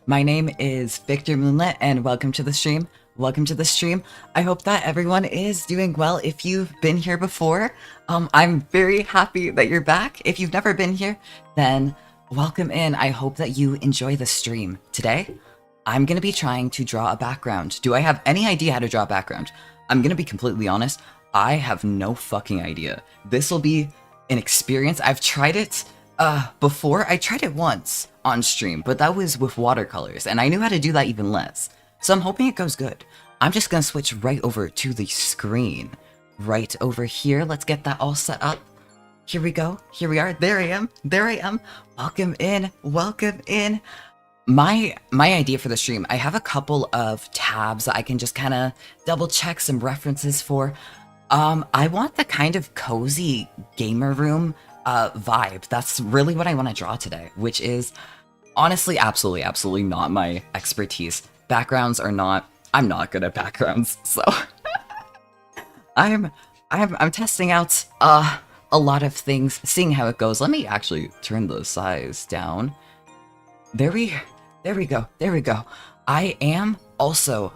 My name is Victor Moonlit, and welcome to the stream. Welcome to the stream. I hope that everyone is doing well. If you've been here before, I'm very happy that you're back. If you've never been here, then welcome in. I hope that you enjoy the stream. Today, I'm gonna be trying to draw a background. Do I have any idea how to draw a background? I'm gonna be completely honest. I have no fucking idea. This will be an experience. I've tried it before. I tried it once on stream, but that was with watercolors, and I knew how to do that even less. So I'm hoping it goes good. I'm just gonna switch right over to the screen. Right over here. Let's get that all set up. Here we go. Here we are. There I am. There I am. Welcome in. Welcome in. My idea for the stream, I have a couple of tabs that I can just kind of double check some references for. I want the kind of cozy gamer room vibe. That's really what I want to draw today, which is honestly absolutely not my expertise. Backgrounds are not, I'm not good at backgrounds, so I'm testing out a lot of things, seeing how it goes. Let me actually turn the size down. There we go. There we go. I am also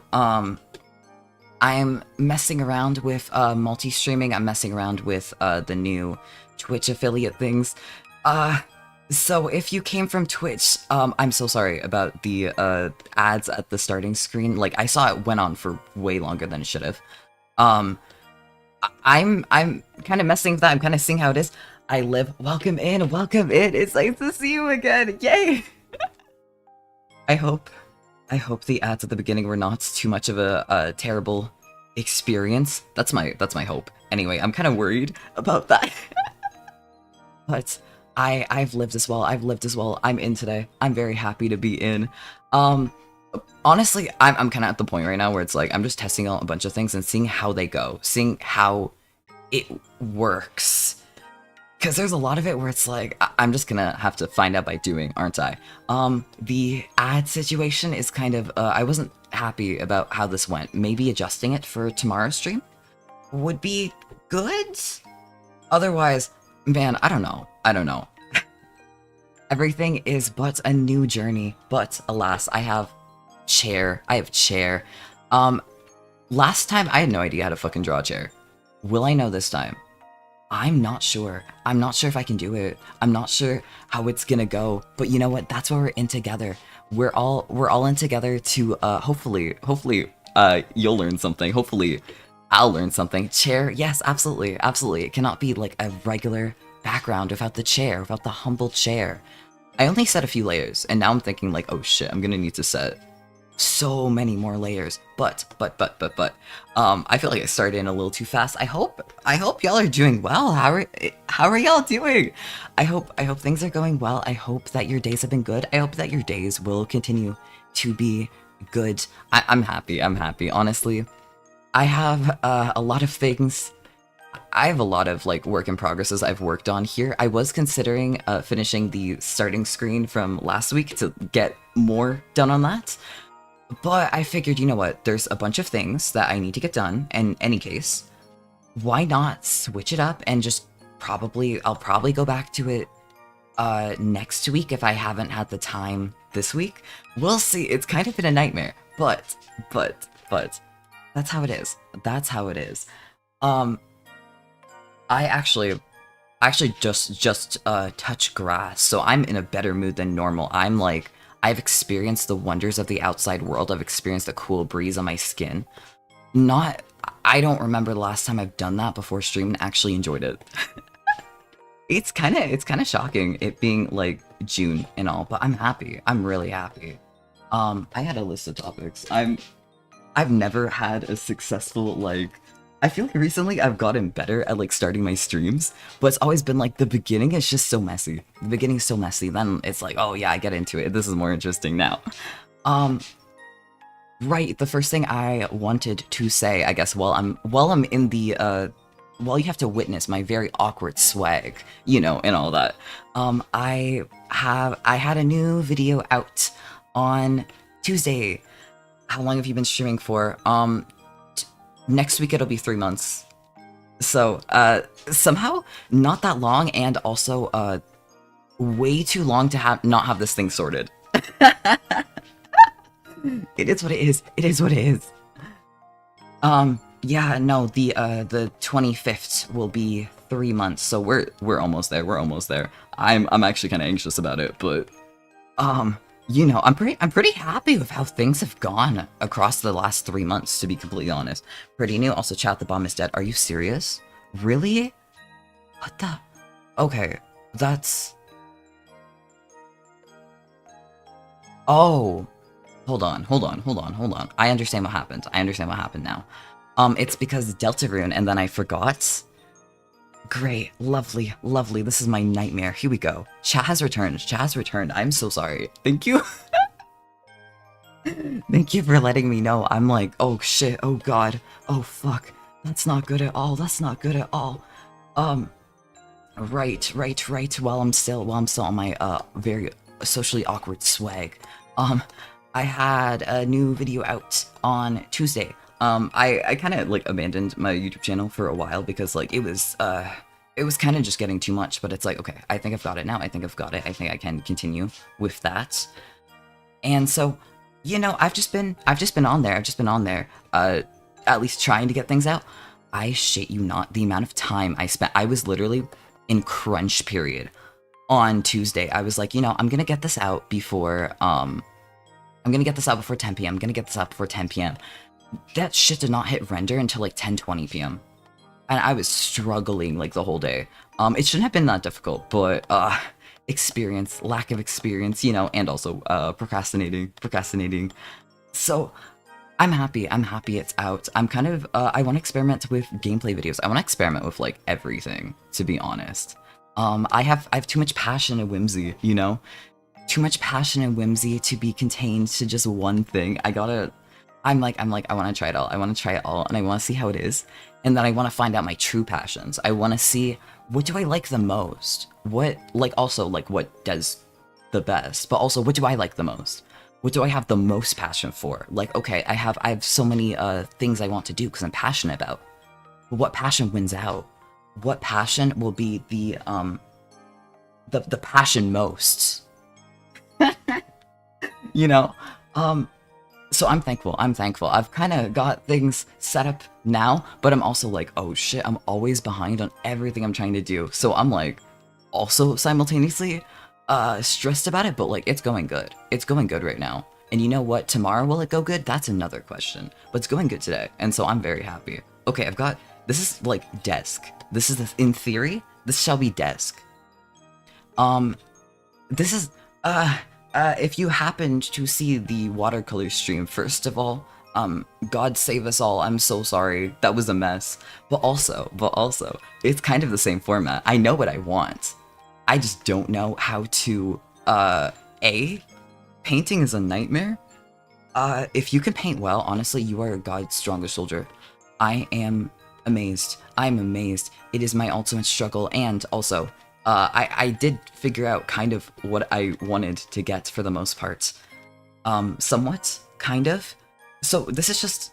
I'm messing around with multi-streaming. I'm messing around with the new Twitch affiliate things. So if you came from Twitch, I'm so sorry about the ads at the starting screen. Like, I saw it went on for way longer than it should have. I'm kind of messing with that. I'm kind of seeing how it is. I live. Welcome in. Welcome in. It's nice to see you again. Yay! I hope the ads at the beginning were not too much of a terrible experience. That's my hope. Anyway, I'm kind of worried about that. But I've lived as well. I'm in today. I'm very happy to be in. Honestly, I'm kind of at the point right now where it's like I'm just testing out a bunch of things and seeing how they go, seeing how it works. Because there's a lot of it where it's like, I'm just gonna have to find out by doing, aren't I? The ad situation is kind of, I wasn't happy about how this went. Maybe adjusting it for tomorrow's stream would be good? Otherwise, man, I don't know. Everything is but a new journey, but alas, I have chair. Last time, I had no idea how to fucking draw a chair. Will I know this time? I'm not sure. I'm not sure if I can do it. I'm not sure how it's gonna go. But you know what? That's why we're in together. We're all in together to hopefully you'll learn something. Hopefully I'll learn something. Chair, yes, absolutely. It cannot be like a regular background without the chair, without the humble chair. I only set a few layers, and now I'm thinking like, oh shit, I'm gonna need to set so many more layers, but I feel like I started in a little too fast. I hope y'all are doing well. How are y'all doing? I hope things are going well. I hope that your days have been good. I hope that your days will continue to be good. I'm happy. Honestly, I have a lot of things. I have a lot of like work in progresses I've worked on here. I was considering finishing the starting screen from last week to get more done on that. But I figured, you know what, there's a bunch of things that I need to get done in any case. Why not switch it up and just I'll probably go back to it next week if I haven't had the time this week. We'll see. It's kind of been a nightmare, but that's how it is. I actually just touch grass, so I'm in a better mood than normal. I'm like, I've experienced the wonders of the outside world. I've experienced a cool breeze on my skin. I don't remember the last time I've done that before stream and actually enjoyed it. It's kind of shocking it being like June and all, but I'm happy. I'm really happy. I had a list of topics. I've never had a successful like. I feel like recently I've gotten better at like starting my streams, but it's always been like the beginning is just so messy. The beginning is so messy, then it's like, oh yeah, I get into it. This is more interesting now. Right, the first thing I wanted to say, I guess, while I'm in the while you have to witness my very awkward swag, you know, and all that. I had a new video out on Tuesday. How long have you been streaming for? Next week it'll be 3 months. So, somehow not that long, and also, way too long to not have this thing sorted. It is what it is. It is what it is. Yeah, no, the 25th will be 3 months, so we're almost there. We're almost there. I'm actually kind of anxious about it, but you know, I'm pretty happy with how things have gone across the last 3 months, to be completely honest. Pretty new. Also, chat, the bomb is dead. Are you serious? Really? What the? Okay, that's. Oh, hold on, hold on, hold on, hold on. I understand what happened. I understand what happened now. It's because Deltarune, and then I forgot. Great, lovely, lovely. This is my nightmare. Here we go. Chat has returned. Chat has returned. I'm so sorry. Thank you. Thank you for letting me know. I'm like, oh shit, oh god, oh fuck. That's not good at all. That's not good at all. Right. While I'm still on my very socially awkward swag. I had a new video out on Tuesday. I kind of like abandoned my YouTube channel for a while because like it was kind of just getting too much, but it's like, okay, I think I've got it now. I think I've got it. I think I can continue with that. And so, you know, I've just been on there. I've just been on there, at least trying to get things out. I shit you not, the amount of time I spent. I was literally in crunch period on Tuesday. I was like, you know, I'm gonna get this out before 10 p.m. I'm gonna get this out before 10 p.m. That shit did not hit render until like 10:20 p.m. And I was struggling like the whole day. It shouldn't have been that difficult, but lack of experience, you know, and also procrastinating. So I'm happy it's out. I'm kind of I want to experiment with gameplay videos. I want to experiment with like everything, to be honest. I have too much passion and whimsy, you know? Too much passion and whimsy to be contained to just one thing. I'm like, I want to try it all. I want to try it all, and I want to see how it is. And then I want to find out my true passions. I want to see, what do I like the most? What does the best? But also, what do I like the most? What do I have the most passion for? Like, okay, I have so many things I want to do because I'm passionate about. But what passion wins out? What passion will be the passion most? You know? So I'm thankful. I've kind of got things set up now, but I'm also like, oh shit, I'm always behind on everything I'm trying to do. So I'm like, also simultaneously stressed about it, but like, it's going good. It's going good right now. And you know what? Tomorrow, will it go good? That's another question. But it's going good today, and so I'm very happy. Okay, this is like desk. This is, in theory, this shall be desk. This is, if you happened to see the watercolor stream, first of all, God save us all, I'm so sorry, that was a mess. But also, it's kind of the same format. I know what I want. I just don't know how to, painting is a nightmare. If you can paint well, honestly, you are God's strongest soldier. I am amazed. I'm amazed. It is my ultimate struggle, and also, I did figure out kind of what I wanted to get for the most part. Somewhat, kind of. So this is just,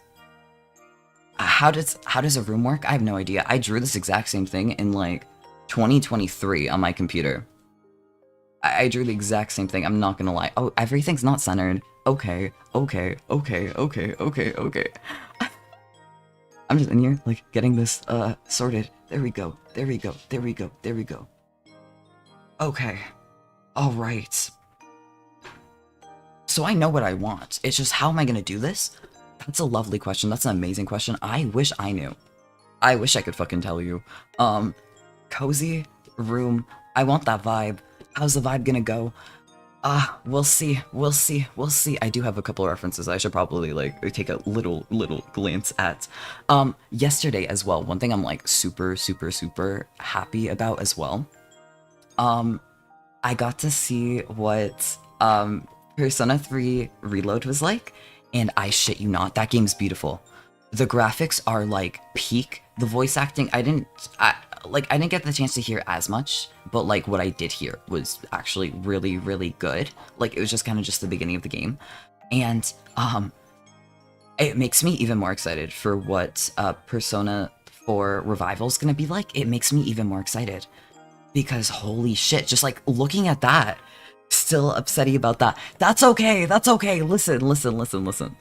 how does a room work? I have no idea. I drew this exact same thing in like 2023 on my computer. I drew the exact same thing, I'm not gonna lie. Oh, everything's not centered. Okay. I'm just in here, like, getting this, sorted. There we go. Okay. Alright. So I know what I want. It's just, how am I gonna do this? That's a lovely question. That's an amazing question. I wish I knew. I wish I could fucking tell you. Cozy room. I want that vibe. How's the vibe gonna go? We'll see. I do have a couple of references I should probably, like, take a little glance at. Yesterday as well, one thing I'm, like, super happy about as well. I got to see what, Persona 3 Reload was like, and I shit you not, that game's beautiful. The graphics are, like, peak. The voice acting, I didn't get the chance to hear as much, but, like, what I did hear was actually really good. Like, it was just kind of just the beginning of the game. And, it makes me even more excited for what, Persona 4 Revival is gonna be like. It makes me even more excited. Because, holy shit, just, like, looking at that, Still upsetty about that. That's okay. That's okay. Listen.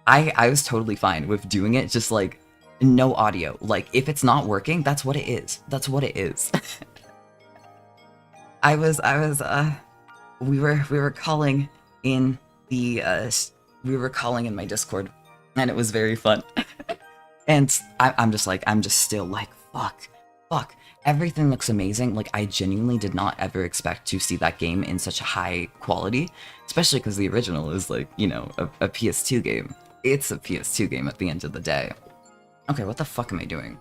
I was totally fine with doing it, just like no audio. Like if it's not working, that's what it is. That's what it is. We were calling in the we were calling in my Discord, and it was very fun. And I'm just still like, fuck. Everything looks amazing. Like, I genuinely did not ever expect to see that game in such high quality, especially because the original is like, you know, a PS2 game. It's a PS2 game at the end of the day. Okay, what the fuck am I doing?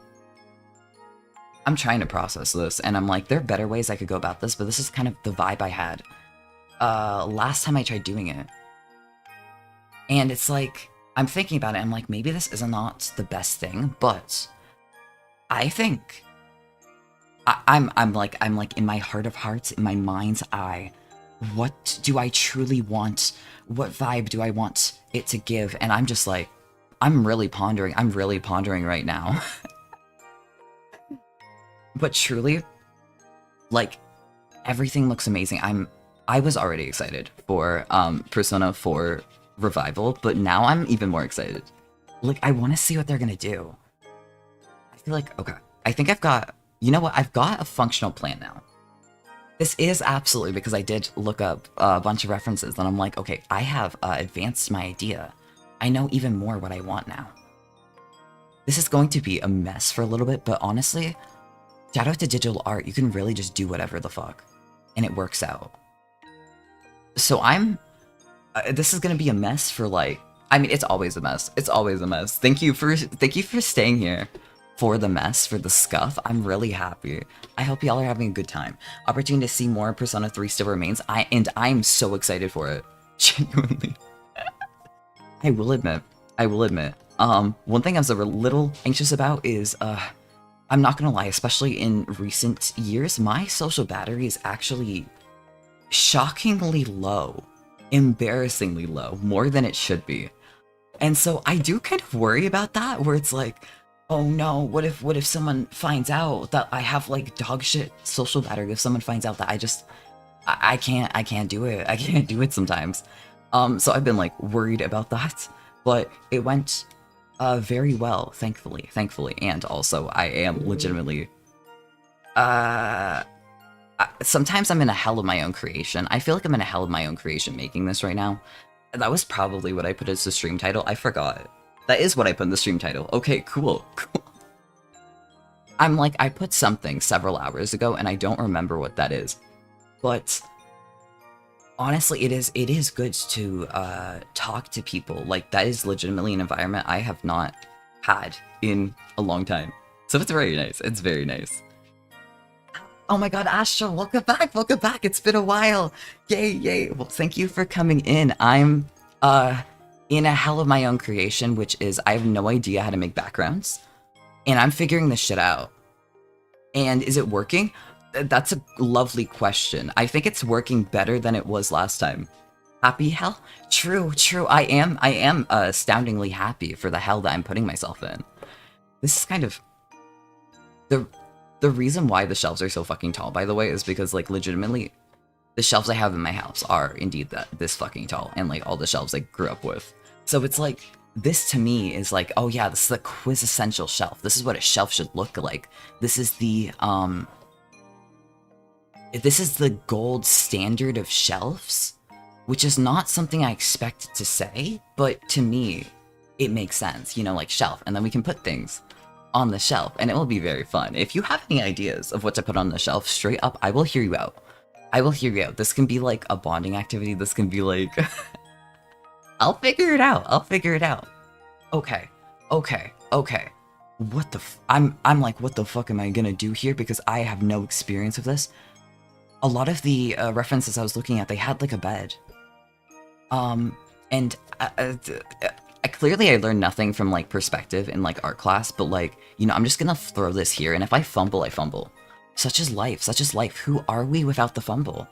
I'm trying to process this, and I'm like, there are better ways I could go about this, but this is kind of the vibe I had last time I tried doing it. And it's like, I'm thinking about it, I'm like, maybe this is not the best thing, but I think I'm like in my heart of hearts, in my mind's eye, what do I truly want? What vibe do I want it to give? And I'm just like, I'm really pondering right now. But truly, like, everything looks amazing. I was already excited for Persona 4 Revival, but now I'm even more excited. Like, I want to see what they're gonna do. I feel like, okay, I think I've got, you know what, I've got a functional plan now. This is absolutely because I did look up a bunch of references, and I'm like, okay, I have advanced my idea. I know even more what I want now. This is going to be a mess for a little bit, but honestly, shout out to digital art, you can really just do whatever the fuck, and it works out. So this is gonna be a mess for like, I mean, it's always a mess. It's always a mess. Thank you for staying here for the mess, for the scuff. I'm really happy. I hope y'all are having a good time. Opportunity to see more Persona 3 still remains. I'm so excited for it. Genuinely. I will admit. One thing I was a little anxious about is, I'm not gonna lie, especially in recent years, my social battery is actually shockingly low. Embarrassingly low. More than it should be. And so I do kind of worry about that, where it's like, oh no, what if someone finds out that I have like dog shit social battery? If someone finds out that I can't do it. I can't do it sometimes. So I've been like worried about that, but it went very well, thankfully, and also I am legitimately sometimes I'm in a hell of my own creation. I feel like I'm in a hell of my own creation making this right now. That was probably what I put as the stream title. I forgot. That is what I put in the stream title. Okay, cool. I'm like, I put something several hours ago, and I don't remember what that is. But honestly, it is good to talk to people. Like, that is legitimately an environment I have not had in a long time. So it's very nice. It's very nice. Oh my god, Astro, welcome back. It's been a while. Yay. Well, thank you for coming in. I'm in a hell of my own creation, which is I have no idea how to make backgrounds. And I'm figuring this shit out. And is it working? That's a lovely question. I think it's working better than it was last time. Happy hell? True. I am astoundingly happy for the hell that I'm putting myself in. This is kind of the reason why the shelves are so fucking tall, by the way, is because, like, legitimately, the shelves I have in my house are indeed this fucking tall, and, like, all the shelves I grew up with. So it's like, this to me is like, oh yeah, this is the quintessential shelf. This is what a shelf should look like. This is the gold standard of shelves, which is not something I expected to say, but to me, it makes sense, you know, like shelf, and then we can put things on the shelf, and it will be very fun. If you have any ideas of what to put on the shelf, straight up, I will hear you out. This can be like a bonding activity. This can be like, I'll figure it out. Okay. What the I'm like, what the fuck am I gonna do here? Because I have no experience with this. A lot of the references I was looking at, they had like a bed. And clearly I learned nothing from like perspective in like art class, but like, you know, I'm just gonna throw this here, and if I fumble, I fumble. Such is life. Who are we without the fumble?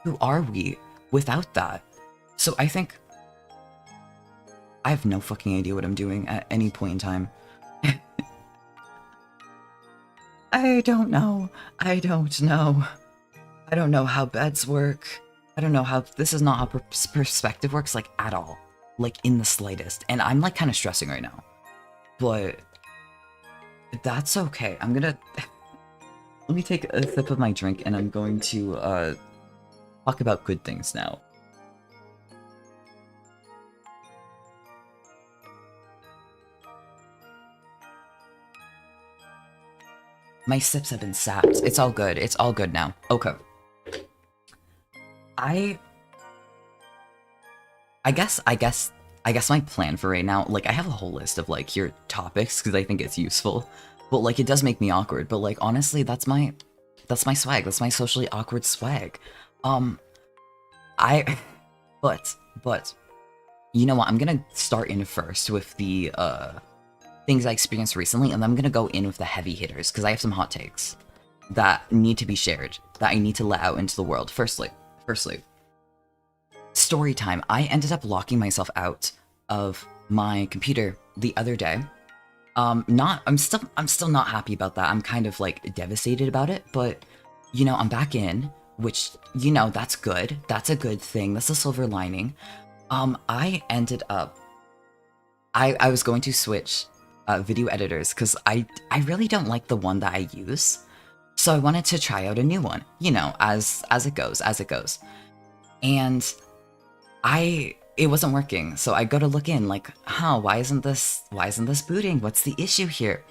Who are we without that? So I think I have no fucking idea what I'm doing at any point in time. I don't know how beds work. I don't know how, this is not how perspective works, like, at all. Like, in the slightest. And I'm, like, kind of stressing right now. But that's okay. I'm gonna... Let me take a sip of my drink, and I'm going to, talk about good things now. My sips have been sapped. It's all good. It's all good now. Okay. I guess my plan for right now, like, I have a whole list of, like, your topics, because I think it's useful. But, like, it does make me awkward. But, like, honestly, that's my swag. That's my socially awkward swag. But, you know what? I'm gonna start in first with the, things I experienced recently, and then I'm gonna go in with the heavy hitters, because I have some hot takes that need to be shared, that I need to let out into the world. Firstly, story time. I ended up locking myself out of my computer the other day. I'm still not happy about that. I'm kind of, like, devastated about it, but, you know, I'm back in, which, you know, that's good. That's a good thing. That's a silver lining. I ended up... I was going to switch video editors, because I really don't like the one that I use. So I wanted to try out a new one, you know, as it goes. And it wasn't working, so I go to look in, like, why isn't this booting? What's the issue here?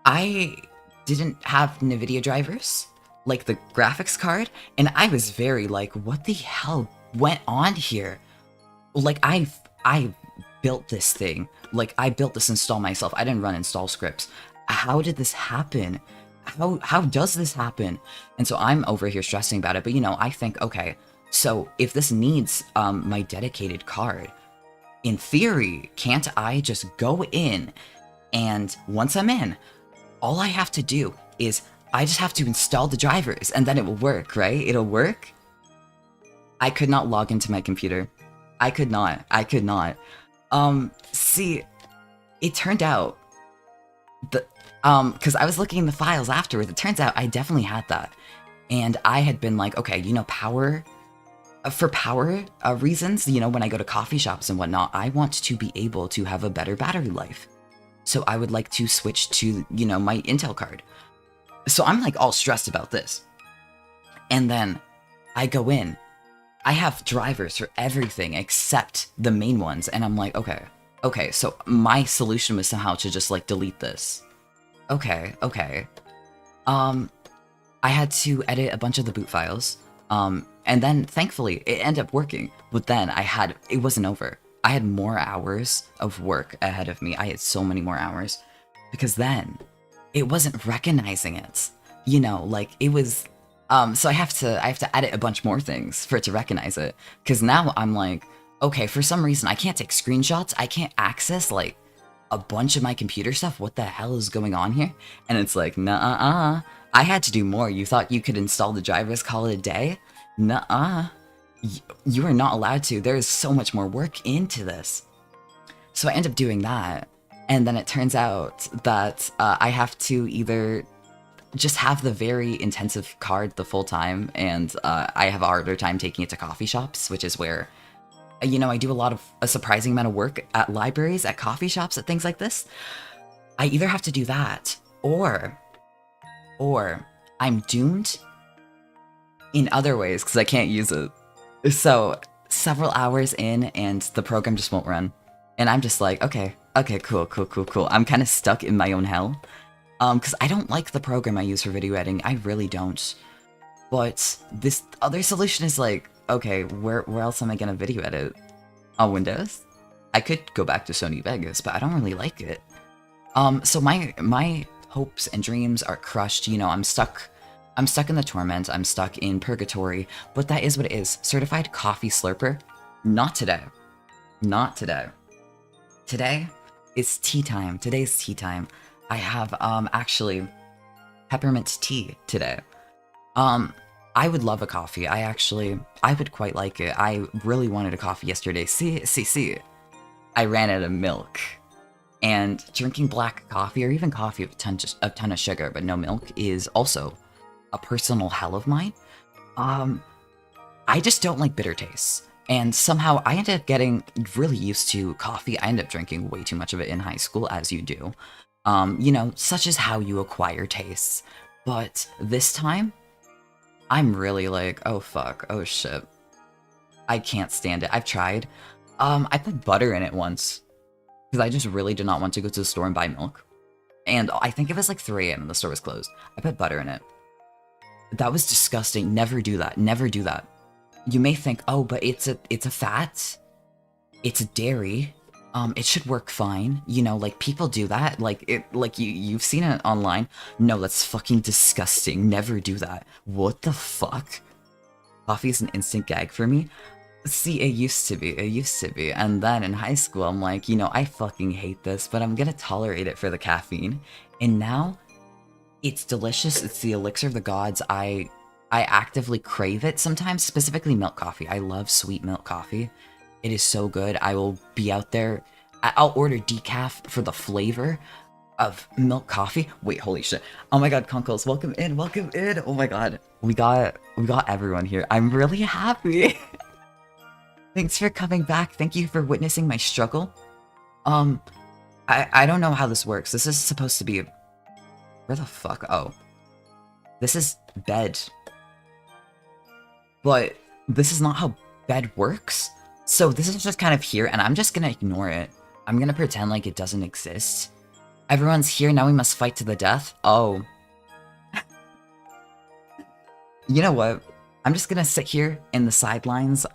I didn't have NVIDIA drivers, like the graphics card, and I was very like, what the hell went on here? Like, I built this thing. Like, I built this install myself. I didn't run install scripts. How did this happen? How does this happen? And so I'm over here stressing about it, but, you know, I think, okay, so if this needs my dedicated card, in theory, can't I just go in, and once I'm in, all I have to do is I just have to install the drivers, and then it will work, right? It'll work? I could not log into my computer. I could not. See, it turned out because I was looking in the files afterwards, it turns out I definitely had that. And I had been like, okay, you know, for power reasons, you know, when I go to coffee shops and whatnot, I want to be able to have a better battery life. So I would like to switch to, you know, my Intel card. So I'm, like, all stressed about this. And then I go in. I have drivers for everything except the main ones. And I'm like, okay, so my solution was somehow to just, like, delete this. Okay. I had to edit a bunch of the boot files. And then, thankfully, it ended up working. But then it wasn't over. I had more hours of work ahead of me. I had so many more hours. Because then, it wasn't recognizing it. You know, like, it was... so I have to edit a bunch more things for it to recognize it. Because now I'm like, okay, for some reason, I can't take screenshots. I can't access, like, a bunch of my computer stuff. What the hell is going on here? And it's like, nuh-uh. I had to do more. You thought you could install the drivers, call it a day? Nuh-uh. You are not allowed to. There is so much more work into this. So I end up doing that. And then it turns out that I have to either just have the very intensive card the full time, and I have a harder time taking it to coffee shops, which is where, you know, I do a surprising amount of work at libraries, at coffee shops, at things like this. I either have to do that, or I'm doomed in other ways because I can't use it. So several hours in, and the program just won't run. And I'm just like, okay, cool. I'm kind of stuck in my own hell. Because I don't like the program I use for video editing. I really don't. But this other solution is like, okay, where else am I gonna video edit? On Windows? I could go back to Sony Vegas, but I don't really like it. So my hopes and dreams are crushed. You know, I'm stuck in the torment. I'm stuck in purgatory. But that is what it is. Certified coffee slurper? Not today. Today is tea time. Today's tea time. I have, actually, peppermint tea today. I would love a coffee. I would quite like it. I really wanted a coffee yesterday. See. I ran out of milk. And drinking black coffee, or even coffee with a ton of sugar, but no milk, is also a personal hell of mine. I just don't like bitter tastes. And somehow I ended up getting really used to coffee. I ended up drinking way too much of it in high school, as you do. You know, such as how you acquire tastes. But this time, I'm really like, oh fuck, oh shit. I can't stand it. I've tried. I put butter in it once. Because I just really did not want to go to the store and buy milk. And I think it was like 3 a.m. and the store was closed. I put butter in it. That was disgusting. Never do that. Never do that. You may think, oh, but it's a fat. It's a dairy. It should work fine. You know, like people do that. Like you've seen it online. No, that's fucking disgusting. Never do that. What the fuck? Coffee is an instant gag for me. See, it used to be, and then in high school, I'm like, you know, I fucking hate this, but I'm gonna tolerate it for the caffeine, and now, it's delicious, it's the elixir of the gods, I actively crave it sometimes, specifically milk coffee. I love sweet milk coffee. It is so good. I will be out there, I'll order decaf for the flavor of milk coffee. Wait, holy shit. Oh my god, Conkles, welcome in, oh my god. We got everyone here. I'm really happy. Thanks for coming back. Thank you for witnessing my struggle. I don't know how this works. This is supposed to be... Where the fuck? Oh. This is bed. But this is not how bed works. So this is just kind of here, and I'm just gonna ignore it. I'm gonna pretend like it doesn't exist. Everyone's here, now we must fight to the death? Oh. You know what? I'm just gonna sit here in the sidelines.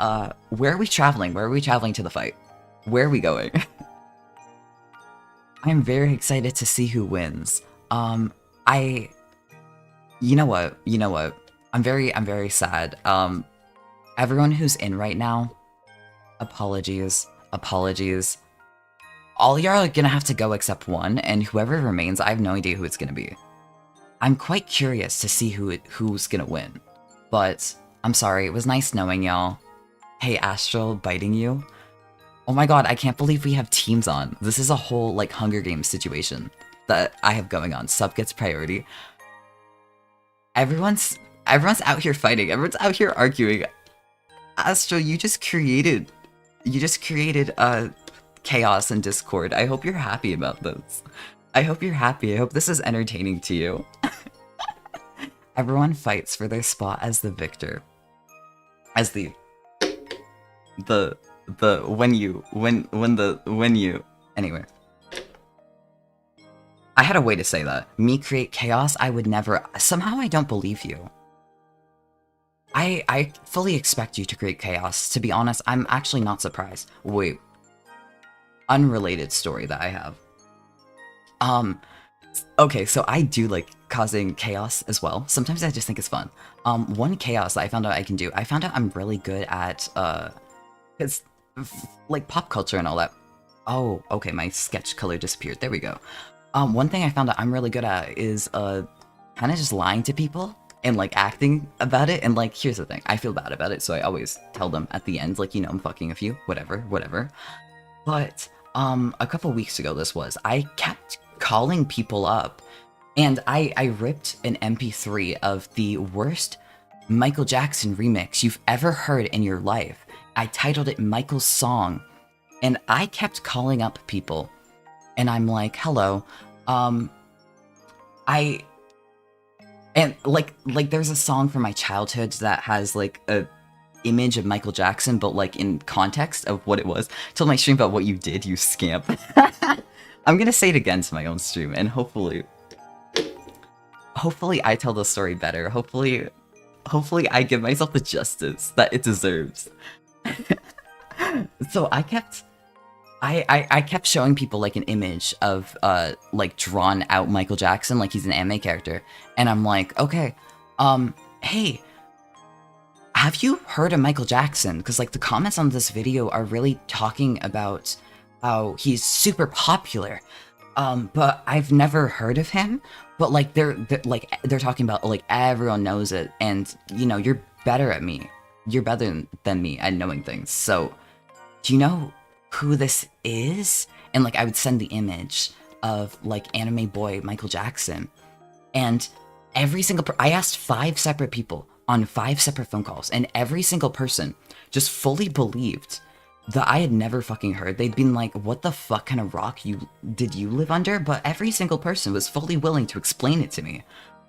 Where are we traveling? Where are we traveling to the fight? Where are we going? I'm very excited to see who wins. You know what? I'm very sad. Everyone who's in right now, apologies. All y'all are gonna have to go except one, and whoever remains, I have no idea who it's gonna be. I'm quite curious to see who's gonna win. But, I'm sorry, it was nice knowing y'all. Hey, Astral, biting you? Oh my god, I can't believe we have teams on. This is a whole, like, Hunger Games situation that I have going on. Sub gets priority. Everyone's out here fighting. Everyone's out here arguing. Astral, you just created chaos and discord. I hope you're happy about this. I hope you're happy. I hope this is entertaining to you. Everyone fights for their spot as the victor. As the anyway. I had a way to say that. Me create chaos, I would never. Somehow I don't believe you. I fully expect you to create chaos. To be honest, I'm actually not surprised. Wait. Unrelated story that I have. Okay, so I do like causing chaos as well. Sometimes I just think it's fun. One chaos that I found out I can do, I found out I'm really good at, it's like pop culture and all that. Oh, okay, my sketch color disappeared. There we go. One thing I found out I'm really good at is, kind of just lying to people and like acting about it. And like, here's the thing, I feel bad about it, so I always tell them at the end, like, you know, I'm fucking a few, whatever. But, a couple weeks ago I kept calling people up, and I ripped an MP3 of the worst Michael Jackson remix you've ever heard in your life. I titled it Michael's Song, and I kept calling up people, and I'm like, hello, and like there's a song from my childhood that has like a image of Michael Jackson, but like in context of what it was. Told my stream about what you did, you scamp. I'm gonna say it again to my own stream, and hopefully I tell the story better. Hopefully I give myself the justice that it deserves. So I kept showing people like an image of like drawn out Michael Jackson, like he's an anime character, and I'm like, okay, hey, have you heard of Michael Jackson? Because like the comments on this video are really talking about how he's super popular, but I've never heard of him. But like they're talking about like everyone knows it, and you know, you're better at me. You're better than me at knowing things. So do you know who this is? And like I would send the image of like anime boy Michael Jackson, and every single I asked 5 separate people, on 5 separate phone calls, and every single person just fully believed that I had never fucking heard. They'd been like, what the fuck kind of rock did you live under? But every single person was fully willing to explain it to me,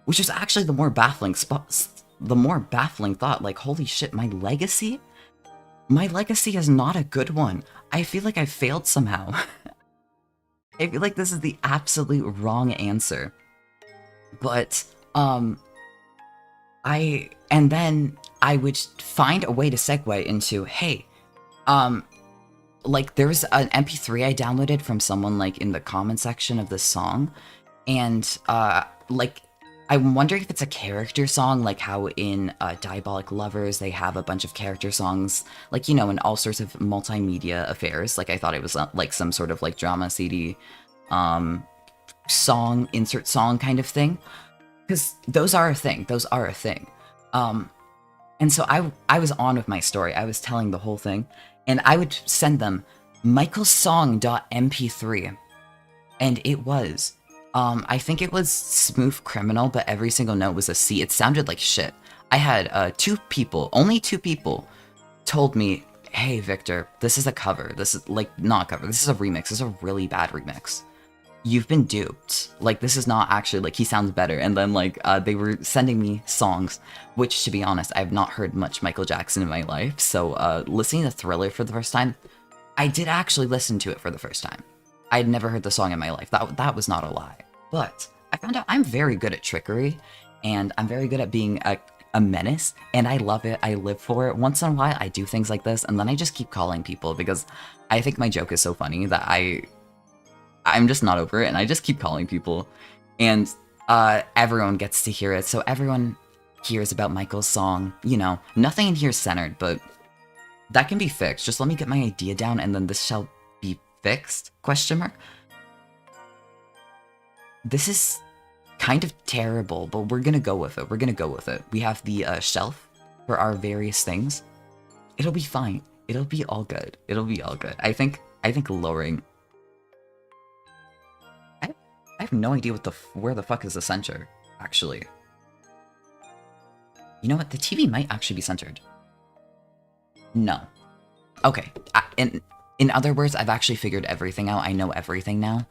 which was actually the more baffling thought. Like, holy shit, my legacy is not a good one. I feel like I failed somehow. I feel like this is the absolute wrong answer. But, and then I would find a way to segue into, hey, like, there was an MP3 I downloaded from someone, like, in the comment section of this song, and, like, I'm wondering if it's a character song, like how in Diabolic Lovers they have a bunch of character songs, like, you know, in all sorts of multimedia affairs. Like, I thought it was like some sort of like drama CD song, insert song kind of thing, because those are a thing. And so I was on with my story. I was telling the whole thing, and I would send them michaelsong.mp3, and it was I think it was Smooth Criminal, but every single note was a C. It sounded like shit. I had only two people told me, hey, Victor, this is a cover. This is, like, not a cover. This is a remix. This is a really bad remix. You've been duped. Like, this is not actually, like, he sounds better. And then, like, they were sending me songs, which, to be honest, I have not heard much Michael Jackson in my life. So, listening to Thriller for the first time, I did actually listen to it for the first time. I had never heard the song in my life. That was not a lie. But I found out I'm very good at trickery, and I'm very good at being a menace, and I love it. I live for it. Once in a while, I do things like this, and then I just keep calling people because I think my joke is so funny that I'm just not over it, and I just keep calling people, and everyone gets to hear it. So everyone hears about Michael's song. You know, nothing in here is centered, but that can be fixed. Just let me get my idea down, and then this shall be fixed? Question mark. This is kind of terrible, but we're gonna go with it. We have the shelf for our various things. It'll be fine. It'll be all good. I think lowering. I have no idea where the fuck is the center, actually. You know what? The TV might actually be centered. No. Okay. In other words, I've actually figured everything out. I know everything now.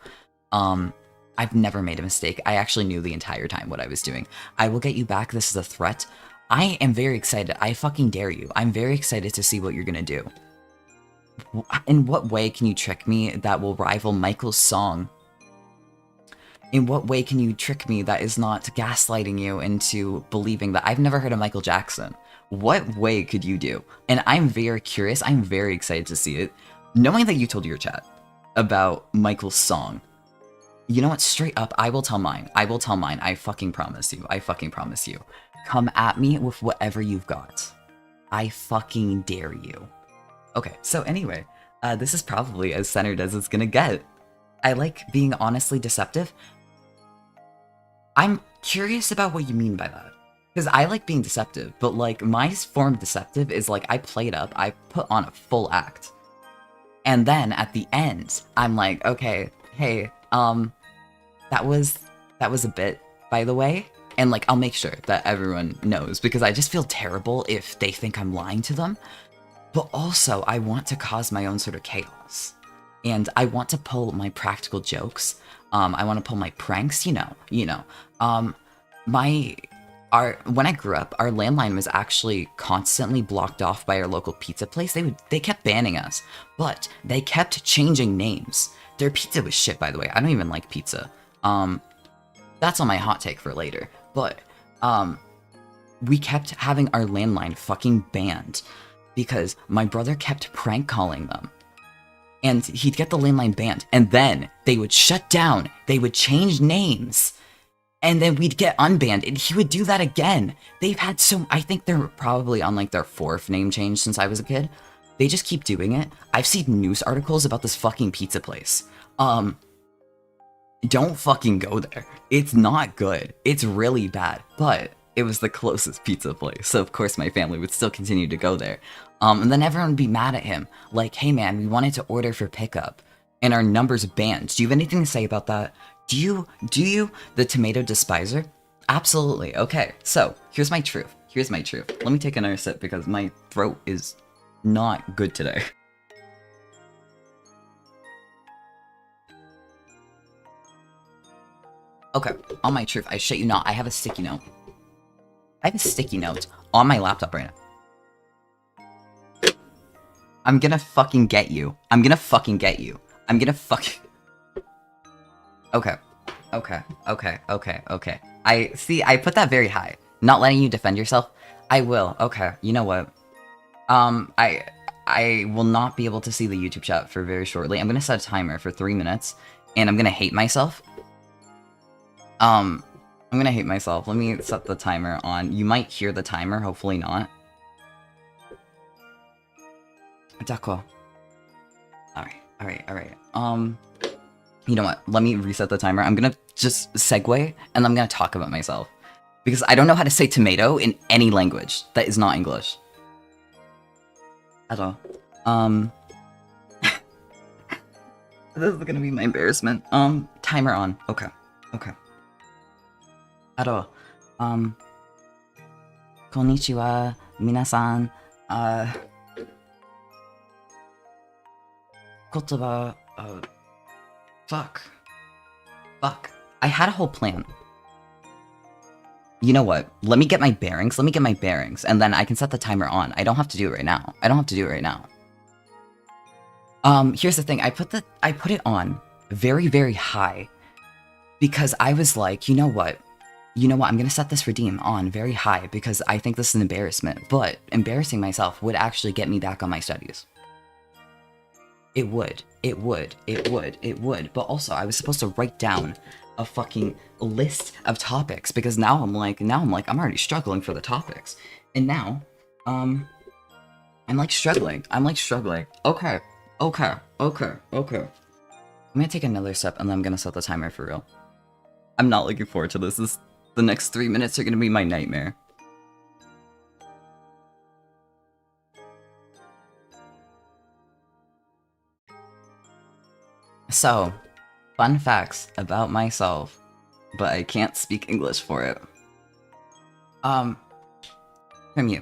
I've never made a mistake. I actually knew the entire time what I was doing. I will get you back. This is a threat. I am very excited. I fucking dare you. I'm very excited to see what you're gonna do. In what way can you trick me that will rival Michael's song? In what way can you trick me that is not gaslighting you into believing that I've never heard of Michael Jackson? What way could you do? And I'm very curious. I'm very excited to see it. Knowing that you told your chat about Michael's song. You know what? Straight up, I will tell mine. I fucking promise you. Come at me with whatever you've got. I fucking dare you. Okay, so anyway, this is probably as centered as it's gonna get. I like being honestly deceptive. I'm curious about what you mean by that. Because I like being deceptive, but like my form of deceptive is like I played up, I put on a full act. And then at the end, I'm like, okay, hey, that was a bit, by the way. And like, I'll make sure that everyone knows because I just feel terrible if they think I'm lying to them. But also, I want to cause my own sort of chaos. And I want to pull my practical jokes. I want to pull my pranks, you know. When I grew up, our landline was actually constantly blocked off by our local pizza place. They kept banning us, but they kept changing names. Their pizza was shit, by the way. I don't even like pizza. That's on my hot take for later. But we kept having our landline fucking banned because my brother kept prank calling them. And he'd get the landline banned, and then they would shut down. They would change names. And then we'd get unbanned, and he would do that again. They've had I think they're probably on like their 4th name change since I was a kid. They just keep doing it. I've seen news articles about this fucking pizza place. Don't fucking go there. It's not good. It's really bad, but it was the closest pizza place. So of course my family would still continue to go there. And then everyone would be mad at him. Like, hey man, we wanted to order for pickup and our number's banned. Do you have anything to say about that? Do you, the tomato despiser? Absolutely. Okay, so here's my truth. Here's my truth. Let me take another sip because my throat is not good today. Okay, on my truth, I shit you not, I have a sticky note. I have a sticky note on my laptop right now. I'm gonna fucking get you. I'm gonna fucking get you. I'm gonna fucking... Okay. Okay. I put that very high. Not letting you defend yourself. I will. Okay, you know what? I will not be able to see the YouTube chat for very shortly. I'm gonna set a timer for 3 minutes, and I'm gonna hate myself. I'm gonna hate myself. Let me set the timer on. You might hear the timer, hopefully not. D'accord. Alright. You know what? Let me reset the timer. I'm gonna just segue, and I'm gonna talk about myself. Because I don't know how to say tomato in any language that is not English. At all. This is gonna be my embarrassment. Timer on. Okay. Konnichiwa, minasan, kotoba, fuck. I had a whole plan. You know what? Let me get my bearings, and then I can set the timer on. I don't have to do it right now. Here's the thing. I put it on very, very high because I was like, you know what? I'm gonna set this redeem on very high because I think this is an embarrassment, but embarrassing myself would actually get me back on my studies. It would. But also, I was supposed to write down a fucking list of topics because now I'm like, I'm already struggling for the topics. And now, I'm like struggling. Okay. I'm gonna take another step and then I'm gonna set the timer for real. I'm not looking forward to this. The next 3 minutes are gonna be my nightmare. So, fun facts about myself, but I can't speak English for it. From you.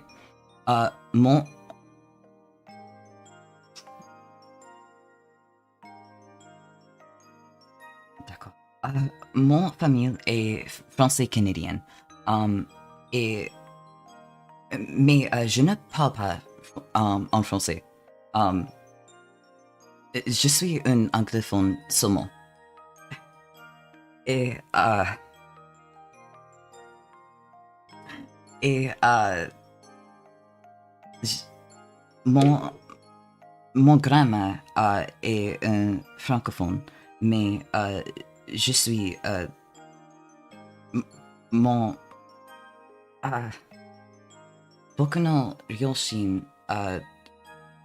D'accord. Mon famille est français-canadienne. Mais je ne parle pas en français. Je suis un anglophone seulement. Mon grand-mère est un francophone, mais je suis mon Bokuno Ryoshin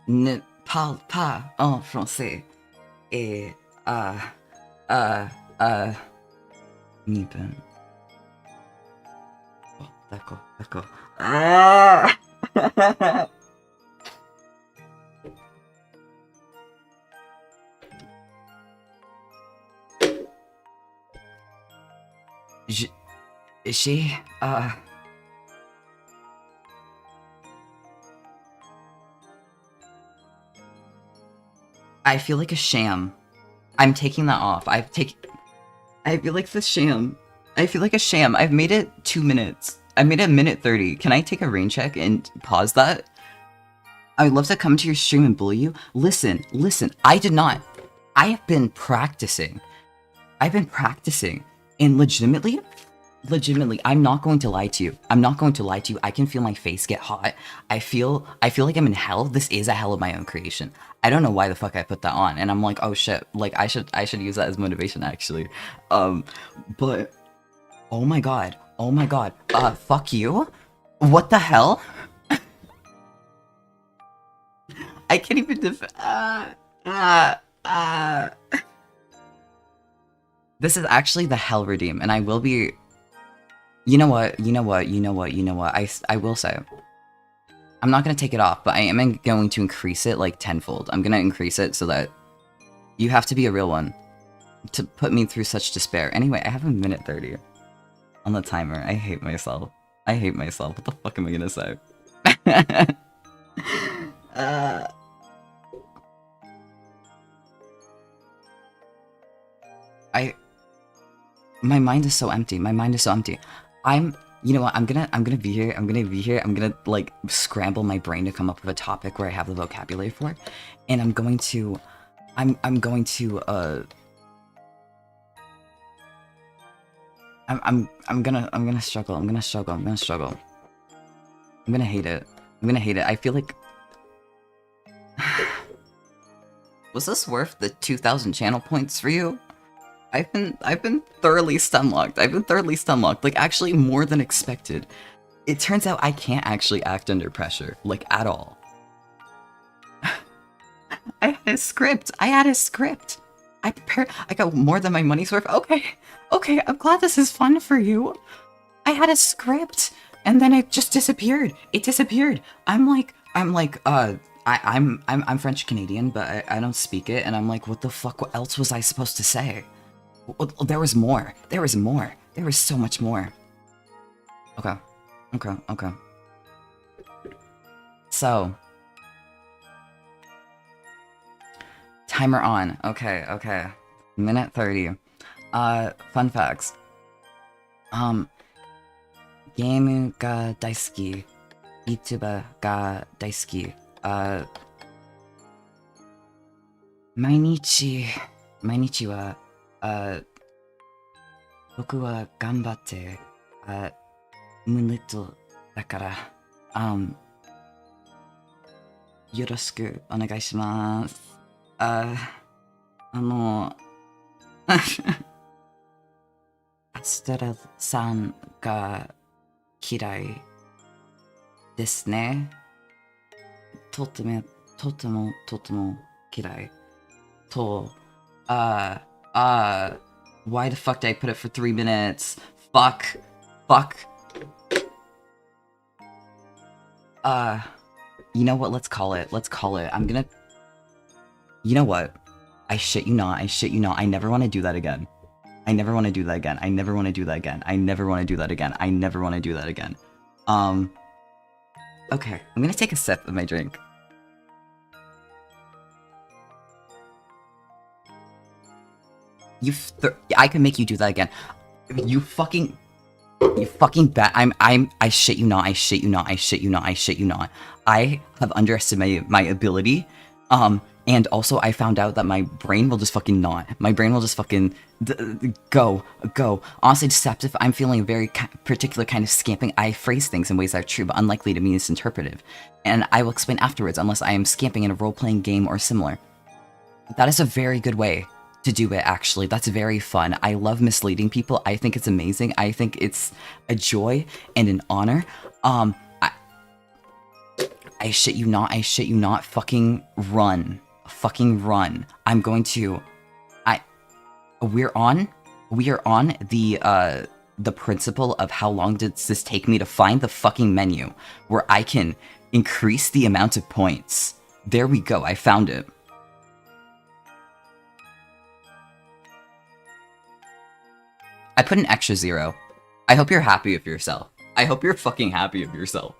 ne parle pas en français et Nippon. Oh, d'accord. I feel like a sham. I'm taking that off. I feel like the sham. I feel like a sham. I've made it 2 minutes. I made it 1:30. Can I take a rain check and pause that? I would love to come to your stream and bully you. Listen. I did not. I have been practicing. And legitimately, I'm not going to lie to you. I can feel my face get hot. I feel like I'm in hell. This is a hell of my own creation. I don't know why the fuck I put that on, and I'm like, oh shit, like I should use that as motivation actually. But oh my god. Fuck you. What the hell? I can't even This is actually the hell redeem, and I will be. You know what? I will say. I'm not gonna take it off, but I am going to increase it like tenfold. I'm gonna increase it so that you have to be a real one to put me through such despair. Anyway, I have 1:30 on the timer. I hate myself. I hate myself. What the fuck am I gonna say? uh, my mind is so empty. My mind is so empty. You know what? I'm gonna be here. I'm gonna like scramble my brain to come up with a topic where I have the vocabulary for it, and I'm going to I'm gonna struggle. I'm gonna struggle. I'm gonna hate it. I feel like was this worth the 2,000 channel points for you? I've been thoroughly stunlocked. Like, actually more than expected. It turns out I can't actually act under pressure, like, at all. I had a script. I got more than my money's worth. Okay, I'm glad this is fun for you. I had a script, and then it just disappeared. I'm French Canadian, but I don't speak it, and I'm like, what the fuck? What else was I supposed to say? Well, there was more. There was so much more. Okay. So, timer on. Okay. Minute 30. Fun facts. ゲームが大好き。vtuber が大好き。毎日は、僕は頑張って、Moonlit だから、よろしくお願いします。アストラさんが嫌いですね。とても嫌い。と、why the fuck did I put it for 3 minutes? Fuck. You know what? Let's call it. You know what? I shit you not. I never want to do that again. Okay. I'm gonna take a sip of my drink. I can make you do that again. You fucking bet. I shit you not. I have underestimated my ability. And also I found out that my brain will just fucking not. My brain will just fucking go. Honestly, deceptive. I'm feeling a very particular kind of scamping. I phrase things in ways that are true but unlikely to be misinterpretive. And I will explain afterwards unless I am scamping in a role-playing game or similar. That is a very good way to do it, actually. That's very fun. I love misleading people. I think it's amazing. I think it's a joy and an honor. I shit you not. Fucking run. I'm going to... We are on the principle of how long does this take me to find the fucking menu where I can increase the amount of points. There we go. I found it. I put an extra 0. I hope you're happy with yourself. I hope you're fucking happy with yourself.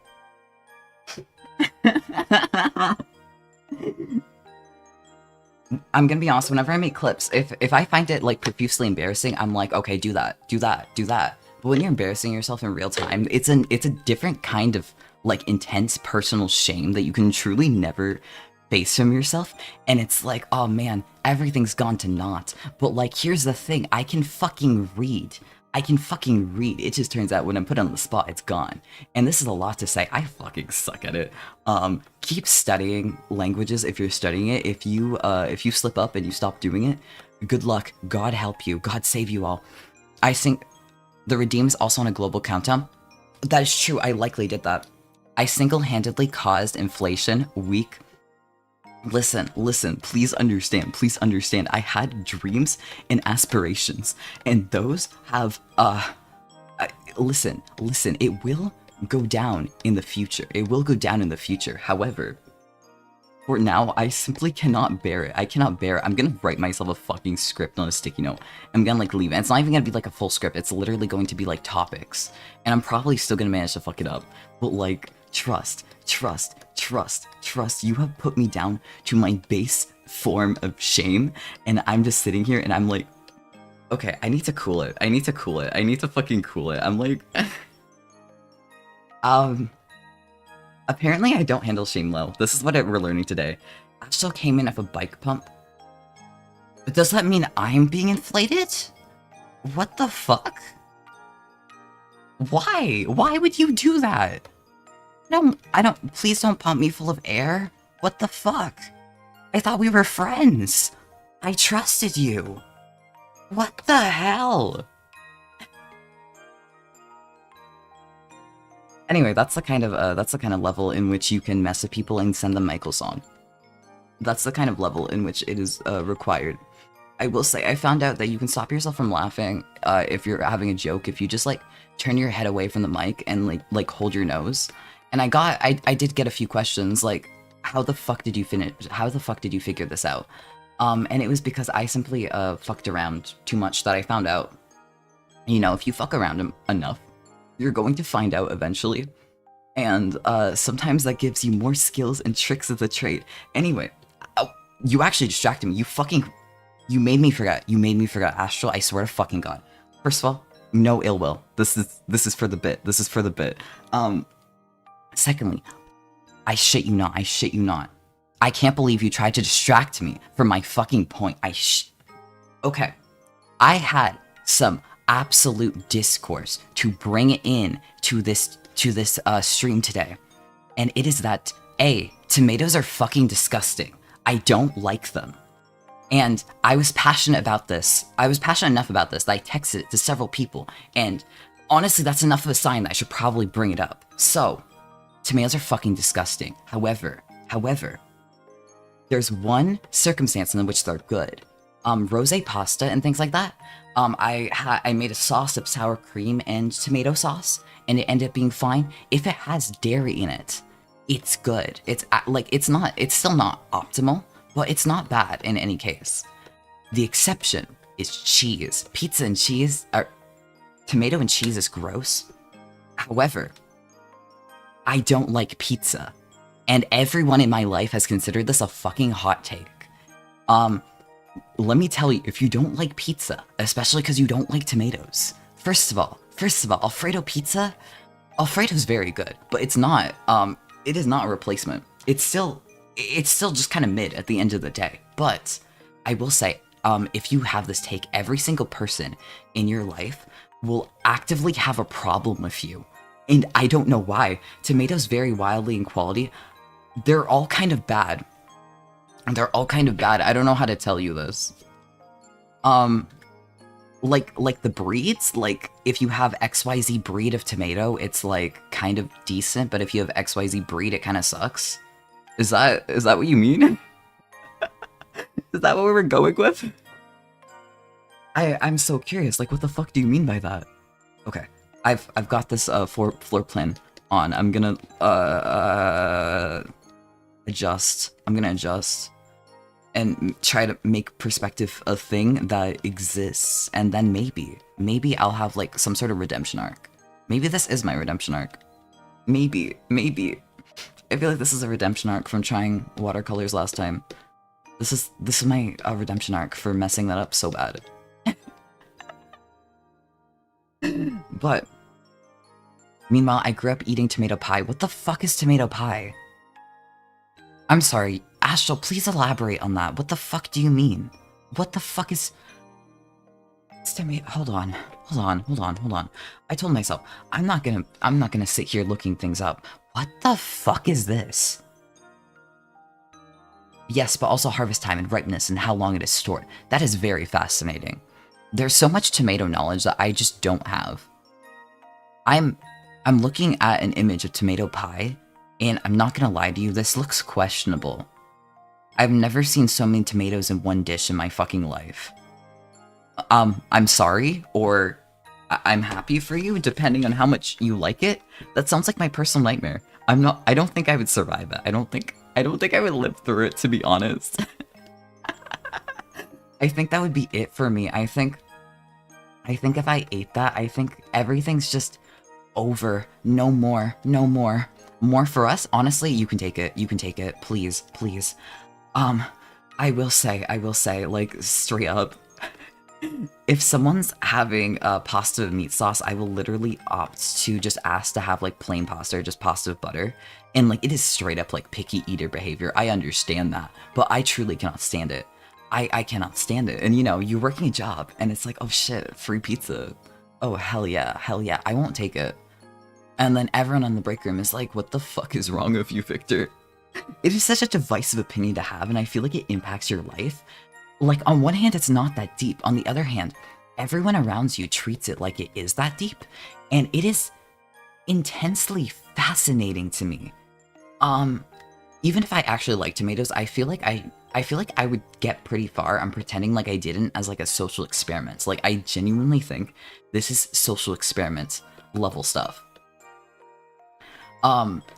I'm gonna be honest, whenever I make clips, if I find it, like, profusely embarrassing, I'm like, okay, do that. But when you're embarrassing yourself in real time, it's a different kind of, like, intense personal shame that you can truly never face from yourself, and it's like, oh man, everything's gone to naught. But, like, here's the thing, I can fucking read. It just turns out when I'm put on the spot, it's gone. And this is a lot to say. I fucking suck at it. Keep studying languages if you're studying it. If you slip up and you stop doing it, good luck. God help you. God save you all. I think the redeem is also on a global countdown. That is true. I likely did that. I single-handedly caused inflation week. Listen, please understand. I had dreams and aspirations, and those have, listen, it will go down in the future. However, For now, I simply cannot bear it. I cannot bear it. I'm gonna write myself a fucking script on a sticky note. I'm gonna like leave it. And it's not even gonna be like a full script. It's literally going to be like topics. And I'm probably still gonna manage to fuck it up. But like, trust. You have put me down to my base form of shame. And I'm just sitting here and I'm like, okay, I need to cool it. I need to fucking cool it. I'm like, apparently I don't handle shame well. This is what we're learning today. Astral came in off a bike pump. But does that mean I'm being inflated? What the fuck? Why? Why would you do that? Please don't pump me full of air. What the fuck? I thought we were friends. I trusted you. What the hell? Anyway, that's the kind of level in which you can mess with people and send them Michael song. That's the kind of level in which it is required. I will say, I found out that you can stop yourself from laughing if you're having a joke if you just like turn your head away from the mic and like hold your nose. And I did get a few questions like, how the fuck did you figure this out? And it was because I simply fucked around too much that I found out. You know, if you fuck around enough, you're going to find out eventually. And sometimes that gives you more skills and tricks of the trade. Anyway, you actually distracted me. You made me forget. Astral, I swear to fucking God. First of all, no ill will. This is for the bit. Secondly, I shit you not. I can't believe you tried to distract me from my fucking point. Okay. I had some absolute discourse to bring in to this stream today. And it is that, A, tomatoes are fucking disgusting. I don't like them. And I was passionate about this. I was passionate enough about this that I texted it to several people. And honestly, that's enough of a sign that I should probably bring it up. So, tomatoes are fucking disgusting. However, there's one circumstance in which they're good. Rosé pasta and things like that. I made a sauce of sour cream and tomato sauce, and it ended up being fine. If it has dairy in it, it's good. It's still not optimal, but it's not bad in any case. The exception is cheese. Pizza and cheese, or tomato and cheese is gross. However, I don't like pizza, and everyone in my life has considered this a fucking hot take. Let me tell you, if you don't like pizza, especially because you don't like tomatoes, first of all, Alfredo pizza, Alfredo's very good, but it is not a replacement. It's still just kind of mid at the end of the day. But I will say, if you have this take, every single person in your life will actively have a problem with you. And I don't know why. Tomatoes vary wildly in quality. They're all kind of bad. I don't know how to tell you this. Like the breeds, like if you have XYZ breed of tomato, it's like kind of decent, but if you have XYZ breed, it kind of sucks. Is that what you mean? Is that what we were going with? I'm so curious, like what the fuck do you mean by that? Okay, I've got this floor plan on. I'm gonna adjust. I'm gonna adjust and try to make perspective a thing that exists, and then maybe I'll have like some sort of redemption arc. Maybe this is my redemption arc. Maybe. I feel like this is a redemption arc from trying watercolors last time. This is my redemption arc for messing that up so bad. But meanwhile, I grew up eating tomato pie. What the fuck is tomato pie? I'm sorry, Astral, please elaborate on that. What the fuck do you mean? What the fuck is... Hold on. I told myself, I'm not gonna sit here looking things up. What the fuck is this? Yes, but also harvest time and ripeness and how long it is stored. That is very fascinating. There's so much tomato knowledge that I just don't have. I'm looking at an image of tomato pie, and I'm not gonna lie to you, this looks questionable. I've never seen so many tomatoes in one dish in my fucking life. I'm sorry, or I'm happy for you, depending on how much you like it. That sounds like my personal nightmare. I don't think I would survive it. I don't think I don't think I would live through it, to be honest. I think that would be it for me. I think if I ate that, I think everything's just over. No more. No more. More for us? Honestly, you can take it. You can take it. Please. Please. I will say, like, straight up, if someone's having pasta with meat sauce, I will literally opt to just ask to have, like, plain pasta or just pasta with butter. And, like, it is straight up, like, picky eater behavior. I understand that. But I truly cannot stand it. I cannot stand it. And, you know, you're working a job, and it's like, oh shit, free pizza. Oh, hell yeah, hell yeah. I won't take it. And then everyone in the break room is like, what the fuck is wrong with you, Victor? It is such a divisive opinion to have, and I feel like it impacts your life. Like, on one hand, it's not that deep. On the other hand, everyone around you treats it like it is that deep. And it is intensely fascinating to me. Even if I actually like tomatoes, I feel like I would get pretty far on pretending like I didn't as like a social experiment. Like, I genuinely think this is social experiment level stuff.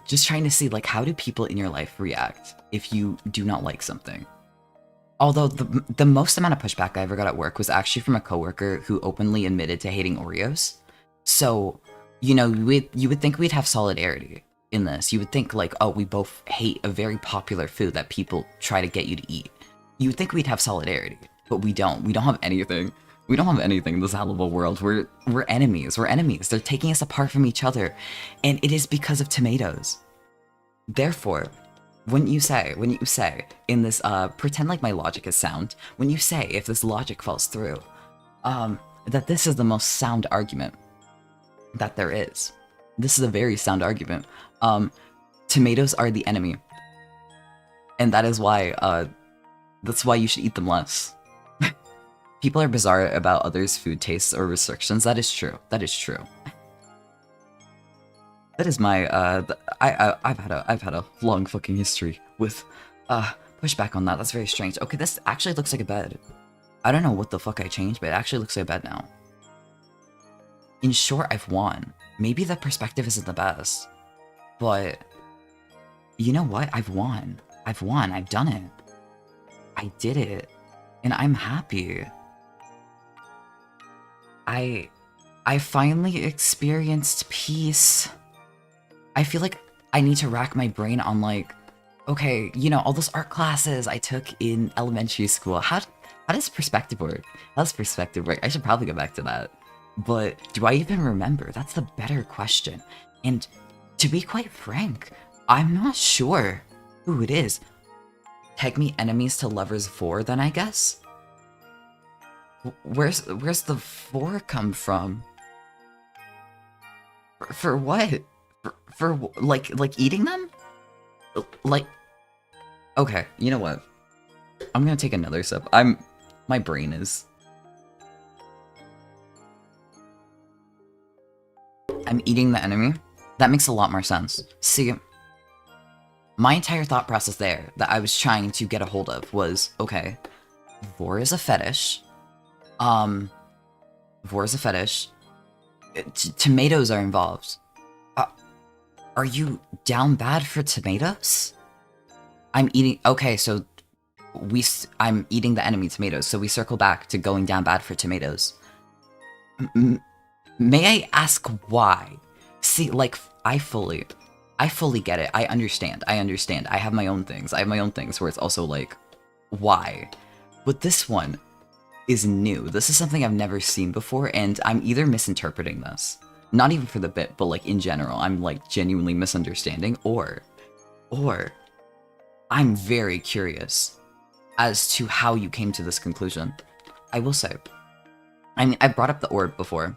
Just trying to see, like, how do people in your life react if you do not like something? Although the most amount of pushback I ever got at work was actually from a coworker who openly admitted to hating Oreos. So, you know, you would think we'd have solidarity in this. You would think, like, oh, we both hate a very popular food that people try to get you to eat. You would think we'd have solidarity, but we don't. We don't have anything. We don't have anything in this hellable world. We're enemies. We're enemies. They're taking us apart from each other, and it is because of tomatoes. Therefore, when you say in this pretend like my logic is sound, when you say if this logic falls through, that this is the most sound argument that there is. This is a very sound argument. Tomatoes are the enemy, and that is why that's why you should eat them less. People are bizarre about others' food tastes or restrictions. That is true. That is true. That is my I've had a long fucking history with pushback on that. That's very strange. Okay, this actually looks like a bed. I don't know what the fuck I changed, but it actually looks like a bed now. In short, I've won. Maybe the perspective isn't the best, but you know what? I've won. I've won. I've done it. I did it, and I'm happy. I finally experienced peace. I feel like I need to rack my brain on, like, okay, you know, all those art classes I took in elementary school. How does perspective work? How does perspective work? I should probably go back to that. But do I even remember? That's the better question. And to be quite frank, I'm not sure who it is. Tag me enemies to lovers 4 then, I guess? Where's the 4 come from? For what? For like eating them? Like, okay, you know what? I'm gonna take another sip. My brain is. I'm eating the enemy? That makes a lot more sense. See, my entire thought process there that I was trying to get a hold of was, okay, vor is a fetish. Vor is a fetish. Tomatoes are involved. Are you down bad for tomatoes? I'm eating. Okay, so I'm eating the enemy tomatoes. So we circle back to going down bad for tomatoes. May I ask why? See, like, I fully get it. I understand. I have my own things. I have my own things where it's also like, why? But this one is new. This is something I've never seen before, and I'm either misinterpreting this. Not even for the bit, but like in general, I'm like genuinely misunderstanding, or I'm very curious as to how you came to this conclusion. I will say, I mean, I brought up the orb before.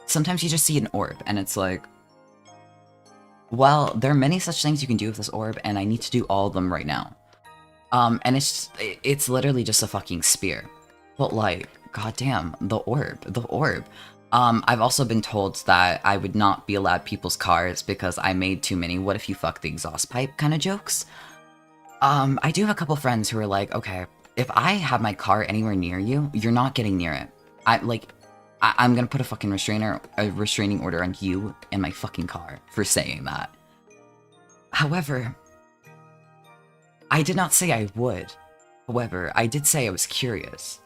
Sometimes you just see an orb, and it's like, well, there are many such things you can do with this orb, and I need to do all of them right now. And it's literally just a fucking spear. But like, goddamn, the orb. I've also been told that I would not be allowed people's cars because I made too many "what if you fuck the exhaust pipe" kind of jokes. I do have a couple friends who are like, okay, if I have my car anywhere near you, you're not getting near it. I'm gonna put a fucking restraining order on you and my fucking car for saying that. However, I did not say I would. However, I did say I was curious.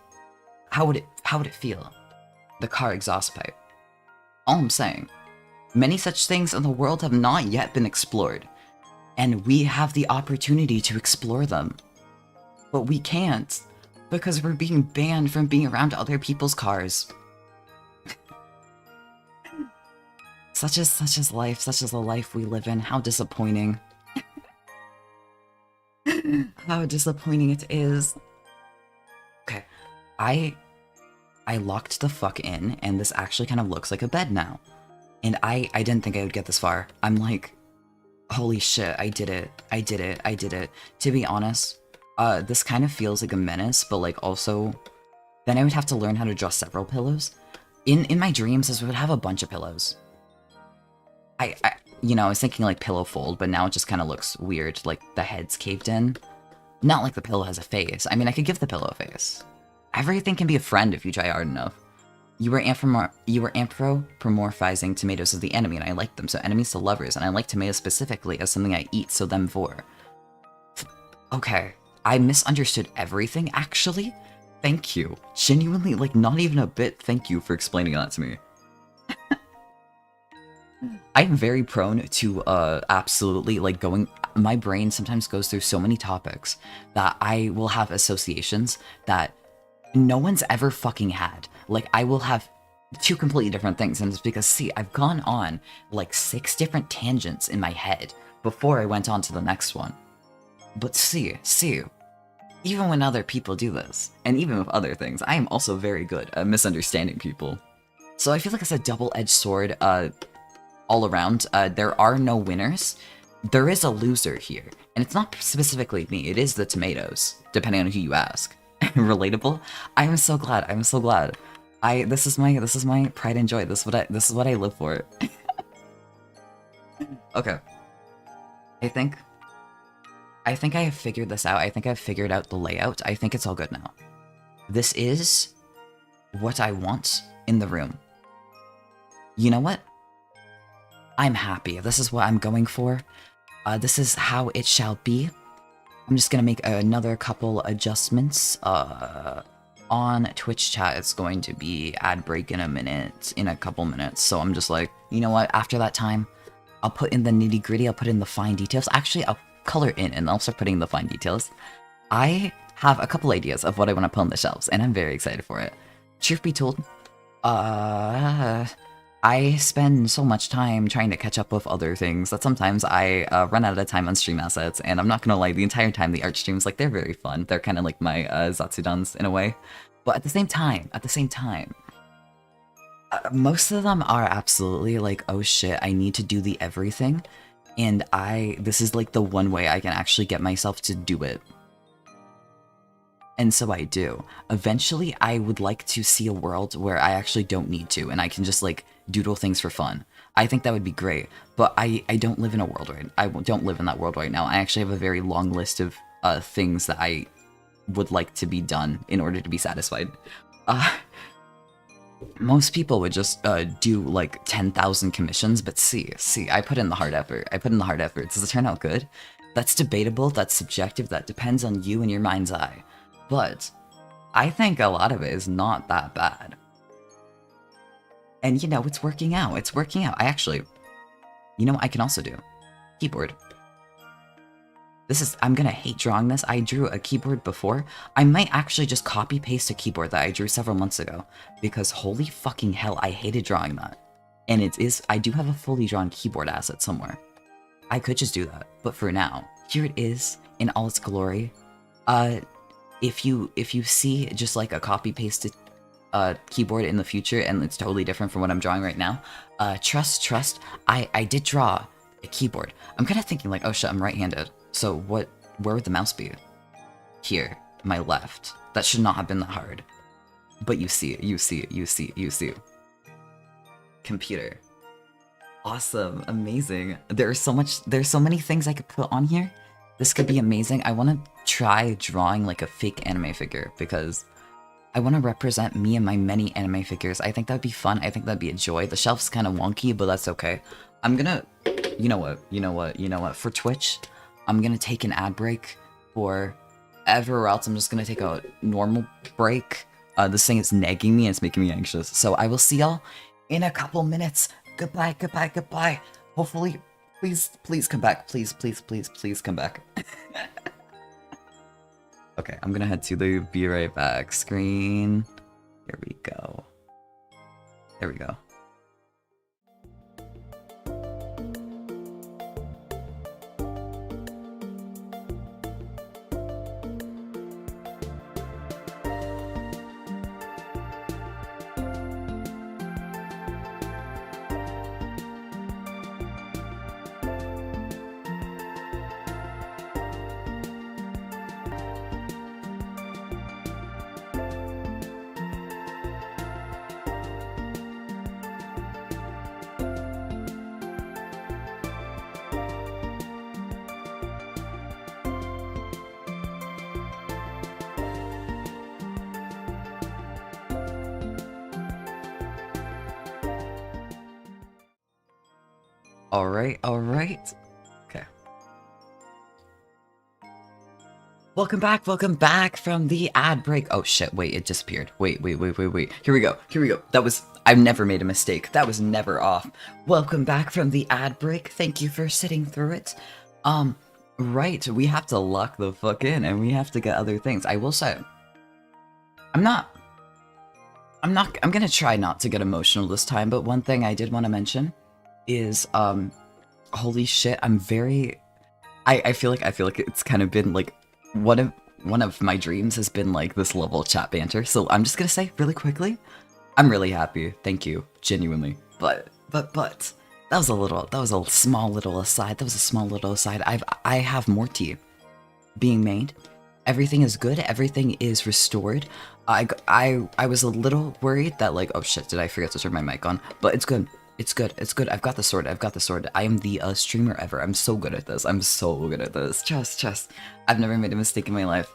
How would it feel? The car exhaust pipe. All I'm saying. Many such things in the world have not yet been explored, and we have the opportunity to explore them. But we can't, because we're being banned from being around other people's cars. Such is life, such is the life we live in. How disappointing. How disappointing it is. Okay, I locked the fuck in, and this actually kind of looks like a bed now. And I didn't think I would get this far. I'm like, holy shit, I did it. I did it. I did it. To be honest, this kind of feels like a menace, but like also, then I would have to learn how to draw several pillows. In my dreams, this would have a bunch of pillows. I I was thinking like pillow fold, but now it just kind of looks weird, like the head's caved in. Not like the pillow has a face. I mean, I could give the pillow a face. Everything can be a friend if you try hard enough. You were anthropomorphizing tomatoes as the enemy, and I like them, so enemies to lovers, and I like tomatoes specifically as something I eat, so them for. Okay, I misunderstood everything, actually? Thank you. Genuinely, like, not even a bit thank you for explaining that to me. I'm very prone to, absolutely, like, my brain sometimes goes through so many topics that I will have associations that no one's ever fucking had. Like, I will have two completely different things, and it's because, see, I've gone on, like, 6 different tangents in my head before I went on to the next one. But see, even when other people do this, and even with other things, I am also very good at misunderstanding people. So I feel like it's a double-edged sword, all around. There are no winners. There is a loser here, and it's not specifically me, it is the tomatoes, depending on who you ask. Relatable? I'm so glad, I'm so glad. This is my pride and joy. This is what I live for. Okay. I think I have figured this out. I think I've figured out the layout. I think it's all good now. This is what I want in the room. You know what? I'm happy. This is what I'm going for. This is how it shall be. I'm just gonna make another couple adjustments. On Twitch chat, it's going to be ad break in a couple minutes. So I'm just like, you know what? After that time, I'll put in the nitty gritty. I'll put in the fine details. Actually, I'll color in and I'll start putting in the fine details. I have a couple ideas of what I want to put on the shelves, and I'm very excited for it. Truth be told, I spend so much time trying to catch up with other things that sometimes I run out of time on stream assets, and I'm not gonna lie, the entire time the art streams, like, they're very fun. They're kind of like my Zatsudans in a way. But at the same time, most of them are absolutely like, oh shit, I need to do the everything, and this is like the one way I can actually get myself to do it. And so I do. Eventually, I would like to see a world where I actually don't need to, and I can just, like, doodle things for fun. I think that would be great, but I don't live in a world I don't live in that world right now. I actually have a very long list of things that I would like to be done in order to be satisfied. Most people would just do, like, 10,000 commissions, but see, I put in the hard effort. Does it turn out good? That's debatable, that's subjective, that depends on you and your mind's eye. But I think a lot of it is not that bad. And you know, it's working out. I actually, you know what I can also do? Keyboard. I'm gonna hate drawing this. I drew a keyboard before. I might actually just copy paste a keyboard that I drew several months ago, because holy fucking hell, I hated drawing that. And I do have a fully drawn keyboard asset somewhere. I could just do that, but for now, here it is in all its glory. If you see just like a copy pasted keyboard in the future and it's totally different from what I'm drawing right now, trust, I did draw a keyboard. I'm kind of thinking like, oh shit, I'm right-handed. So where would the mouse be? Here, my left. That should not have been that hard. But you see it. Computer. Awesome, amazing. There's so many things I could put on here. This could be amazing. I want to try drawing like a fake anime figure because I want to represent me and my many anime figures. I think that'd be fun. I think that'd be a joy. The shelf's kind of wonky, but that's okay. I'm gonna, you know what? For Twitch, I'm gonna take an ad break. forever, or else I'm just gonna take a normal break. This thing is nagging me and it's making me anxious. So I will see y'all in a couple minutes. Goodbye, goodbye, goodbye. Hopefully, please come back. Please come back. Okay, I'm gonna head to the be right back screen. Here we go. There we go. Alright. Okay. Welcome back from the ad break. Oh shit, wait, it disappeared. Wait. Here we go. I've never made a mistake. That was never off. Welcome back from the ad break. Thank you for sitting through it. Right, we have to lock the fuck in and we have to get other things. I will say, I'm gonna try not to get emotional this time, but one thing I did want to mention is, holy shit, I feel like it's kind of been like one of my dreams has been like this level of chat banter. So I'm just gonna say really quickly, I'm really happy. Thank you, genuinely. But that was a small little aside. I have more tea being made. Everything is good. Everything is restored. I was a little worried that like, oh shit, did I forget to turn my mic on? But it's good. It's good. I've got the sword. I am the streamer ever. I'm so good at this. Trust. I've never made a mistake in my life.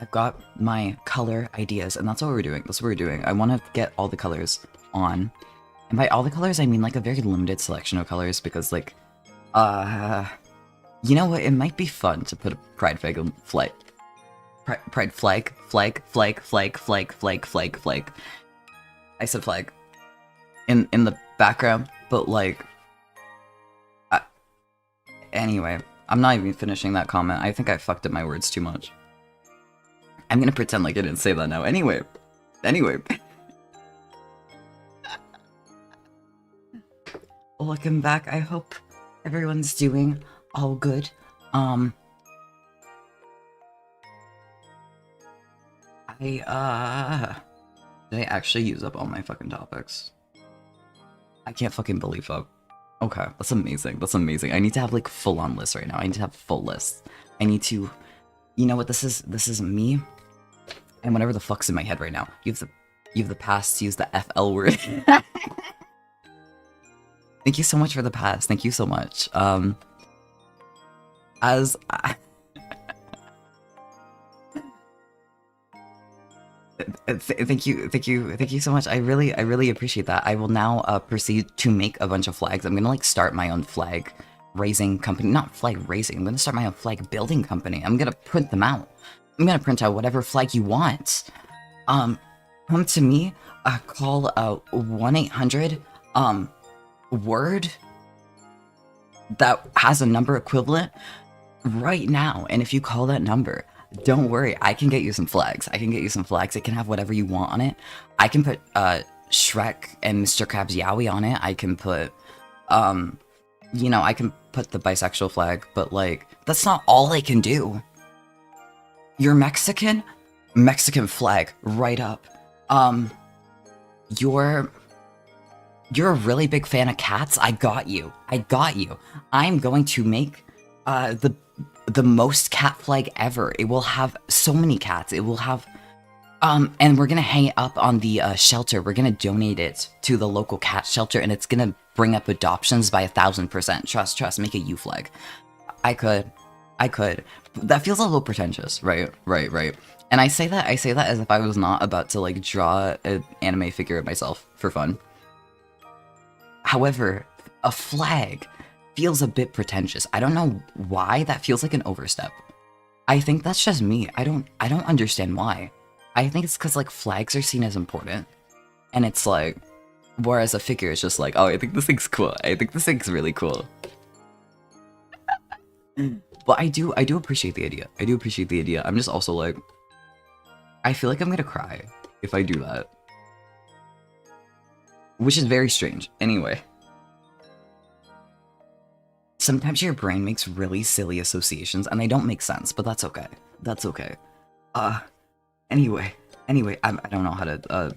I've got my color ideas, and that's what we're doing. I want to get all the colors on. And by all the colors, I mean like a very limited selection of colors, because like, you know what? It might be fun to put a pride flag. Pride flag. I said flag. In the background, but like, anyway, I'm not even finishing that comment. I think I fucked up my words too much. I'm gonna pretend like I didn't say that now. Anyway. Welcome back. I hope everyone's doing all good. Did I actually use up all my fucking topics? I can't fucking believe that. Okay, that's amazing. I need to have like full-on lists right now. I need to have full lists. I need to, you know what? This is me, and whatever the fuck's in my head right now. You have the past to use the FL word. Thank you so much for the pass. Thank you so much. Thank you so much. I really appreciate that. I will now proceed to make a bunch of flags. I'm gonna like start my own flag raising company. Not flag raising. I'm gonna start my own flag building company. I'm gonna print them out. I'm gonna print out whatever flag you want. Come to me. Call 1-800 word that has a number equivalent right now, and if you call that number, don't worry, I can get you some flags. It can have whatever you want on it. I can put Shrek and Mr. Krabs Yowie on it. I can put you know, I can put the bisexual flag, but like that's not all I can do. You're Mexican flag right up. You're a really big fan of cats? I got you. I'm going to make the most cat flag ever. It will have so many cats. It will have and we're gonna hang it up on the shelter. We're gonna donate it to the local cat shelter, and it's gonna bring up adoptions by 1000%. Trust, make a U flag. I could. That feels a little pretentious, right? And I say that as if I was not about to like draw an anime figure of myself for fun. However, a flag feels a bit pretentious. I don't know why that feels like an overstep. I think that's just me. I don't understand why. I think it's because like flags are seen as important, and it's like, whereas a figure is just like, oh, I think this thing's cool. I think this thing's really cool. But I do appreciate the idea. I do appreciate the idea. I'm just also like, I feel like I'm gonna cry if I do that, which is very strange. Anyway. Sometimes your brain makes really silly associations and they don't make sense, but that's okay. That's okay. Anyway, I don't know how to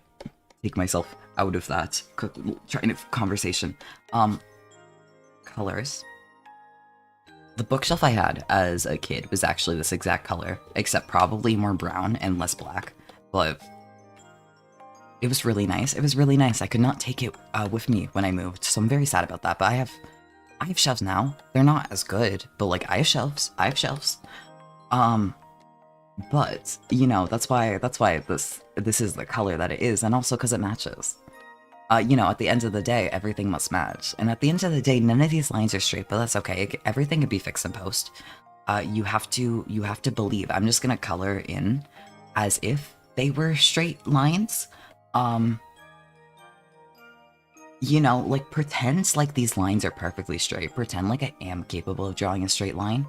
take myself out of that trying to conversation. Colors. The bookshelf I had as a kid was actually this exact color, except probably more brown and less black, but it was really nice. It was really nice. I could not take it with me when I moved, so I'm very sad about that, but I have shelves now. They're not as good, but like I have shelves. But you know, that's why this is the color that it is, and also because it matches. You know, at the end of the day, everything must match. And at the end of the day, none of these lines are straight, but that's okay. Everything can be fixed in post. You have to believe. I'm just gonna color in as if they were straight lines. You know, like pretend like these lines are perfectly straight. Pretend like I am capable of drawing a straight line.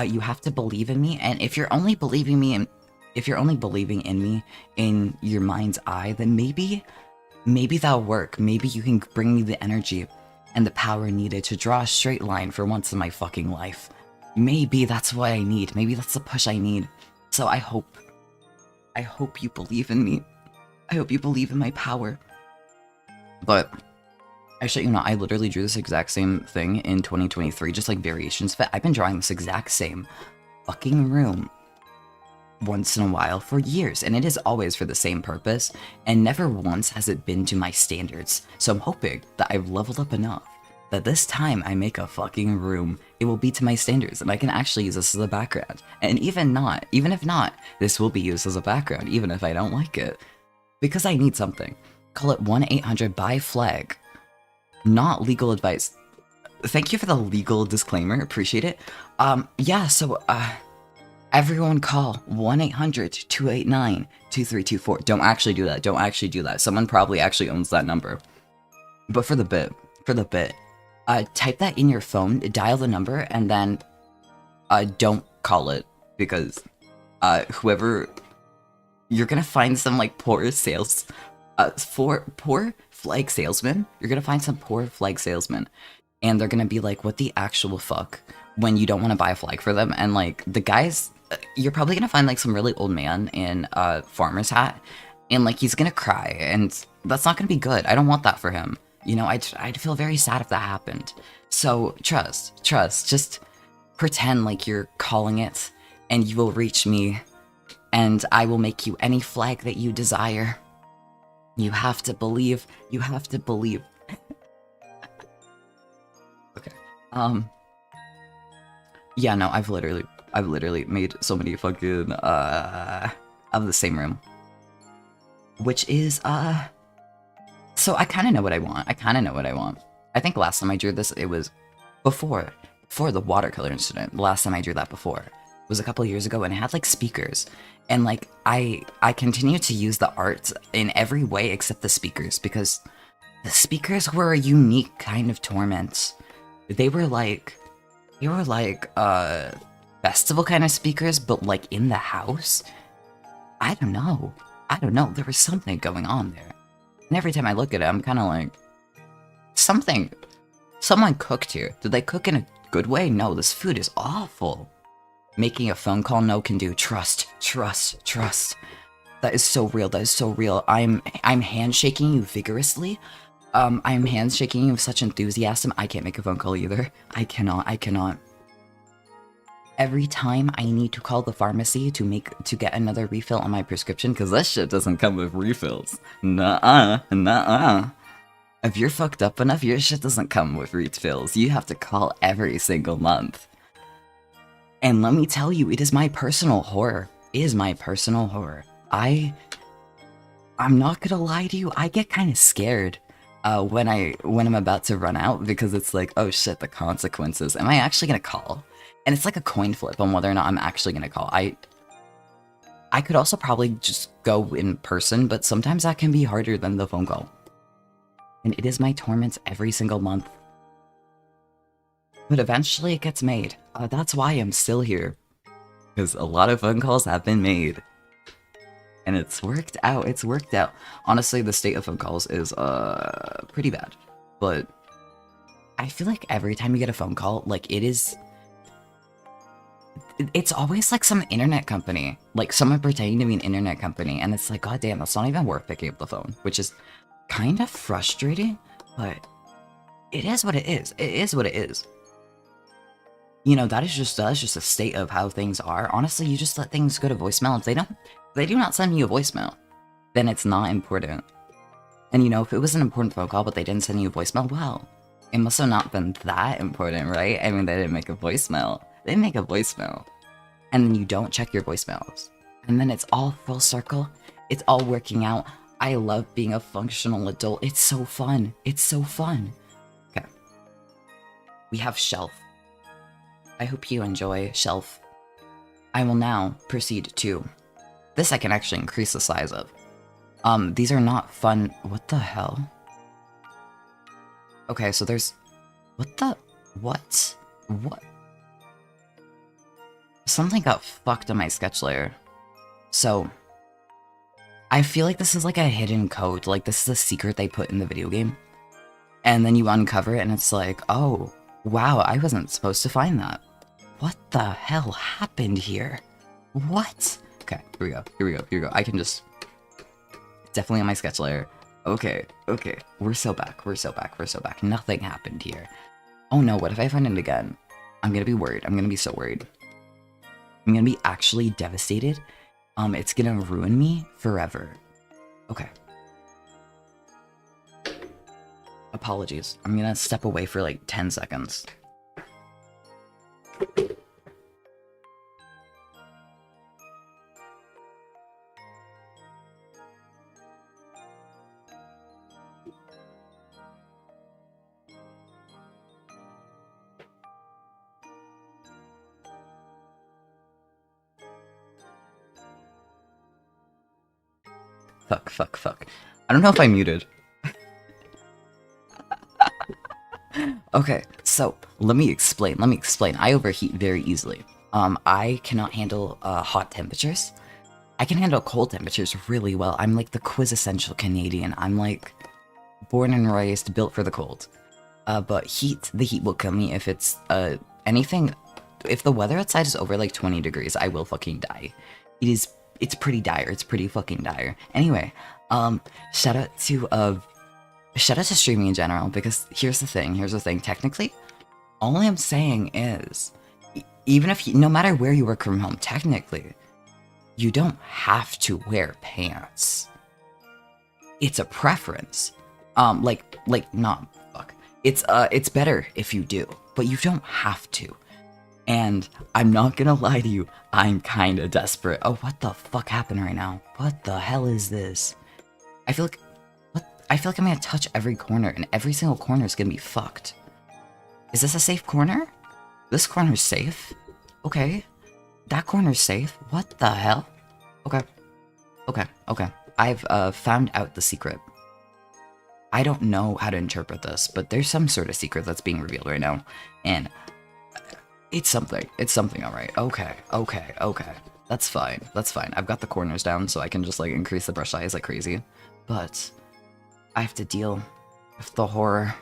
You have to believe in me, and if you're only believing in me in your mind's eye, then maybe that'll work. Maybe you can bring me the energy and the power needed to draw a straight line for once in my fucking life. Maybe that's what I need. Maybe that's the push I need. So I hope you believe in me. I hope you believe in my power. But actually, you know, I literally drew this exact same thing in 2023, just like variations of it. I've been drawing this exact same fucking room once in a while for years, and it is always for the same purpose, and never once has it been to my standards. So I'm hoping that I've leveled up enough that this time I make a fucking room, it will be to my standards, and I can actually use this as a background. And even if not, this will be used as a background, even if I don't like it. Because I need something. Call it 1-800-BUY-FLAG. Not legal advice. Thank you for the legal disclaimer, appreciate it. Yeah, so, everyone call 1-800-289-2324. Don't actually do that. Someone probably actually owns that number. But for the bit, type that in your phone, dial the number, and then, don't call it, because, whoever, you're gonna find some, like, poor flag salesman. You're gonna find some poor flag salesman, and they're gonna be like, what the actual fuck, when you don't want to buy a flag for them. And like the guys, you're probably gonna find like some really old man in a farmer's hat, and like he's gonna cry, and that's not gonna be good. I don't want that for him. You know, I'd feel very sad if that happened. So trust, just pretend like you're calling it, and you will reach me, and I will make you any flag that you desire. You have to believe. Okay. Yeah, no, I've literally made so many fucking, of the same room. Which is, so I kinda know what I want. I think last time I drew this, it was before the watercolor incident. The last time I drew that before was a couple years ago, and it had like speakers. And like, I continue to use the art in every way except the speakers, because the speakers were a unique kind of torment. They were like festival kind of speakers, but like in the house. I don't know. There was something going on there. And every time I look at it, I'm kind of like, someone cooked here. Did they cook in a good way? No, this food is awful. Making a phone call, no can do. Trust. That is so real. I'm handshaking you vigorously. I'm handshaking you with such enthusiasm. I can't make a phone call either. I cannot. Every time I need to call the pharmacy to get another refill on my prescription, because that shit doesn't come with refills. Nuh-uh. If you're fucked up enough, your shit doesn't come with refills. You have to call every single month. And let me tell you, it is my personal horror. I'm not gonna lie to you, I get kind of scared when I'm about to run out, because it's like, oh shit, the consequences. Am I actually gonna call? And it's like a coin flip on whether or not I'm actually gonna call. I could also probably just go in person, but sometimes that can be harder than the phone call. And it is my torment every single month. But eventually it gets made. That's why I'm still here. Because a lot of phone calls have been made. And it's worked out, it's worked out. Honestly, the state of phone calls is, pretty bad. But I feel like every time you get a phone call, like, it's always like some internet company. Like, someone pretending to be an internet company, and it's like, god damn, that's not even worth picking up the phone. Which is kind of frustrating, but it is what it is. It is what it is. You know, that is just a state of how things are. Honestly, you just let things go to voicemail. If they do not send you a voicemail, then it's not important. And you know, if it was an important phone call, but they didn't send you a voicemail, well, it must have not been that important, right? I mean, they didn't make a voicemail. They make a voicemail. And then you don't check your voicemails. And then it's all full circle. It's all working out. I love being a functional adult. It's so fun. It's so fun. Okay. We have shelf. I hope you enjoy shelf. I will now proceed to... This I can actually increase the size of. These are not fun... What the hell? Okay, so there's... What the... What? What? Something got fucked on my sketch layer. So... I feel like this is like a hidden code. Like, this is a secret they put in the video game. And then you uncover it and it's like, oh, wow, I wasn't supposed to find that. What the hell happened here? What? Okay, here we go, here we go, here we go. I can just... Definitely on my sketch layer. Okay, okay. We're so back, we're so back, we're so back. Nothing happened here. Oh no, what if I find it again? I'm gonna be worried. I'm gonna be so worried. I'm gonna be actually devastated. It's gonna ruin me forever. Okay. Apologies. I'm gonna step away for like 10 seconds. Fuck, fuck, fuck. I don't know if I muted. Okay, so let me explain. I overheat very easily. I cannot handle hot temperatures. I can handle cold temperatures really well. I'm like the quintessential Canadian. I'm like born and raised, built for the cold. But the heat will kill me if it's anything. If the weather outside is over like 20 degrees, I will fucking die. It's pretty dire. It's pretty fucking dire. Anyway, shout out to streaming in general, because here's the thing. Technically, all I'm saying is, even if no matter where you work from home, technically, you don't have to wear pants. It's a preference. It's better if you do, but you don't have to. And I'm not gonna lie to you, I'm kinda desperate. Oh, what the fuck happened right now? What the hell is this? I feel like I'm gonna touch every corner, and every single corner is gonna be fucked. Is this a safe corner? This corner's safe? Okay. That corner's safe? What the hell? Okay. Okay. I've found out the secret. I don't know how to interpret this, but there's some sort of secret that's being revealed right now. And it's something. It's something, alright. Okay. That's fine. I've got the corners down, so I can just, like, increase the brush size like crazy. But I have to deal with the horror.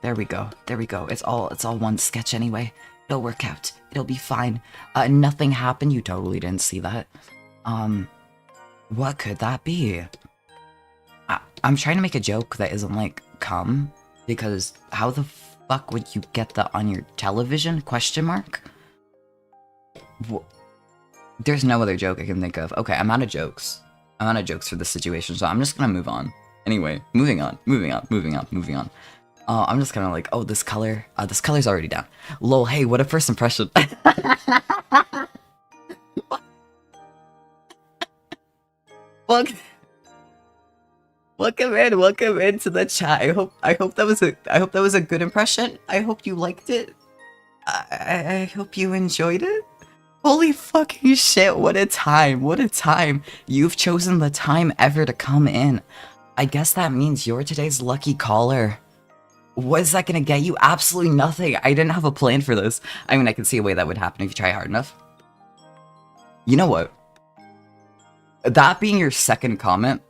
There we go. It's all one sketch anyway. It'll work out. It'll be fine. Nothing happened. You totally didn't see that. What could that be? I'm trying to make a joke that isn't like cum, because how the fuck would you get that on your television? Question mark? There's no other joke I can think of. Okay, I'm out of jokes. For this situation, so I'm just gonna move on. Anyway, moving on. I'm just gonna like, oh, this color's already down. Lol, hey, what a first impression. Fuck. Welcome into the chat. I hope that was a good impression. I hope you liked it. I hope you enjoyed it. Holy fucking shit, what a time, what a time. You've chosen the time ever to come in. I guess that means you're today's lucky caller. What is that gonna get you? Absolutely nothing. I didn't have a plan for this. I mean, I can see a way that would happen if you try hard enough. You know what? That being your second comment,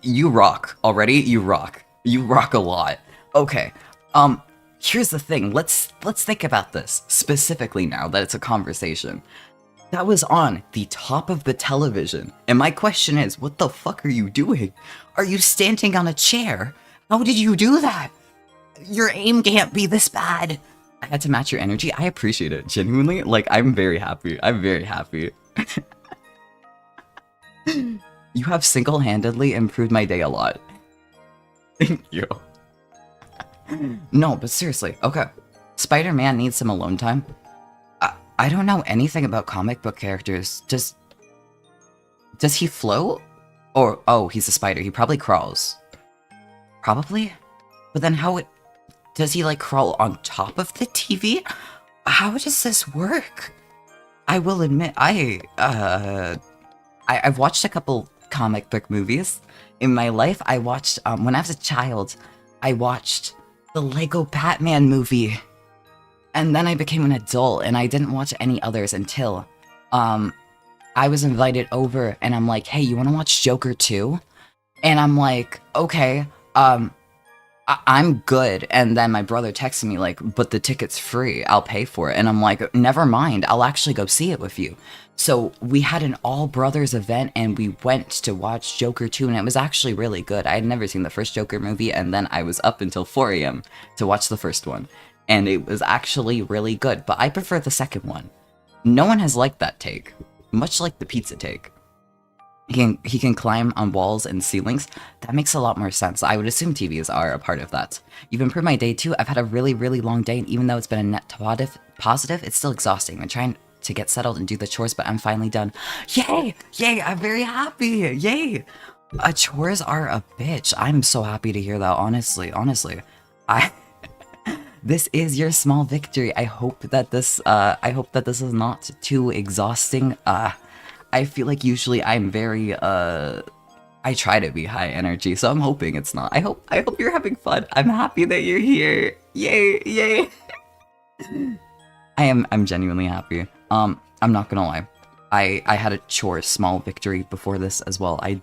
you rock already. You rock. You rock a lot. Okay. Here's the thing. Let's think about this specifically now that it's a conversation. That was on the top of the television, and my question is, what the fuck are you doing? Are you standing on a chair? How did you do that? Your aim can't be this bad. I had to match your energy. I appreciate it genuinely. Like, I'm very happy. I'm very happy. You have single-handedly improved my day a lot. Thank you. No, but seriously, okay. Spider-Man needs some alone time. I don't know anything about comic book characters. Does he float? Or, oh, he's a spider. He probably crawls. Probably? But then does he, like, crawl on top of the TV? How does this work? I will admit, I've watched a couple comic book movies. In my life, I watched, when I was a child, I watched the Lego Batman movie. And then I became an adult, and I didn't watch any others until, I was invited over, and I'm like, hey, you wanna watch Joker 2? And I'm like, okay, I'm good. And then my brother texted me like, but the ticket's free, I'll pay for it. And I'm like, never mind, I'll actually go see it with you. So we had an all brothers event, and we went to watch Joker 2, and it was actually really good. I had never seen the first Joker movie, and then I was up until 4 AM to watch the first one. And it was actually really good, but I prefer the second one. No one has liked that take, much like the pizza take. He can climb on walls and ceilings. That makes a lot more sense. I would assume TVs are a part of that. You've improved my day too. I've had a really, really long day, and even though it's been a net positive, it's still exhausting. I'm trying to get settled and do the chores, but I'm finally done. Yay! Yay! I'm very happy! Yay! Chores are a bitch. I'm so happy to hear that, honestly. This is your small victory. I hope that this is not too exhausting. I feel like usually I'm very, I try to be high energy, so I'm hoping it's not. I hope you're having fun. I'm happy that you're here. Yay, yay. I'm genuinely happy. I'm not gonna lie. I had a small victory before this as well. I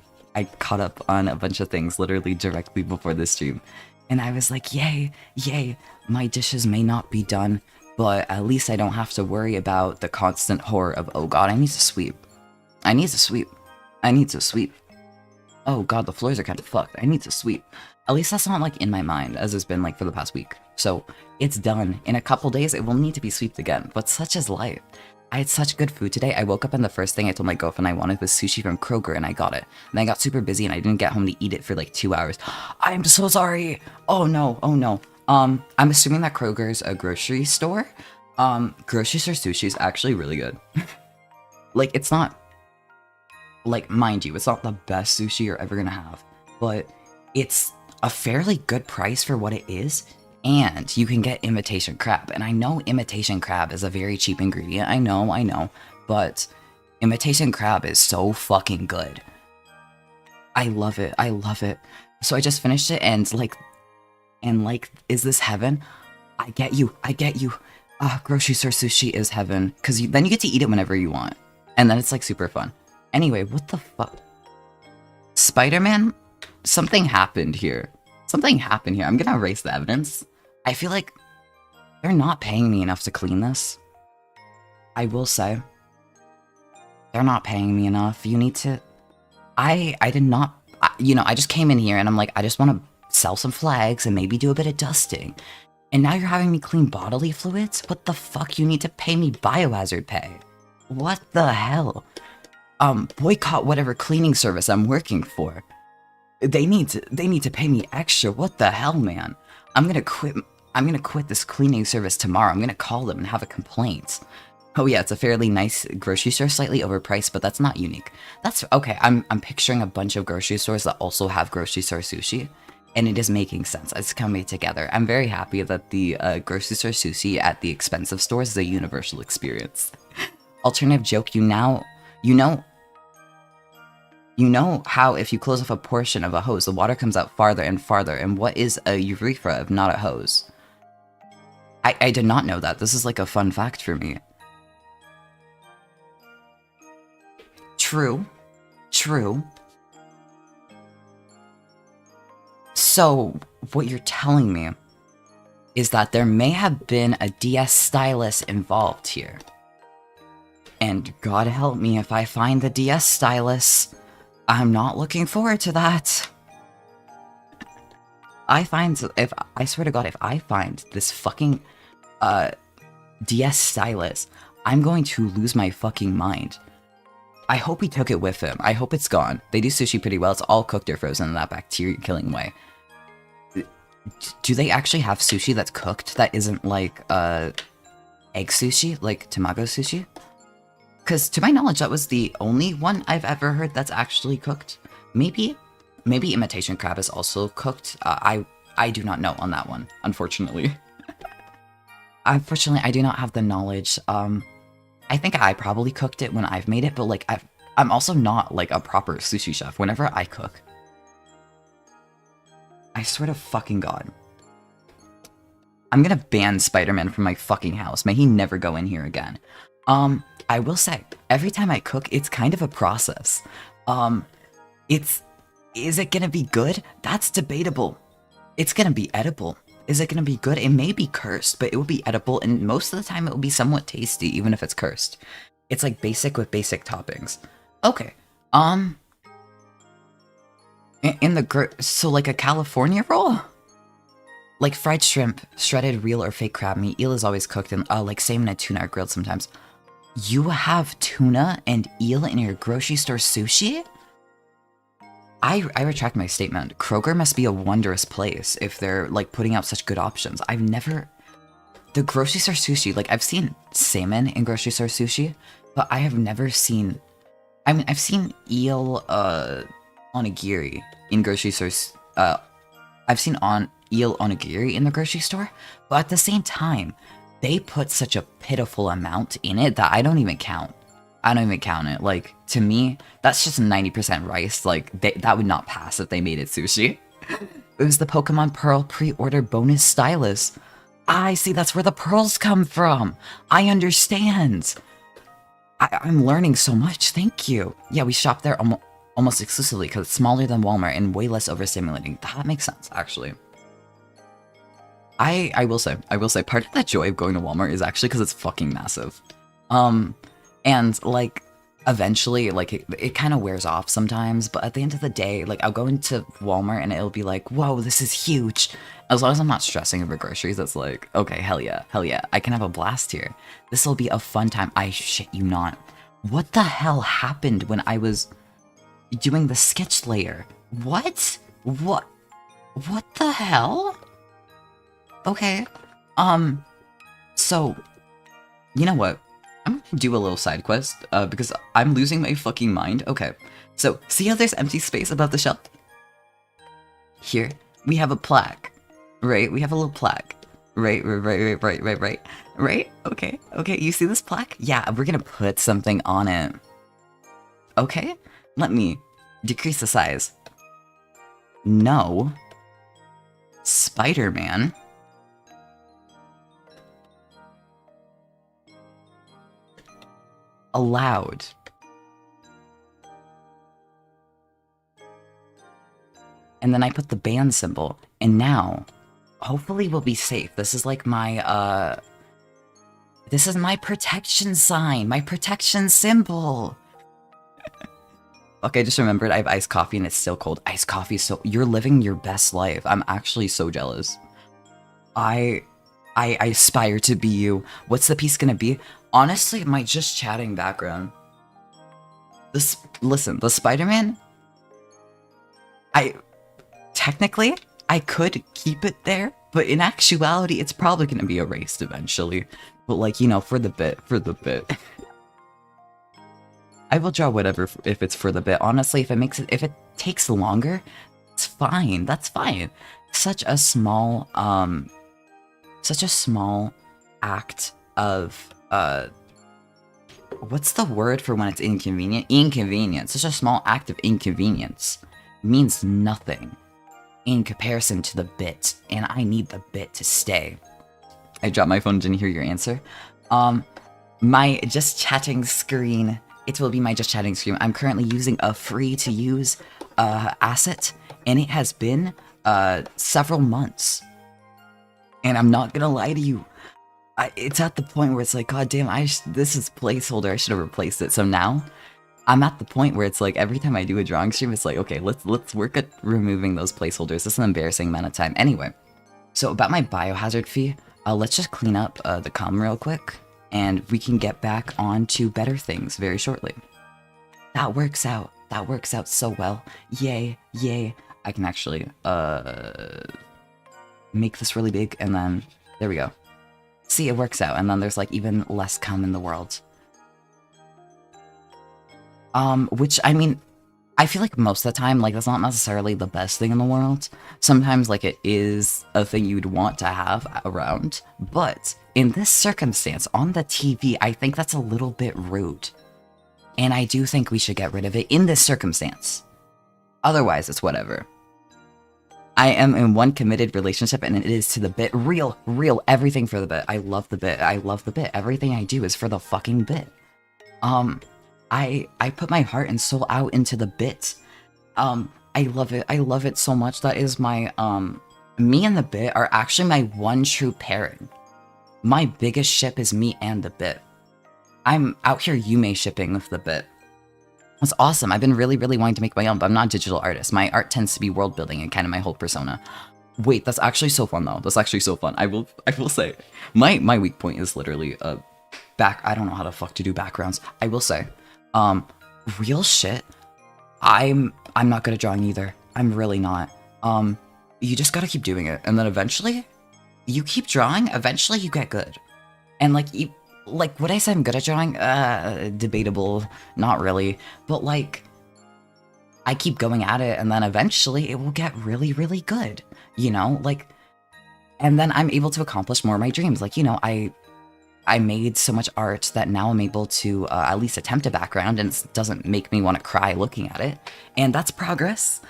caught up on a bunch of things literally directly before this stream. And I was like, yay, yay, my dishes may not be done, but at least I don't have to worry about the constant horror of, oh god, I need to sweep. I need to sweep. I need to sweep. Oh god, the floors are kind of fucked. I need to sweep. At least that's not like in my mind, as it's been like for the past week. So it's done. In a couple days, it will need to be swept again, but such is life. I had such good food today. I woke up and the first thing I told my girlfriend I wanted was sushi from Kroger, and I got it. And then I got super busy and I didn't get home to eat it for like 2 hours. I'm so sorry. Oh no, oh no. I'm assuming that Kroger's a grocery store. Grocery store sushi is actually really good. Like, it's not, like, mind you, it's not the best sushi you're ever gonna have, but it's a fairly good price for what it is. And you can get imitation crab. And I know imitation crab is a very cheap ingredient. I know. But imitation crab is so fucking good. I love it. I love it. So I just finished it and like, is this heaven? I get you. Grocery store sushi is heaven. Because then you get to eat it whenever you want. And then it's like super fun. Anyway, what the fuck? Spider-Man? Something happened here. I'm gonna erase the evidence. I feel like they're not paying me enough to clean this. I will say. They're not paying me enough. You need to... I did not... I just came in here and I'm like, I just want to sell some flags and maybe do a bit of dusting. And now you're having me clean bodily fluids? What the fuck? You need to pay me biohazard pay. What the hell? Boycott whatever cleaning service I'm working for. They need to pay me extra. What the hell, man? I'm gonna quit this cleaning service tomorrow. I'm gonna call them and have a complaint. Oh yeah, it's a fairly nice grocery store, slightly overpriced, but that's not unique. That's okay. I'm picturing a bunch of grocery stores that also have grocery store sushi, and it is making sense. It's coming together. I'm very happy that the grocery store sushi at the expensive stores is a universal experience. Alternative joke, you know how if you close off a portion of a hose, the water comes out farther and farther, and what is a urethra if not a hose? I did not know that. This is like a fun fact for me. True. True. So, what you're telling me is that there may have been a DS stylus involved here. And God help me if I find the DS stylus. I'm not looking forward to that. I swear to God, if I find this fucking DS stylus, I'm going to lose my fucking mind. I hope he took it with him. I hope it's gone. They do sushi pretty well. It's all cooked or frozen in that bacteria-killing way. Do they actually have sushi that's cooked that isn't like egg sushi, like tamago sushi? Because to my knowledge, that was the only one I've ever heard that's actually cooked. Maybe imitation crab is also cooked. I do not know on that one, unfortunately. Unfortunately, I do not have the knowledge. I think I probably cooked it when I've made it, but like I'm also not like a proper sushi chef. Whenever I cook, I swear to fucking God, I'm gonna ban Spider-Man from my fucking house. May he never go in here again. I will say, every time I cook, it's kind of a process. Is it gonna be good? That's debatable. It's gonna be edible. Is it gonna be good? It may be cursed, but it will be edible, and most of the time it will be somewhat tasty, even if it's cursed. It's like basic with basic toppings. Okay, so like a California roll? Like fried shrimp, shredded real or fake crab meat, eel is always cooked, and like salmon and tuna are grilled sometimes. You have tuna and eel in your grocery store sushi? I retract my statement. Kroger must be a wondrous place if they're like putting out such good options. The grocery store sushi, like I've seen salmon in grocery store sushi, but I have never seen, I mean, I've seen eel onigiri in grocery stores. I've seen eel onigiri in the grocery store, but at the same time, they put such a pitiful amount in it that I don't even count. I don't even count it. Like, to me, that's just 90% rice. Like, that would not pass if they made it sushi. It was the Pokemon Pearl pre-order bonus stylus. I see, that's where the pearls come from. I understand. I'm learning so much, thank you. Yeah, we shop there almost exclusively because it's smaller than Walmart and way less overstimulating. That makes sense, actually. I will say, part of the joy of going to Walmart is actually because it's fucking massive. And, like, eventually, like, it kind of wears off sometimes, but at the end of the day, like, I'll go into Walmart and it'll be like, whoa, this is huge. As long as I'm not stressing over groceries, it's like, okay, hell yeah, I can have a blast here. This will be a fun time. I shit you not. What the hell happened when I was doing the sketch layer? What the hell? Okay, so, you know what? I'm gonna do a little side quest, because I'm losing my fucking mind. Okay, so, see how there's empty space above the shelf? Here, we have a plaque, right? We have a little plaque. Right? Okay, you see this plaque? Yeah, we're gonna put something on it. Okay, let me decrease the size. No. Spider-Man. Allowed. And then I put the band symbol, and now, hopefully we'll be safe. This is like my, this is my protection sign, my protection symbol. Okay, I just remembered I have iced coffee and it's still cold. Iced coffee, so you're living your best life. I'm actually so jealous. I aspire to be you. What's the piece gonna be? Honestly, my just chatting background. Listen, the Spider-Man, technically, I could keep it there, but in actuality, it's probably gonna be erased eventually. But like, you know, for the bit. I will draw whatever if it's for the bit. Honestly, if it takes longer, it's fine. That's fine. Such a small act of what's the word for when it's inconvenient? Inconvenience. Such a small act of inconvenience means nothing in comparison to the bit, and I need the bit to stay. I dropped my phone, didn't hear your answer. My just chatting screen, it will be my just chatting screen. I'm currently using a free to use asset, and it has been several months. And I'm not gonna lie to you, it's at the point where it's like, god damn, this is placeholder, I should have replaced it. So now, I'm at the point where it's like, every time I do a drawing stream, it's like, okay, let's work at removing those placeholders. This is an embarrassing amount of time. Anyway, so about my biohazard fee, let's just clean up the comm real quick, and we can get back on to better things very shortly. That works out so well. Yay, yay. I can actually, make this really big, and then, there we go. See, it works out, and then there's like even less cum in the world. Which, I mean, I feel like most of the time, like, that's not necessarily the best thing in the world. Sometimes, like, it is a thing you'd want to have around, but in this circumstance, on the TV, I think that's a little bit rude. And I do think we should get rid of it in this circumstance. Otherwise, it's whatever. I am in one committed relationship, and it is to the bit. Real, everything for the bit. I love the bit. Everything I do is for the fucking bit. I put my heart and soul out into the bit. I love it so much. That is my, me and the bit are actually my one true pairing. My biggest ship is me and the bit. I'm out here Yume shipping with the bit. It's awesome. I've been really wanting to make my own, but I'm not a digital artist. My art tends to be world building and kind of my whole persona. Wait, that's actually so fun though. That's actually so fun. I will say, my weak point is literally I don't know how the fuck to do backgrounds. I will say, real shit. I'm not good at drawing either. I'm really not. You just gotta keep doing it, and then eventually, you keep drawing. Eventually, you get good, and like would I say I'm good at drawing? Debatable, not really. But like, I keep going at it, and then eventually it will get really good. You know, like, and then I'm able to accomplish more of my dreams. Like, you know, I made so much art that now I'm able to at least attempt a background, and it doesn't make me want to cry looking at it. And that's progress.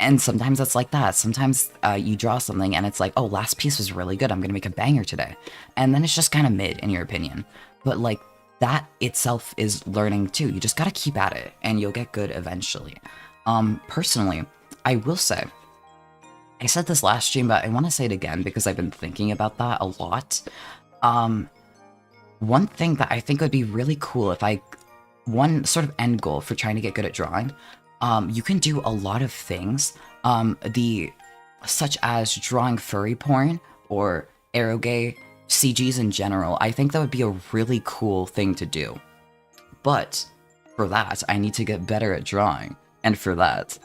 And sometimes it's like that. Sometimes you draw something and it's like, oh, last piece was really good. I'm going to make a banger today. And then it's just kind of mid in your opinion. But like that itself is learning too. You just got to keep at it and you'll get good eventually. Personally, I will say, I said this last stream, but I want to say it again because I've been thinking about that a lot. One thing that I think would be really cool if one sort of end goal for trying to get good at drawing, you can do a lot of things, such as drawing furry porn or eroge CGs in general. I think that would be a really cool thing to do. But for that, I need to get better at drawing. And for that's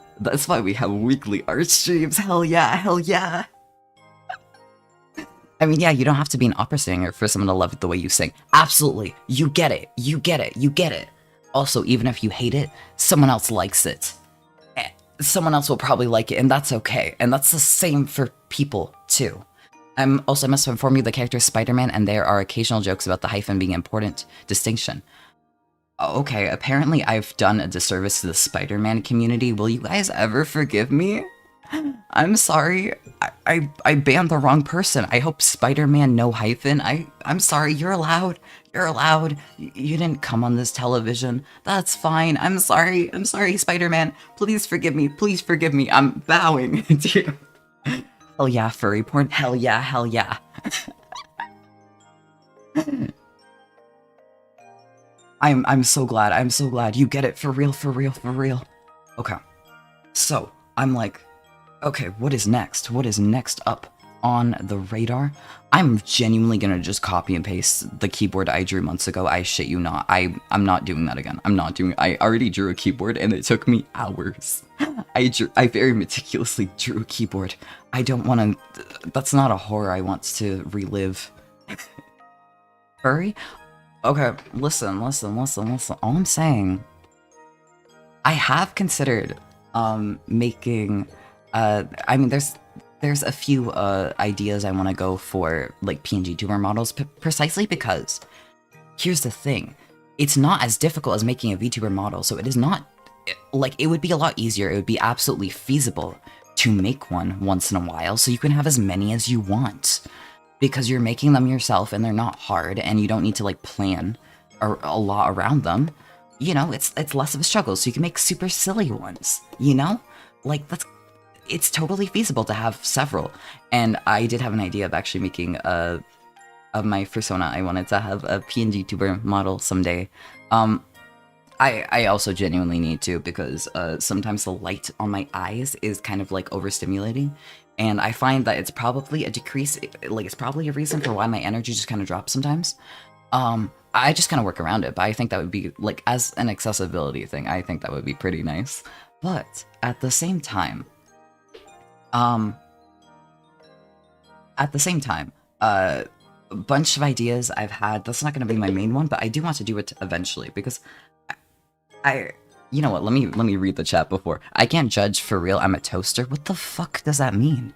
why we have weekly art streams. Hell yeah, hell yeah. I mean, yeah, you don't have to be an opera singer for someone to love the way you sing. Absolutely. You get it. You get it. You get it. Also, even if you hate it, someone else likes it. Someone else will probably like it, and that's okay. And that's the same for people, too. I must inform you the character is Spider-Man, and there are occasional jokes about the hyphen being an important distinction. Okay, apparently I've done a disservice to the Spider-Man community. Will you guys ever forgive me? I'm sorry. I banned the wrong person. I hope Spider-Man no hyphen. I'm sorry. You're allowed. You're allowed. You didn't come on this television. That's fine. I'm sorry. I'm sorry, Spider-Man. Please forgive me. Please forgive me. I'm bowing to you. Hell yeah, furry porn. Hell yeah, hell yeah. I'm so glad. I'm so glad. You get it. For real, for real, for real. Okay. So, I'm like, okay, what is next? What is next up on the radar? I'm genuinely gonna just copy and paste the keyboard I drew months ago. I shit you not. I'm not doing that again. I already drew a keyboard and it took me hours. I very meticulously drew a keyboard. I don't want to, that's not a horror I want to relive. Furry? Okay, listen. All I'm saying, I have considered making I mean there's a few ideas I want to go for, like PNG tuber models, precisely because here's the thing. It's not as difficult as making a VTuber model, so it is not, like, it would be a lot easier, it would be absolutely feasible to make one once in a while, so you can have as many as you want. Because you're making them yourself and they're not hard, and you don't need to, like, plan a lot around them. You know, it's less of a struggle, so you can make super silly ones, you know? Like, it's totally feasible to have several. And I did have an idea of actually making of my persona. I wanted to have a PNG tuber model someday. I also genuinely need to, because sometimes the light on my eyes is kind of like overstimulating, and I find that it's probably a decrease, like it's probably a reason for why my energy just kind of drops sometimes. I just kind of work around it, but I think that would be, like, as an accessibility thing, I think that would be pretty nice. But at the same time, a bunch of ideas I've had, that's not going to be my main one, but I do want to do it eventually, because you know what, let me read the chat before. I can't judge for real, I'm a toaster. What the fuck does that mean?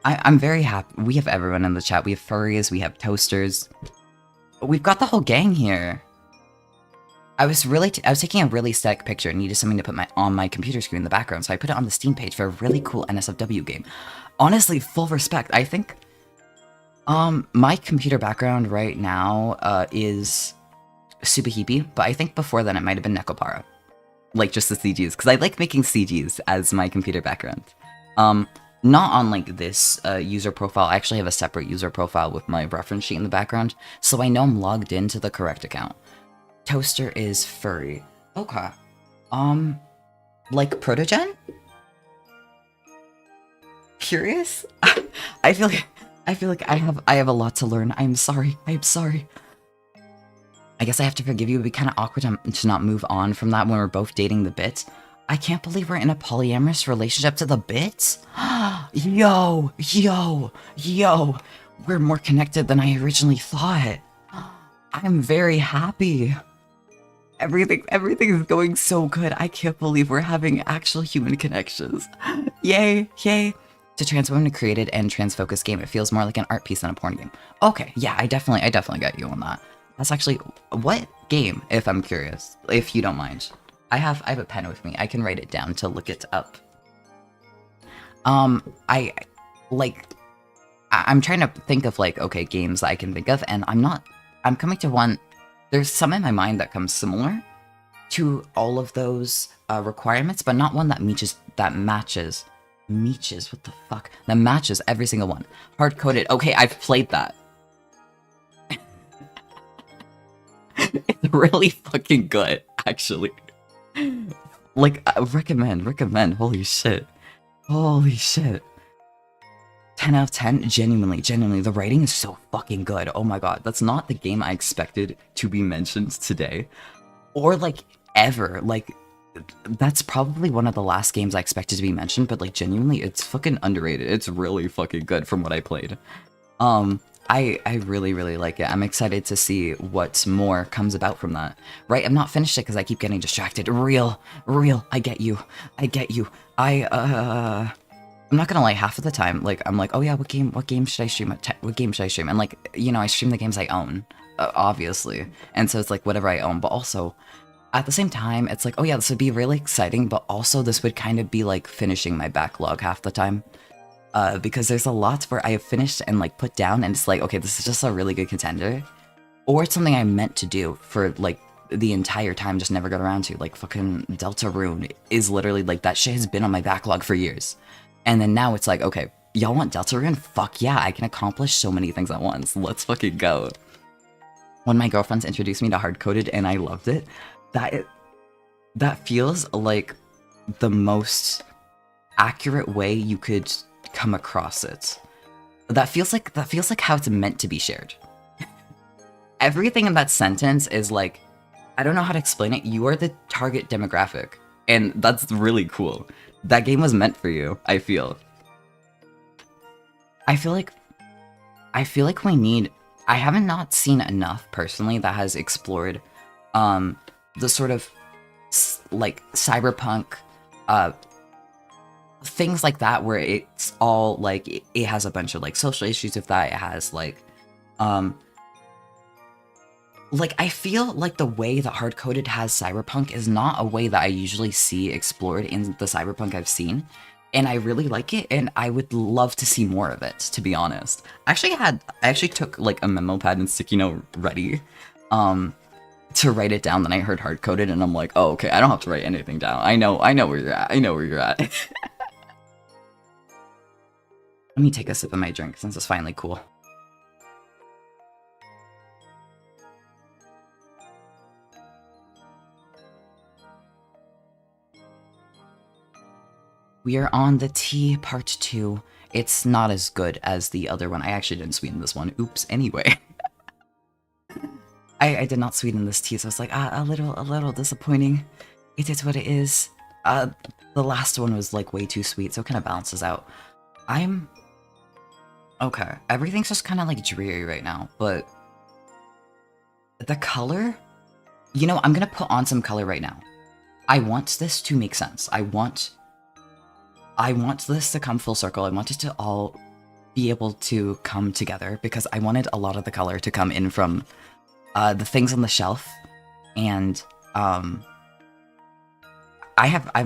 I'm very happy. We have everyone in the chat. We have furries, we have toasters. We've got the whole gang here. I was taking a really static picture and needed something to put on my computer screen in the background, so I put it on the Steam page for a really cool NSFW game. Honestly, full respect. I think my computer background right now is Subahibi, but I think before then it might have been Nekopara. Like, just the CGs, because I like making CGs as my computer background. Not on, like, this user profile. I actually have a separate user profile with my reference sheet in the background, so I know I'm logged into the correct account. Toaster is furry. Okay. Like protogen? Curious? I feel like I have a lot to learn. I'm sorry. I guess I have to forgive you. It'd be kind of awkward to not move on from that when we're both dating the bits. I can't believe we're in a polyamorous relationship to the bits. Yo. We're more connected than I originally thought. I'm very happy. Everything is going so good. I can't believe we're having actual human connections. Yay. To transform into created and trans-focused game, it feels more like an art piece than a porn game. Okay, yeah, I definitely got you on that. That's actually, what game, if I'm curious, if you don't mind? I have a pen with me. I can write it down to look it up. I'm trying to think of, like, okay, games that I can think of, and I'm coming to one. There's some in my mind that comes similar to all of those requirements, but not one that matches every single one. Hard-coded. Okay, I've played that. It's really fucking good, actually. Like, recommend. Holy shit. 10 out of 10. Genuinely, the writing is so fucking good. Oh my god, that's not the game I expected to be mentioned today. Or, like, ever. Like, that's probably one of the last games I expected to be mentioned, but, like, genuinely, it's fucking underrated. It's really fucking good from what I played. I really like it. I'm excited to see what more comes about from that. Right, I'm not finished it because I keep getting distracted. Real, I get you. I'm not gonna lie, half of the time, like, I'm like, oh yeah, what game should I stream? What game should I stream? And, like, you know, I stream the games I own, obviously. And so it's like whatever I own, but also, at the same time, it's like, oh yeah, this would be really exciting, but also this would kind of be like finishing my backlog half the time. Because there's a lot where I have finished and, like, put down, and it's like, okay, this is just a really good contender. Or it's something I meant to do for, like, the entire time, just never got around to. Like, fucking Deltarune is literally, like, that shit has been on my backlog for years. And then now it's like, okay, y'all want Deltarune? Fuck yeah, I can accomplish so many things at once. Let's fucking go. When my girlfriends introduced me to hard-coded and I loved it, that feels like the most accurate way you could come across it. That feels like how it's meant to be shared. Everything in that sentence is like, I don't know how to explain it. You are the target demographic, and that's really cool. That game was meant for you, I feel. I feel like we need I haven't not seen enough personally that has explored the sort of like cyberpunk things like that, where it's all like it has a bunch of like social issues with that. It has like I feel like the way that hard-coded has cyberpunk is not a way that I usually see explored in the cyberpunk I've seen, and I really like it, and I would love to see more of it, to be honest. I actually took like a memo pad and sticky note ready to write it down. Then I heard hard-coded and I'm like, oh, okay, I don't have to write anything down. I know where you're at. I know where you're at. Let me take a sip of my drink since it's finally cool. We are on the tea part 2. It's not as good as the other one. I actually didn't sweeten this one. Oops. Anyway. I did not sweeten this tea, so it's like, a little disappointing. It is what it is. The last one was like way too sweet, so it kind of balances out. Okay, everything's just kind of like dreary right now, but the color, you know, I'm gonna put on some color right now. I want this to make sense. I want this to come full circle. I want it to all be able to come together, because I wanted a lot of the color to come in from the things on the shelf, and I've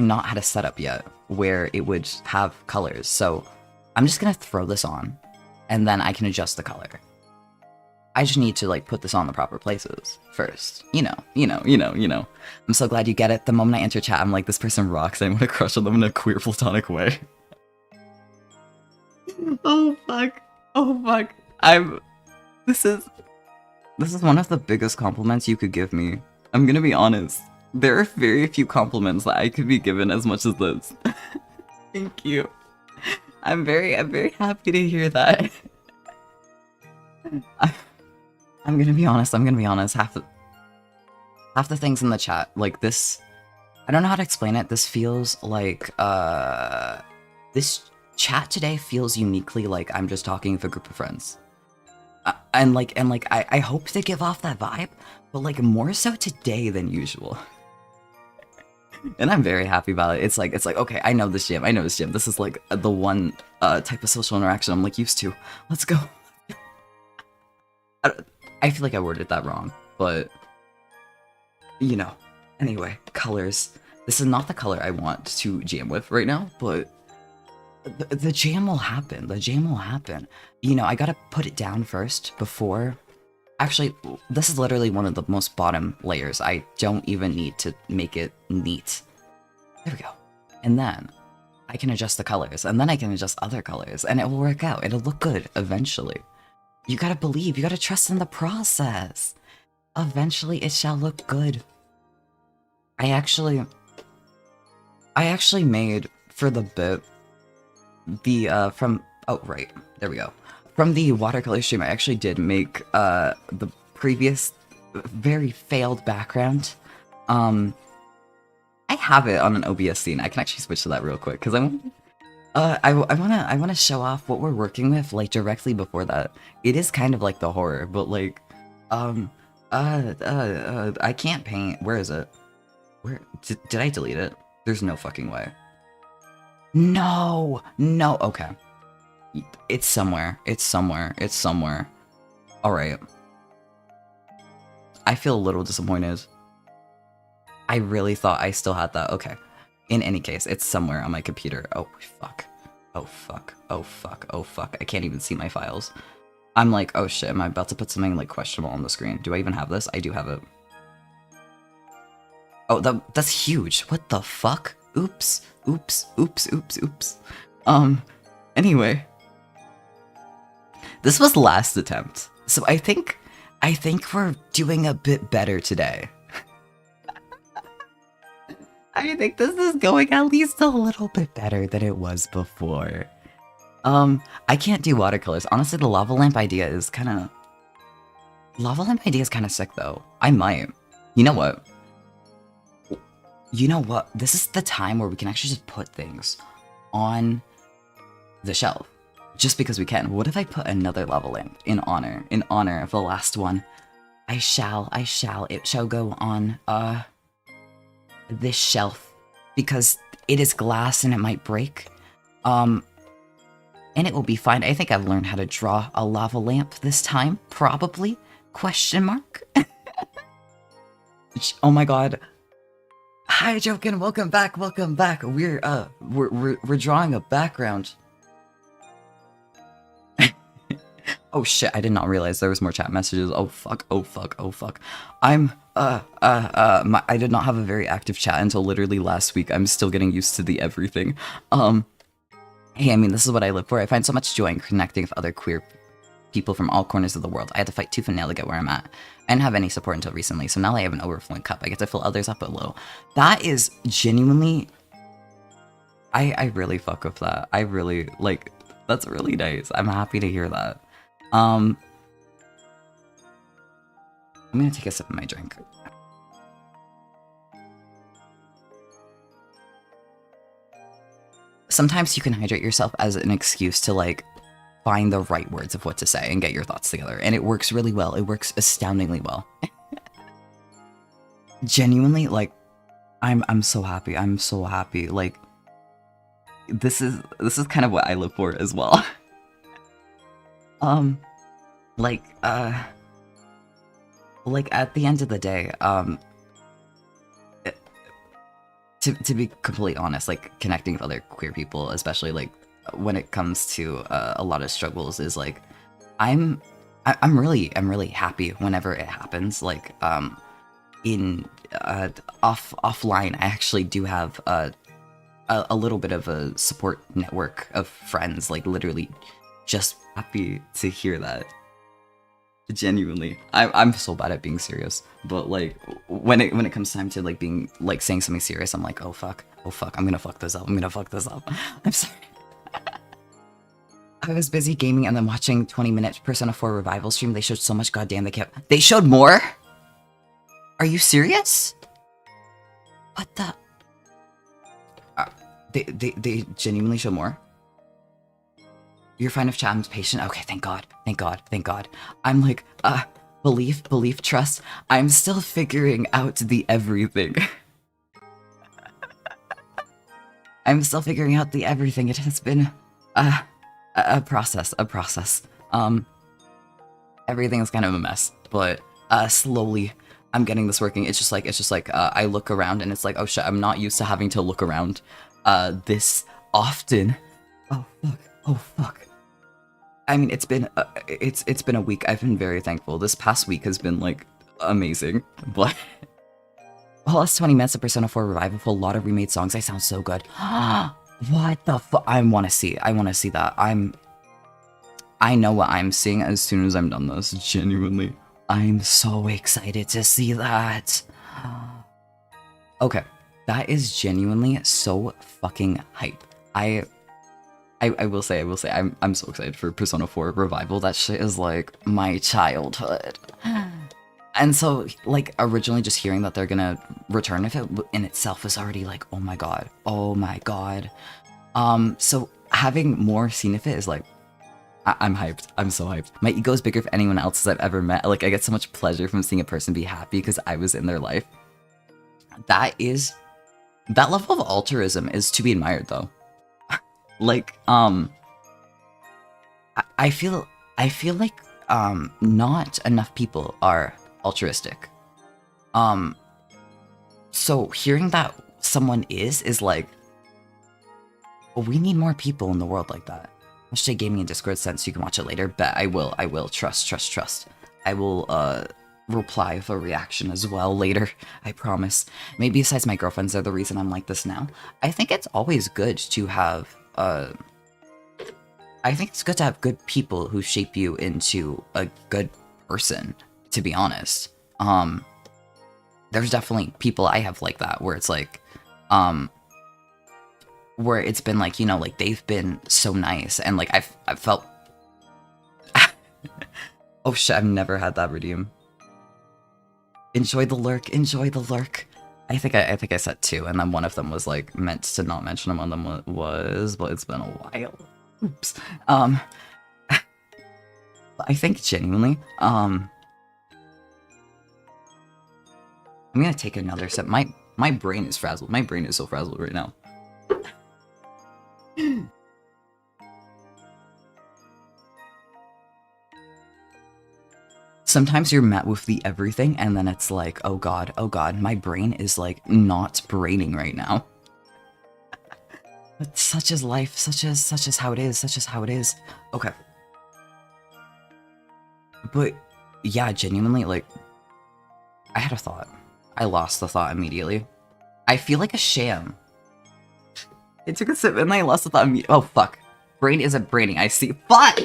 not had a setup yet where it would have colors, so I'm just gonna throw this on, and then I can adjust the color. I just need to like put this on the proper places first. You know. I'm so glad you get it. The moment I enter chat, I'm like, this person rocks. I want to crush on them in a queer platonic way. Oh fuck. This is one of the biggest compliments you could give me. I'm gonna be honest. There are very few compliments that I could be given as much as this. Thank you. I'm very happy to hear that. I'm gonna be honest. Half the things in the chat, like this, I don't know how to explain it. This feels like this chat today feels uniquely like I'm just talking with a group of friends. And I hope to give off that vibe, but like more so today than usual. And I'm very happy about it. It's like okay, I know this gym. This is like the one type of social interaction I'm like used to. Let's go. I feel like I worded that wrong, but you know. Anyway, colors. This is not the color I want to jam with right now, but the jam will happen. You know, I gotta put it down first before. Actually, this is literally one of the most bottom layers. I don't even need to make it neat. There we go. And then I can adjust the colors, and then I can adjust other colors, and it will work out. It'll look good eventually. You gotta believe, you gotta trust in the process. Eventually it shall look good. I actually made, for the bit, the, oh, right, there we go. From the watercolor stream, I actually did make, the previous very failed background. I have it on an OBS scene. I can actually switch to that real quick, because I wanna show off what we're working with, like, directly before that. It is kind of like the horror, but like, I can't paint. Where is it? Where, did I delete it? There's no fucking way. No, okay. It's somewhere. Alright. I feel a little disappointed. I really thought I still had that. Okay. In any case, it's somewhere on my computer. Oh, fuck. I can't even see my files. I'm like, oh shit, am I about to put something like questionable on the screen? Do I even have this? I do have it. Oh, that's huge. What the fuck? Oops. Anyway. This was last attempt. So I think we're doing a bit better today. I think this is going at least a little bit better than it was before. I can't do watercolors. Honestly, the lava lamp idea is kind of sick though. I might. You know what? This is the time where we can actually just put things on the shelf. just because we can. What if I put another level in honor of the last one? It shall go on this shelf because it is glass and it might break. And it will be fine. I think I've learned how to draw a lava lamp this time, probably. Question mark. Oh my god. Hi Jokin, welcome back, welcome back. We're drawing a background. Oh shit, I did not realize there was more chat messages. Oh fuck, oh fuck, oh fuck. I did not have a very active chat until literally last week. I'm still getting used to the everything. Hey, I mean, this is what I live for. I find so much joy in connecting with other queer people from all corners of the world. I had to fight tooth and nail to get where I'm at. I didn't have any support until recently, so now I have an overflowing cup. I get to fill others up a little. That is genuinely... I really fuck with that. I really, like, that's really nice. I'm happy to hear that. I'm gonna take a sip of my drink. Sometimes you can hydrate yourself as an excuse to, like, find the right words of what to say and get your thoughts together. And it works really well. It works astoundingly well. Genuinely, like, I'm so happy. I'm so happy. Like, this is kind of what I live for as well. Like at the end of the day, to be completely honest, like, connecting with other queer people, especially, like, when it comes to a lot of struggles, is, like, I'm really happy whenever it happens. Like, offline, I actually do have a little bit of a support network of friends, like, literally just happy to hear that. Genuinely, I'm so bad at being serious, but, like, when it comes time to, like, being, like, saying something serious, I'm like, oh fuck, I'm gonna fuck this up, I'm sorry. I was busy gaming and then watching 20-minute Persona 4 revival stream. They showed so much, goddamn, they showed more? Are you serious? What the? They genuinely show more? You're fine if Chad's patient? Okay, thank God. I'm like, belief, trust. I'm still figuring out the everything. I'm still figuring out the everything. It has been, a process. Everything is kind of a mess, but, slowly, I'm getting this working. It's just like, I look around and it's like, oh shit, I'm not used to having to look around, this often. Oh fuck. I mean, it's been a week. I've been very thankful. This past week has been, like, amazing, but plus 20 minutes of Persona 4 revival for a lot of remade songs. I sound so good. What the fuck? I want to see that. I know what I'm seeing as soon as I'm done this. Genuinely, I'm so excited to see that. Okay, that is genuinely so fucking hype. I will say, I'm so excited for Persona 4 Revival. That shit is, like, my childhood. And so, like, originally just hearing that they're gonna return with it in itself is already like, oh my god. So having more seen of it is like, I'm hyped. I'm so hyped. My ego is bigger for anyone else I've ever met. Like, I get so much pleasure from seeing a person be happy because I was in their life. That level of altruism is to be admired, though. Like, I feel like, not enough people are altruistic. So hearing that someone is like, well, we need more people in the world like that. Hashtag gaming in Discord sense, you can watch it later. Bet I will. Trust. I will, reply with a reaction as well later, I promise. Maybe besides my girlfriends are the reason I'm like this now. I think it's always good to have, I think it's good to have good people who shape you into a good person, to be honest. There's definitely people I have like that, where it's like, where it's been like, you know, like, they've been so nice, and, like, I've felt... Oh shit, I've never had that redeem. Enjoy the lurk. I think I said 2, and then one of them was, like, meant to not mention, and one of them was, but it's been a while. Oops. I think genuinely, I'm gonna take another sip. My brain is frazzled. My brain is so frazzled right now. Sometimes you're met with the everything, and then it's like, oh god, my brain is like not braining right now. But such is life, such is how it is, such is how it is. Okay. But yeah, genuinely, like, I had a thought. I lost the thought immediately. I feel like a sham. I took a sip and I lost the thought immediately. Oh fuck. Brain isn't braining, I see. Fuck!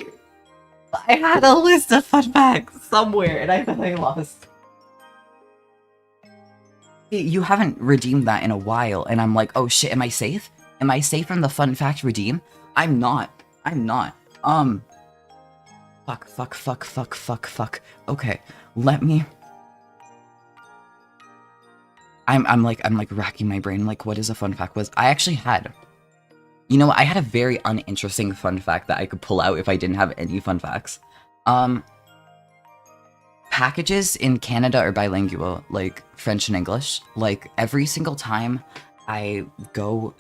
I had a list of fun facts somewhere and I thought I lost. You haven't redeemed that in a while and I'm like, oh shit, am I safe? Am I safe from the fun fact redeem? I'm not. I'm not. Fuck. Okay, let me... I'm like racking my brain, like, what is a fun fact? I actually had... You know, I had a very uninteresting fun fact that I could pull out if I didn't have any fun facts. Packages in Canada are bilingual, like, French and English. Like, every single time I go...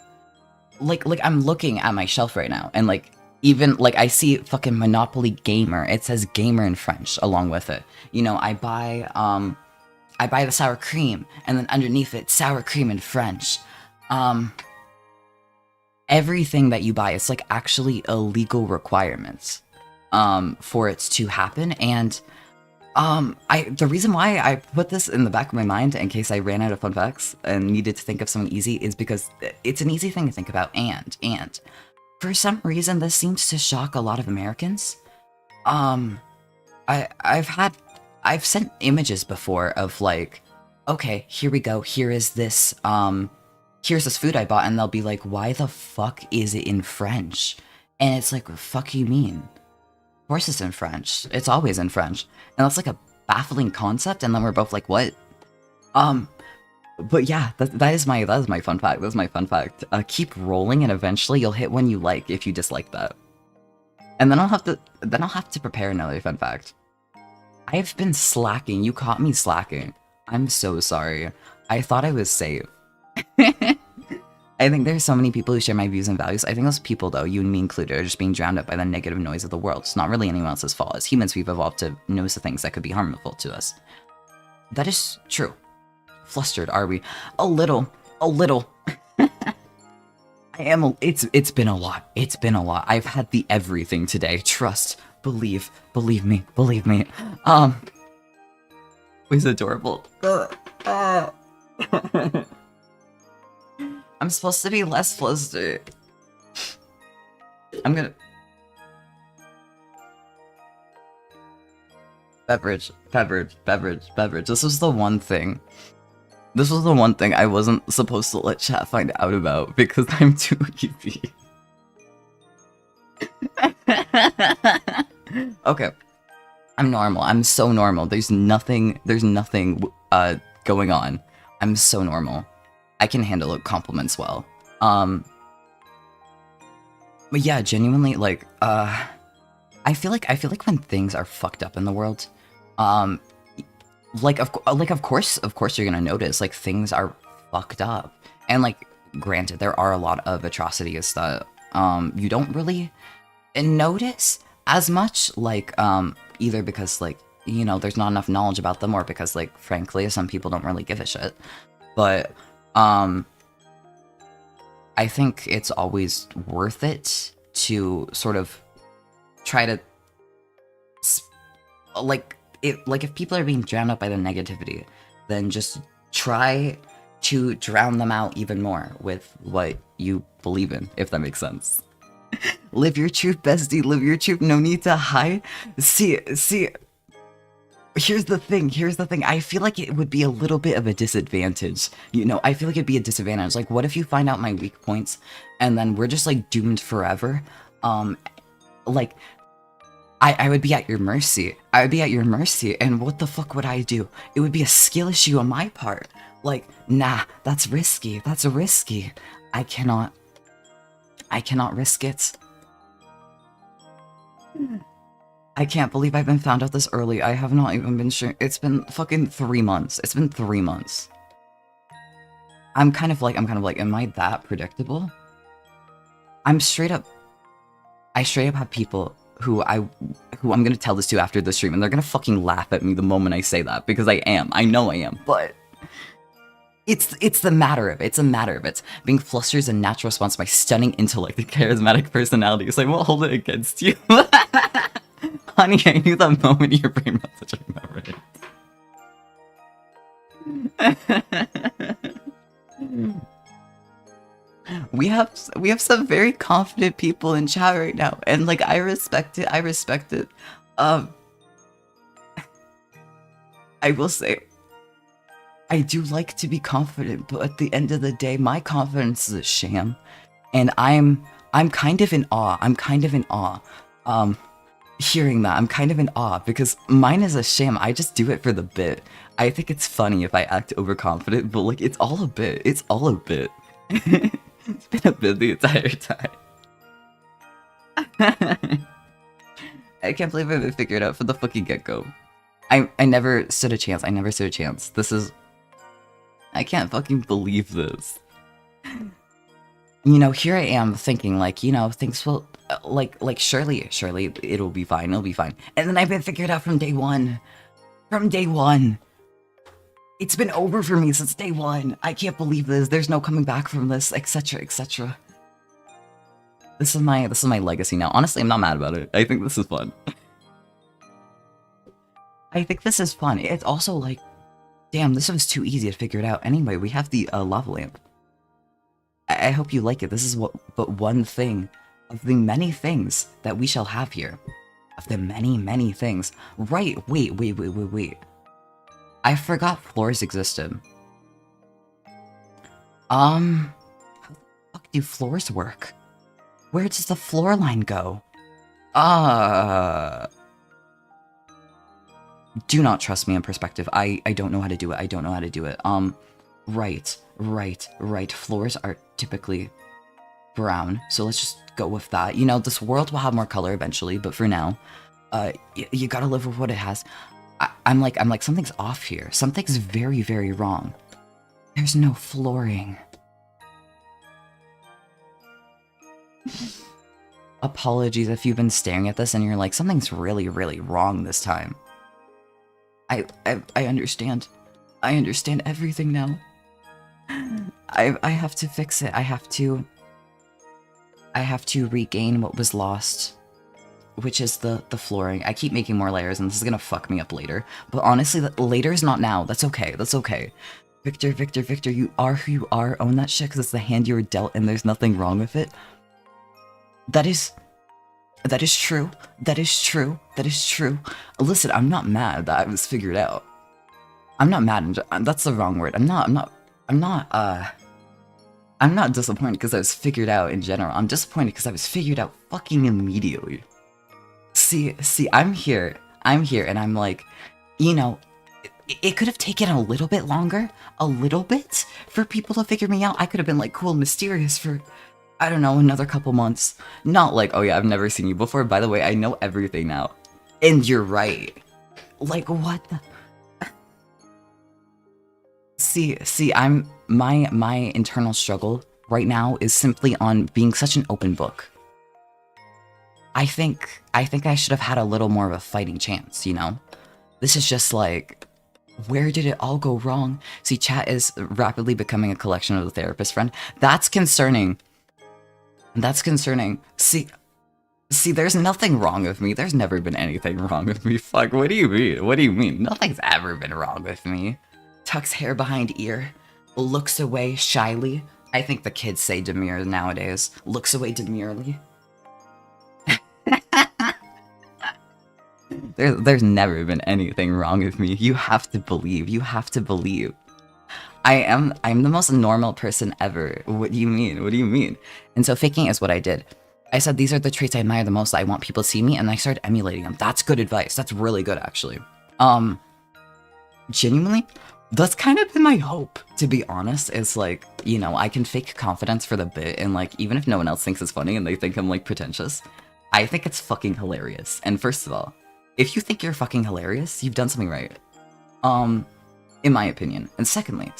Like, I'm looking at my shelf right now, and, like, even, like, I see fucking Monopoly Gamer. It says Gamer in French along with it. You know, I buy the sour cream, and then underneath it, sour cream in French. Everything that you buy, it's, like, actually a legal requirements, for it to happen, and, the reason why I put this in the back of my mind in case I ran out of fun facts and needed to think of something easy is because it's an easy thing to think about, and for some reason this seems to shock a lot of Americans. I've sent images before of like, okay, here we go, here's this food I bought, and they'll be like, why the fuck is it in French? And it's like, what the fuck you mean? Of course it's in French. It's always in French. And that's like a baffling concept, and then we're both like, what? But yeah, that is my fun fact. That's my fun fact. Keep rolling, and eventually you'll hit one you like if you dislike that. And then I'll have to prepare another fun fact. I've been slacking. You caught me slacking. I'm so sorry. I thought I was safe. I think there's so many people who share my views and values. I think those people, though, you and me included, are just being drowned out by the negative noise of the world. It's not really anyone else's fault. As humans, we've evolved to notice the things that could be harmful to us. That is true. Flustered, are we? A little. I am. It's been a lot. It's been a lot. I've had the everything today. Trust, believe me. He's adorable. I'm supposed to be less flustered. I'm gonna... Beverage. This was the one thing I wasn't supposed to let chat find out about because I'm too easy. Okay. I'm normal. I'm so normal. There's nothing going on. I'm so normal. I can handle compliments well. But yeah, genuinely, like, I feel like when things are fucked up in the world, of course you're gonna notice, like, things are fucked up. And, like, granted, there are a lot of atrocities that, you don't really notice as much, like, either because, like, you know, there's not enough knowledge about them, or because, like, frankly, some people don't really give a shit. But, I think it's always worth it to sort of try to, if people are being drowned out by the negativity, then just try to drown them out even more with what you believe in, if that makes sense. Live your truth, bestie, live your truth, no need to hide. See, here's the thing, I feel like it would be a little bit of a disadvantage, you know, I feel like it'd be a disadvantage, like, what if you find out my weak points, and then we're just, like, doomed forever, like, I would be at your mercy, and what the fuck would I do? It would be a skill issue on my part, like, nah, that's risky, I cannot risk it. I can't believe I've been found out this early. I have not even been sure. It's been fucking 3 months. It's been 3 months. I'm kind of like, am I that predictable? I straight up have people who I'm gonna tell this to after the stream, and they're gonna fucking laugh at me the moment I say that, because I am. I know I am, but it's a matter of it. Being flustered is a natural response to my stunning intellect and charismatic personality, so I won't hold it against you. Honey, I knew the moment your brain message, I remembered it. We have some very confident people in chat right now, and like I respect it. I will say I do like to be confident, but at the end of the day, my confidence is a sham, and I'm kind of in awe. Hearing that, I'm kind of in awe because mine is a sham. I just do it for the bit. I think it's funny if I act overconfident, but like it's all a bit. It's been a bit the entire time. I can't believe I haven't figured it out from the fucking get-go. I never stood a chance. This is... I can't fucking believe this. You know, here I am thinking, like, you know, things will... Like, surely, it'll be fine. And then I've been figured out from day one. It's been over for me since day one. I can't believe this. There's no coming back from this, etc., etc. This is my legacy now. Honestly, I'm not mad about it. I think this is fun. It's also like, damn, this was too easy to figure it out. Anyway, we have the lava lamp. I hope you like it. This is but one thing of the many things that we shall have here. Of the many things. Right, wait. I forgot floors existed. How the fuck do floors work? Where does the floor line go? Do not trust me in perspective. I don't know how to do it. Right. Floors are typically brown, so let's just go with that. You know, this world will have more color eventually, but for now, you gotta live with what it has. I'm like, something's off here. Something's very, very wrong. There's no flooring. Apologies if you've been staring at this and you're like, something's really, really wrong this time. I understand. I understand everything now. I have to fix it. I have to regain what was lost, which is the flooring. I keep making more layers, and this is gonna fuck me up later. But honestly, later is not now. That's okay. Victor, you are who you are. Own that shit, because it's the hand you were dealt, and there's nothing wrong with it. That is true. Listen, I'm not mad that it was figured out. I'm not mad. That's the wrong word. I'm not disappointed because I was figured out in general. I'm disappointed because I was figured out fucking immediately. See, I'm here, and I'm like, you know, it could have taken a little bit longer, for people to figure me out. I could have been like cool and mysterious for, I don't know, another couple months. Not like, oh yeah, I've never seen you before. By the way, I know everything now. And you're right. Like, what the... See, my internal struggle right now is simply on being such an open book. I think I should have had a little more of a fighting chance, you know? This is just like, where did it all go wrong? See, chat is rapidly becoming a collection of the therapist friend. That's concerning. See, there's nothing wrong with me. There's never been anything wrong with me. Fuck, what do you mean? Nothing's ever been wrong with me. Tucks hair behind ear. Looks away shyly. I think the kids say demure nowadays. Looks away demurely. There's never been anything wrong with me. You have to believe. I'm the most normal person ever. What do you mean? And so faking is what I did. I said, these are the traits I admire the most. I want people to see me, and I started emulating them. That's good advice. That's really good, actually. Genuinely, that's kind of been my hope, to be honest. Is like, you know, I can fake confidence for the bit, and like, even if no one else thinks it's funny and they think I'm like pretentious, I think it's fucking hilarious. And first of all, if you think you're fucking hilarious, you've done something right. In my opinion. And secondly,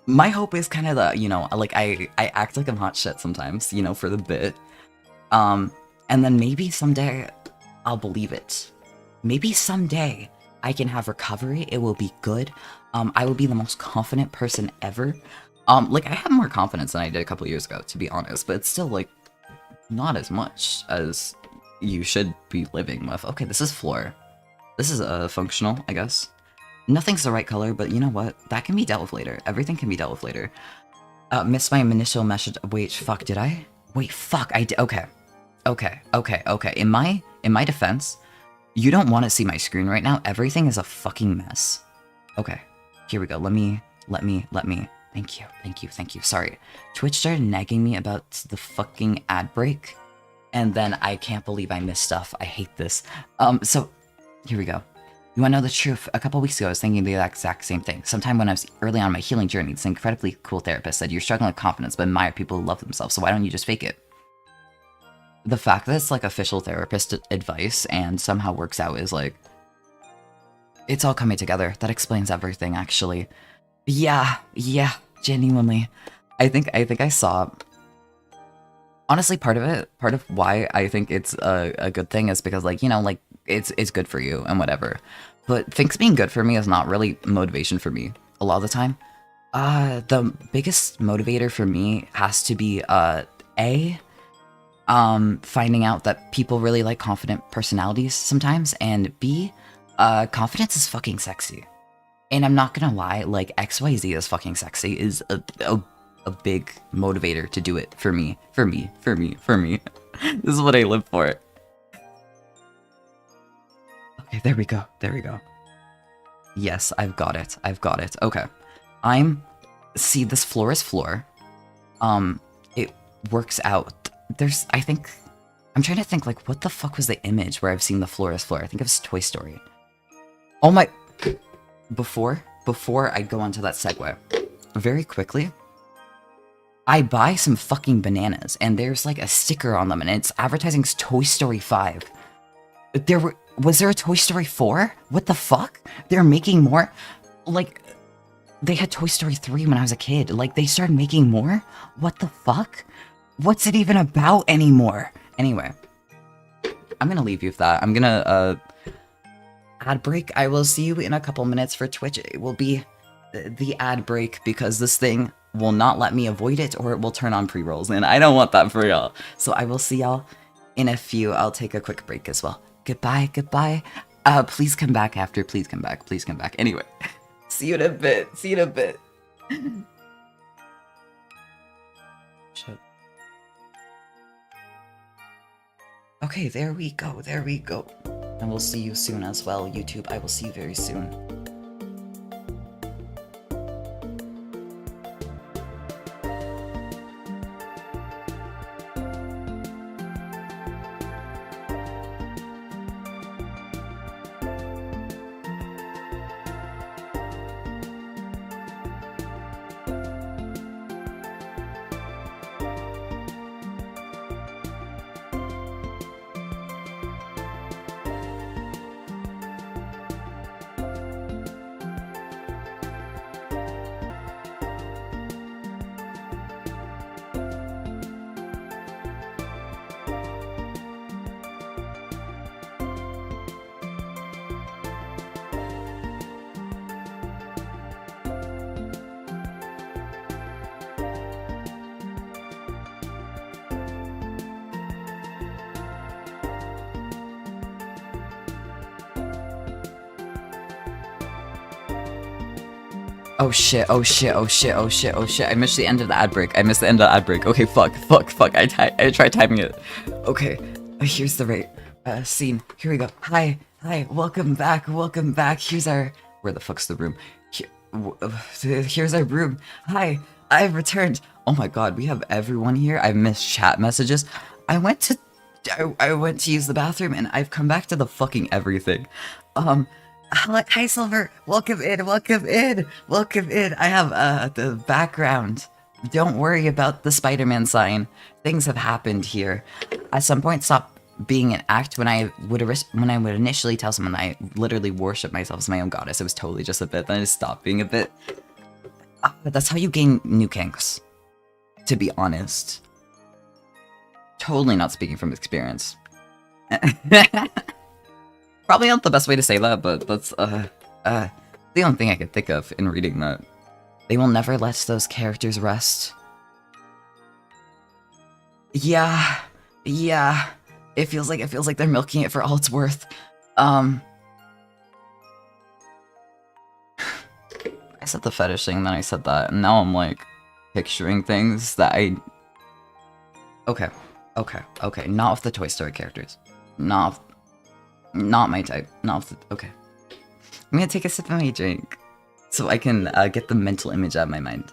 my hope is kind of the, you know, like I act like I'm hot shit sometimes, you know, for the bit. And then maybe someday I'll believe it. Maybe someday I can have recovery. It will be good. I will be the most confident person ever. Like I have more confidence than I did a couple years ago, to be honest, but it's still like not as much as you should be living with. Okay, this is floor. This is functional, I guess. Nothing's the right color, but you know what? That can be dealt with later. Everything can be dealt with later. Missed my initial message. Wait, fuck, did I? Wait, fuck, I did. Okay. In my defense, you don't want to see my screen right now. Everything is a fucking mess. Okay, here we go. Let me. Thank you. Sorry. Twitch started nagging me about the fucking ad break, and then I can't believe I missed stuff. I hate this. So, here we go. You wanna know the truth? A couple weeks ago, I was thinking the exact same thing. Sometime when I was early on my healing journey, this incredibly cool therapist said, "You're struggling with confidence, but admire people who love themselves, so why don't you just fake it?" The fact that it's like official therapist advice and somehow works out is like, it's all coming together. That explains everything, actually. Yeah, genuinely. I think I saw. Honestly, part of why I think it's a good thing is because, like, you know, like it's good for you and whatever. But things being good for me is not really motivation for me a lot of the time. The biggest motivator for me has to be finding out that people really like confident personalities sometimes, and B, confidence is fucking sexy. And I'm not gonna lie, like, XYZ is fucking sexy is a big motivator to do it for me. This is what I live for. Okay, there we go. Yes, I've got it. Okay. See, this floor is floor. It works out. I'm trying to think, like, what the fuck was the image where I've seen the floor is floor? I think it was Toy Story. Oh my... Before I go on to that segue, very quickly, I buy some fucking bananas, and there's, like, a sticker on them, and it's advertising Toy Story 5. Was there a Toy Story 4? What the fuck? They're making more? Like, they had Toy Story 3 when I was a kid. Like, they started making more? What the fuck? What's it even about anymore? Anyway, I'm gonna leave you with that. I'm gonna, ad break. I will see you in a couple minutes for Twitch. It will be the ad break because this thing will not let me avoid it, or it will turn on pre-rolls, and I don't want that for y'all. So I will see y'all in a few. I'll take a quick break as well. Goodbye. Please come back after. Please come back. Anyway, see you in a bit. Shit. Okay, there we go. And we'll see you soon as well, YouTube. I will see you very soon. Oh shit. I missed the end of the ad break. Okay, fuck. I tried timing it. Okay, here's the rate. Scene. Here we go. Hi. Welcome back. Here's our... Where the fuck's the room? Here's our room. Hi. I've returned. Oh my god, we have everyone here. I've missed chat messages. I went to use the bathroom, and I've come back to the fucking everything. Hi Silver, welcome in. I have the background Don't worry about the Spider-Man sign. Things have happened here. At some point, stop being an act when I would initially tell someone that I literally worship myself as my own goddess. It was totally just a bit. Then I just stopped being a bit. But that's how you gain new kinks. To be honest. Totally not speaking from experience. Probably not the best way to say that, but that's the only thing I could think of in reading that. They will never let those characters rest. Yeah. It feels like they're milking it for all it's worth. I said the fetish thing, then I said that, and now I'm like picturing things that I. Okay. Not with the Toy Story characters. Not my type. Okay. I'm gonna take a sip of my drink so I can get the mental image out of my mind.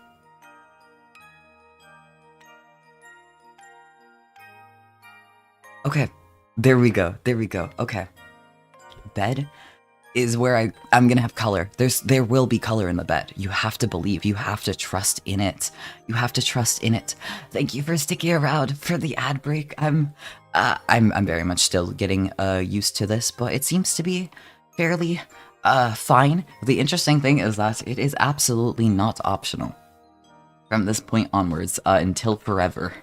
Okay, there we go. Okay, bed is where I'm gonna have color. There will be color in the bed. You have to believe. You have to trust in it. Thank you for sticking around for the ad break. I'm very much still getting used to this, but it seems to be fairly fine. The interesting thing is that it is absolutely not optional from this point onwards until forever.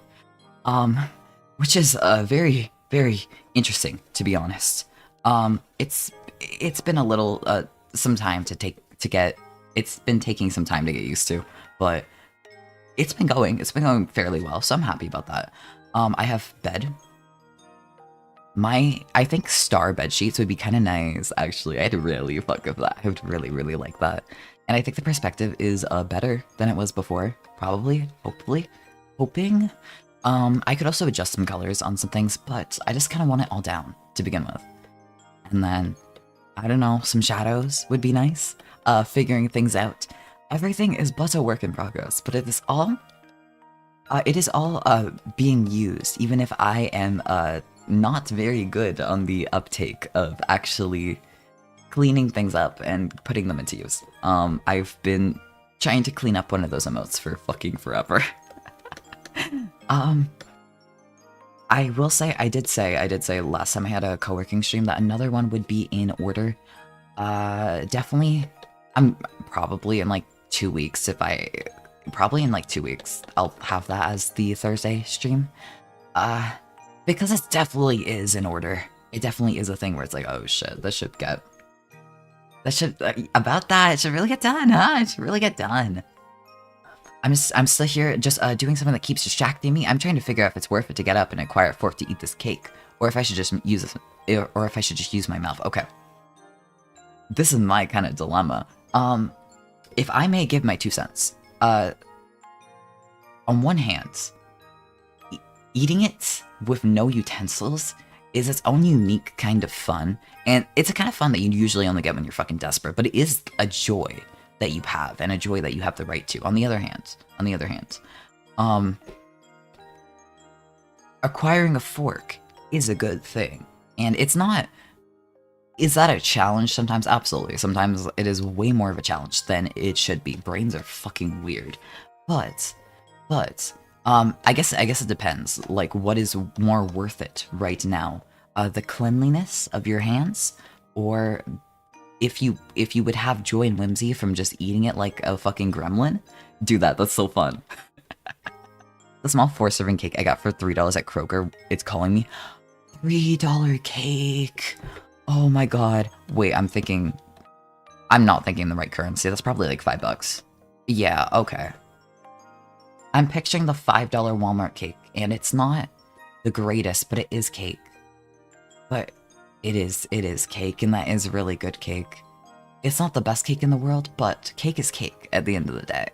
Which is very, very interesting, to be honest. It's been a little some time to get. It's been taking some time to get used to, but it's been going fairly well, so I'm happy about that. I have bed. I think star bed sheets would be kind of nice, actually. I'd really fuck with that. I would really, really like that. And I think the perspective is better than it was before. Probably, hopefully, hoping. I could also adjust some colors on some things, but I just kind of want it all down to begin with. And then, I don't know, some shadows would be nice. Figuring things out. Everything is but a work in progress, but it is all being used, even if I am not very good on the uptake of actually cleaning things up and putting them into use. I've been trying to clean up one of those emotes for fucking forever. I will say, I did say last time I had a co-working stream that another one would be in order. Definitely, I'm probably in like 2 weeks probably in like 2 weeks, I'll have that as the Thursday stream. Because it definitely is in order. It definitely is a thing where it's like, oh shit, it should really get done, huh? It should really get done. I'm still here, just doing something that keeps distracting me. I'm trying to figure out if it's worth it to get up and acquire a fork to eat this cake, or if I should just use this, or if I should just use my mouth. Okay, this is my kind of dilemma. If I may give my 2 cents, on one hand, eating it with no utensils is its own unique kind of fun, and it's a kind of fun that you usually only get when you're fucking desperate. But it is a joy that you have, and a joy that you have the right to. On the other hand, acquiring a fork is a good thing, and it's not. Is that a challenge sometimes? Absolutely. Sometimes it is way more of a challenge than it should be. Brains are fucking weird, but I guess it depends. Like, what is more worth it right now? The cleanliness of your hands, or if you would have joy and whimsy from just eating it like a fucking gremlin, do that. That's so fun. The small 4-serving cake I got for $3 at Kroger, it's calling me. $3 cake. Oh my god. Wait, I'm not thinking the right currency. That's probably like $5. Yeah, okay. I'm picturing the $5 Walmart cake, and it's not the greatest, but it is cake. But it is cake, and that is really good cake. It's not the best cake in the world, but cake is cake at the end of the day.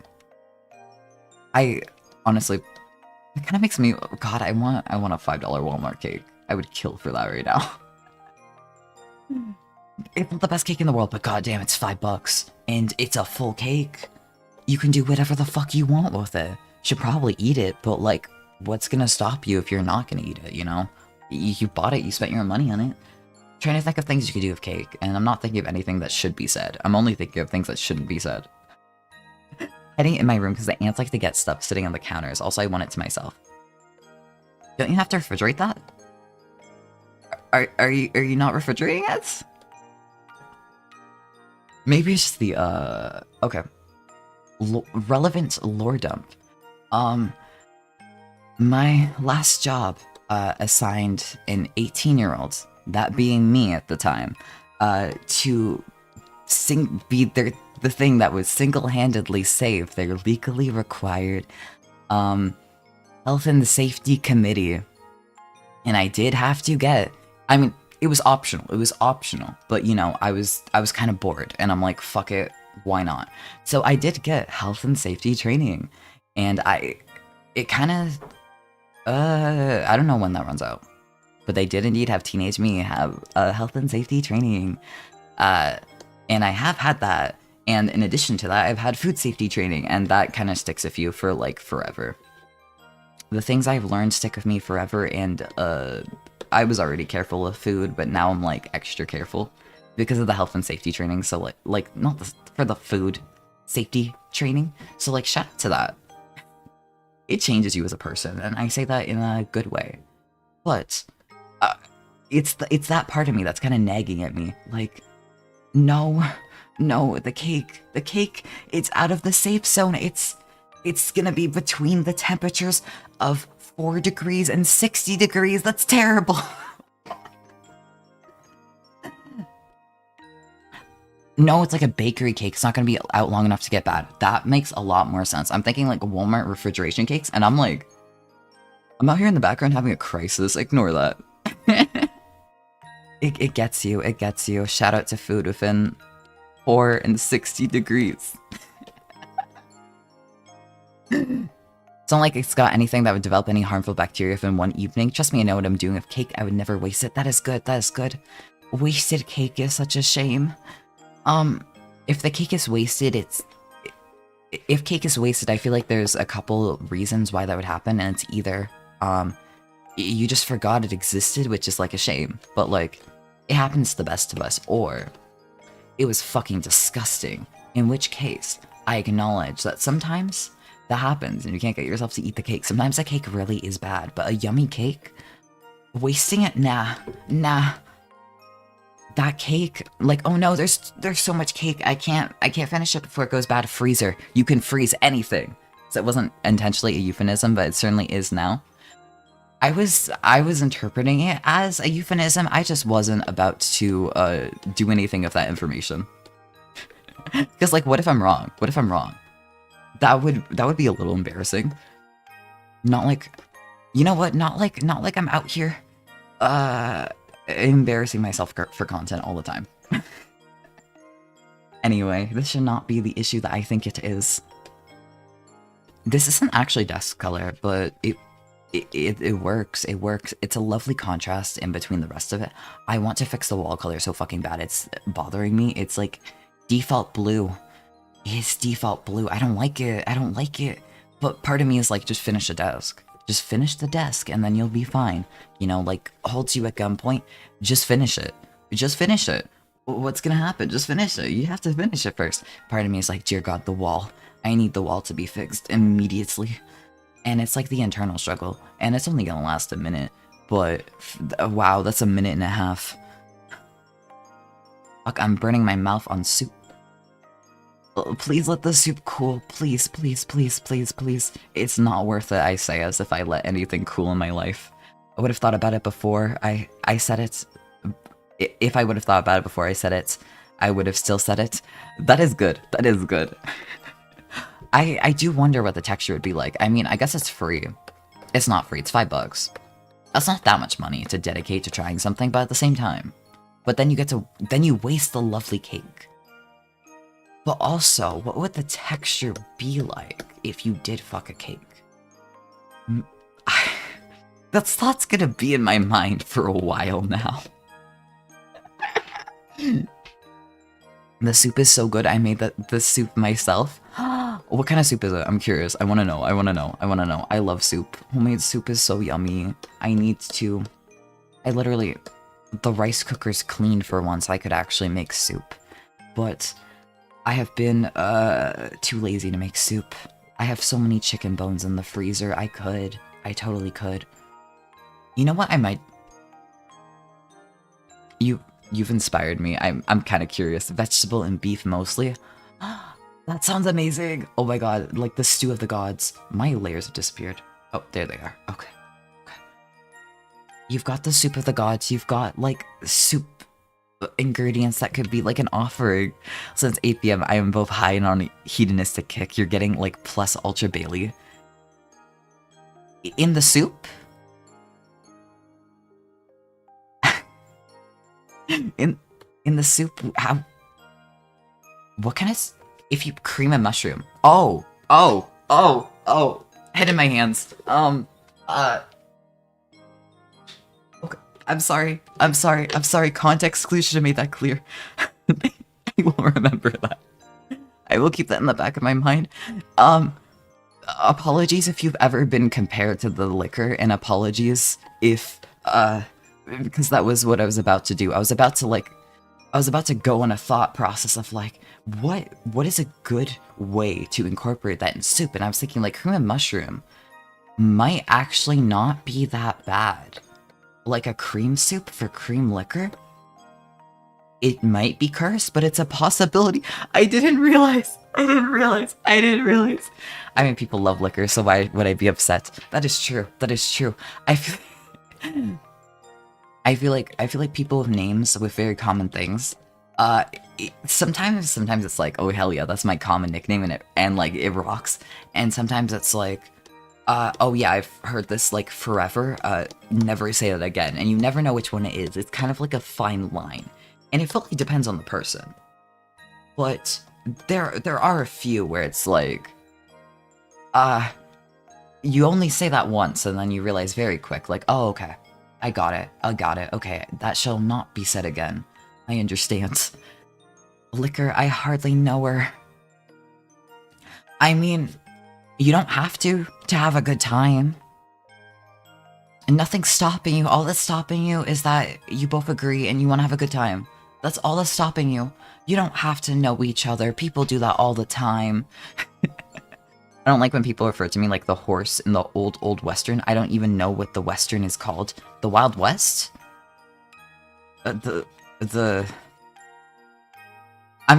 I honestly, it kind of makes me, god, I want a $5 Walmart cake. I would kill for that right now. It's not the best cake in the world, but goddamn, it's $5, and it's a full cake. You can do whatever the fuck you want with it. Should probably eat it, but like, what's gonna stop you if you're not gonna eat it, you know? You bought it, you spent your money on it. I'm trying to think of things you could do with cake, and I'm not thinking of anything that should be said. I'm only thinking of things that shouldn't be said. hiding it in my room because the ants like to get stuff sitting on the counters. Also, I want it to myself. Don't you have to refrigerate that? Are you not refrigerating it? Maybe it's just the okay. Relevant lore dump. My last job assigned an 18-year-old, that being me at the time, to be the thing that was single-handedly save their legally required health and safety committee. And I did have to get, I mean, it was optional, but you know, I was kind of bored and I'm like, fuck it, why not? So I did get health and safety training, and it kind of, I don't know when that runs out, but they did indeed have teenage me have health and safety training, and I have had that, and in addition to that, I've had food safety training, and that kind of sticks with you for like forever. The things I've learned stick with me forever, and I was already careful with food, but now I'm like extra careful because of the health and safety training. So like not for the food safety training. So like shout out to that. It changes you as a person, and I say that in a good way. But it's that part of me that's kind of nagging at me. Like, no, the cake, it's out of the safe zone. It's gonna be between the temperatures of 4 degrees and 60 degrees. That's terrible. No, it's like a bakery cake. It's not gonna be out long enough to get bad. That makes a lot more sense. I'm thinking like Walmart refrigeration cakes, and I'm out here in the background having a crisis. Ignore that. It gets you. It gets you. Shout out to food within 4 and 60 degrees. It's not like it's got anything that would develop any harmful bacteria within one evening. Trust me, I know what I'm doing with cake. I would never waste it. That is good. That is good. Wasted cake is such a shame. If the cake is wasted, if cake is wasted, I feel like there's a couple reasons why that would happen, and it's either, you just forgot it existed, which is like a shame, but like, it happens to the best of us, or it was fucking disgusting, in which case, I acknowledge that sometimes that happens, and you can't get yourself to eat the cake. Sometimes the cake really is bad, but a yummy cake, wasting it, nah. That cake, like, oh no, there's so much cake, I can't finish it before it goes bad. Freezer, you can freeze anything. So it wasn't intentionally a euphemism, but it certainly is now. I was interpreting it as a euphemism. I just wasn't about to do anything with that information. Because like, what if I'm wrong? What if I'm wrong? That would be a little embarrassing. Not like, you know what? Not like I'm out here, embarrassing myself for content all the time. Anyway, this should not be the issue that I think it is. This isn't actually desk color, but it works. It works. It's a lovely contrast in between the rest of it. I want to fix the wall color so fucking bad. It's bothering me. It's like default blue. It's default blue. I don't like it. I don't like it. But part of me is like, just finish the desk. Just finish the desk and then you'll be fine. You know, like, holds you at gunpoint. Just finish it. Just finish it. What's gonna happen? Just finish it. You have to finish it first. Part of me is like, dear God, the wall. I need the wall to be fixed immediately. And it's like the internal struggle. And it's only gonna last a minute. But, wow, that's a minute and a half. Fuck, I'm burning my mouth on soup. Please let the soup cool. Please, please, please, please, please. It's not worth it, I say, as if I let anything cool in my life. I would have thought about it before I said it. If I would have thought about it before I said it, I would have still said it. That is good. That is good. I do wonder what the texture would be like. I mean, I guess it's free. It's not free, it's $5. That's not that much money to dedicate to trying something, but at the same time. But then you waste the lovely cake. But also, what would the texture be like if you did fuck a cake? That thought's gonna be in my mind for a while now. The soup is so good, I made the soup myself. What kind of soup is it? I'm curious. I wanna know. I love soup. Homemade soup is so yummy. The rice cooker's clean for once. I could actually make soup. But I have been, too lazy to make soup. I have so many chicken bones in the freezer. I totally could. You know what? I might... You've inspired me. I'm kind of curious. Vegetable and beef mostly. That sounds amazing. Oh my god, like the stew of the gods. My layers have disappeared. Oh, there they are. Okay. You've got the soup of the gods. You've got like soup ingredients that could be like an offering. Since 8 p.m. I am both high and on a hedonistic kick. You're getting like plus Ultra Bailey. In the soup? in the soup, how... What kind of... If you cream a mushroom... Oh! Head in my hands. Okay, I'm sorry. Context clues should have made that clear. I will remember that. I will keep that in the back of my mind. Apologies if you've ever been compared to the liquor, and apologies if, because that was what I was about to do. I was about to go on a thought process of like, what is a good way to incorporate that in soup? And I was thinking like cream and mushroom might actually not be that bad. Like a cream soup for cream liquor? It might be cursed, but it's a possibility. I didn't realize. I mean, people love liquor, so why would I be upset? That is true. I feel like people with names with very common things. Sometimes it's like, oh hell yeah, that's my common nickname, and like it rocks. And sometimes it's like, oh yeah, I've heard this like forever. Never say that again. And you never know which one it is. It's kind of like a fine line, and it fully depends on the person. But there are a few where it's like, you only say that once, and then you realize very quick, like, oh okay, I got it. Okay, that shall not be said again. I understand. Liquor, I hardly know her. I mean, you don't have to have a good time. And nothing's stopping you. All that's stopping you is that you both agree and you want to have a good time. That's all that's stopping you. You don't have to know each other. People do that all the time. I don't like when people refer to me like the horse in the old Western. I don't even know what the Western is called. The Wild West? I'm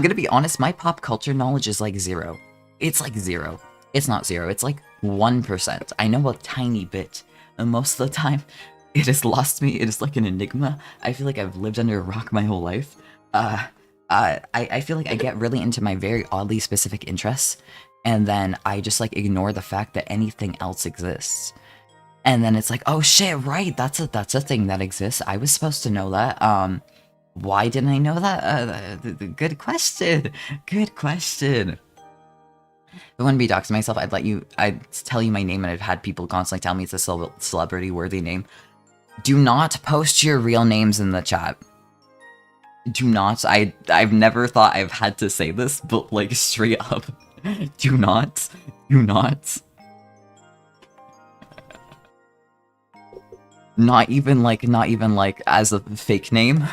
gonna be honest, my pop culture knowledge is like 0. It's like 0. It's not 0, it's like 1%. I know a tiny bit, and most of the time, it has lost me. It is like an enigma. I feel like I've lived under a rock my whole life. I feel like I get really into my very oddly specific interests, and then I just like ignore the fact that anything else exists. And then it's like, oh shit, right, that's a thing that exists. I was supposed to know that. Why didn't I know that? Good question. If I wouldn't be doxing myself, I'd tell you my name, and I've had people constantly tell me it's a celebrity-worthy name. Do not post your real names in the chat. Do not. I've never thought I've had to say this, but like straight up, do not. Not even like as a fake name.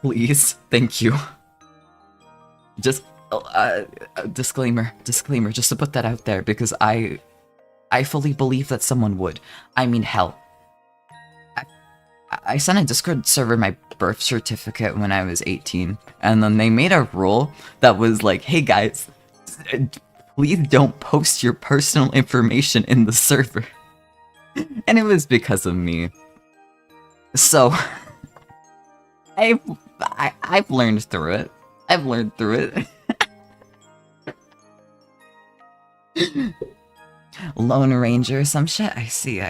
Please, thank you. Just disclaimer, just to put that out there, because I fully believe that someone would. I mean, hell, I sent a Discord server my birth certificate when I was 18, and then they made a rule that was like, hey guys, please don't post your personal information in the server. And it was because of me. So I've learned through it. Lone Ranger, some shit. I see.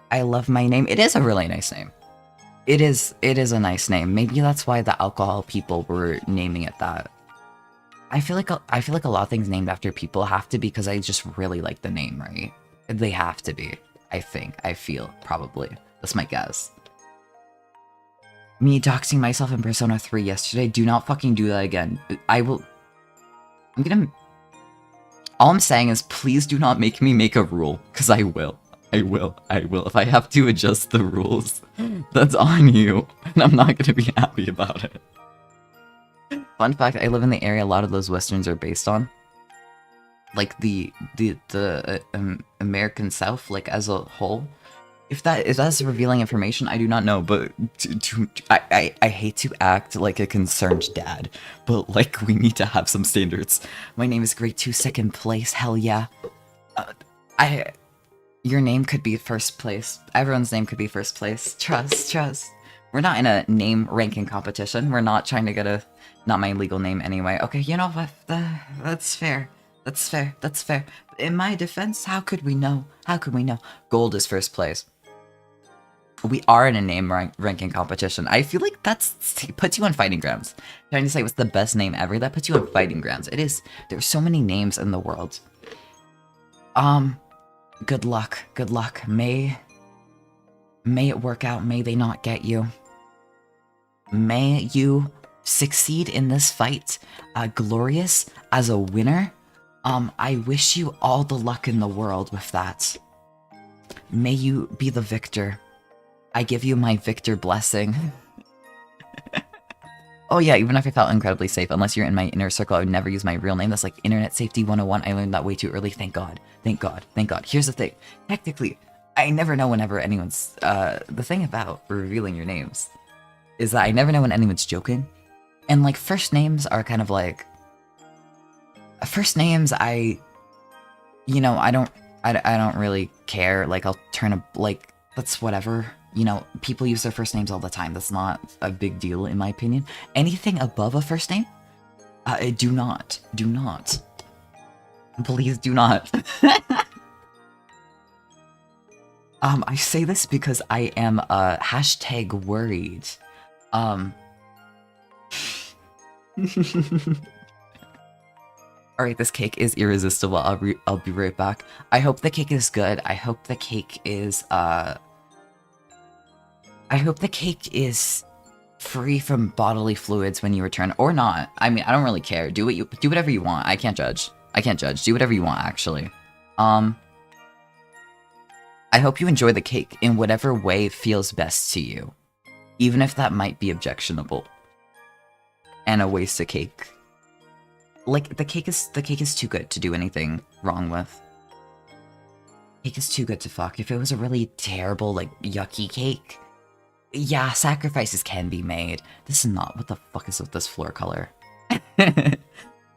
I love my name. It is a really nice name. It is a nice name. Maybe that's why the alcohol people were naming it that. I feel like a lot of things named after people have to be because I just really like the name, right? They have to be. I feel, probably. That's my guess. Me doxing myself in Persona 3 yesterday, do not fucking do that again. All I'm saying is please do not make me make a rule, because I will. If I have to adjust the rules, that's on you, and I'm not gonna be happy about it. Fun fact, I live in the area a lot of those westerns are based on. Like the American South, like as a whole. If that's revealing information, I do not know, but I hate to act like a concerned dad, but like we need to have some standards. My name is grade 2 second place, hell yeah. Your name could be first place. Everyone's name could be first place. Trust. We're not in a name ranking competition. We're not trying to get not my legal name anyway. Okay, you know what? That's fair. That's fair. In my defense, how could we know? Gold is first place. We are in a name ranking competition. I feel like that's puts you on fighting grounds. Trying to say what's the best name ever, that puts you on fighting grounds. It is. There's so many names in the world. Good luck. May it work out. May they not get you. May you succeed in this fight. Glorious as a winner. I wish you all the luck in the world with that. May you be the victor. I give you my victor blessing. Oh yeah, even if I felt incredibly safe, unless you're in my inner circle, I would never use my real name. That's like Internet Safety 101. I learned that way too early. Thank God. Here's the thing. Technically, I never know whenever anyone's... the thing about revealing your names is that I never know when anyone's joking. And like, first names are kind of like... First names, I don't really care. Like, I'll turn a... Like, that's whatever. You know, people use their first names all the time. That's not a big deal, in my opinion. Anything above a first name? Do not. Please do not. I say this because I am, hashtag worried. Alright, this cake is irresistible. I'll be right back. I hope the cake is good. I hope the cake is free from bodily fluids when you return, or not. I mean, I don't really care. Do whatever you want. I can't judge. Do whatever you want, actually. I hope you enjoy the cake in whatever way feels best to you, even if that might be objectionable and a waste of cake. Like, the cake is too good to do anything wrong with. Cake is too good to fuck. If it was a really terrible, like, yucky cake, yeah, sacrifices can be made. This is not... What the fuck is with this floor color?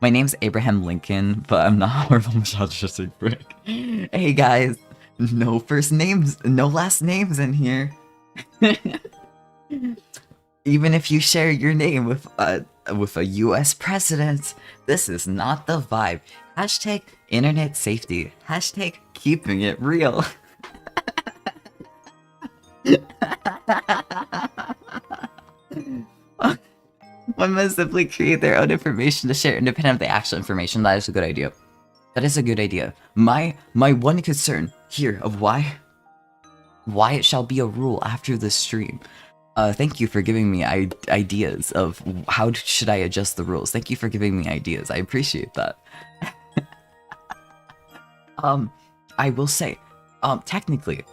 My name's Abraham Lincoln, but I'm not horrible misogynistic prick. Hey guys, no first names, no last names in here. Even if you share your name with a US president, this is not the vibe. Hashtag internet safety. Hashtag keeping it real. One must simply create their own information to share independent of the actual information. That is a good idea. My one concern here of why it shall be a rule after this stream. Thank you for giving me ideas of how should I adjust the rules. Thank you for giving me ideas. I appreciate that. I will say, technically,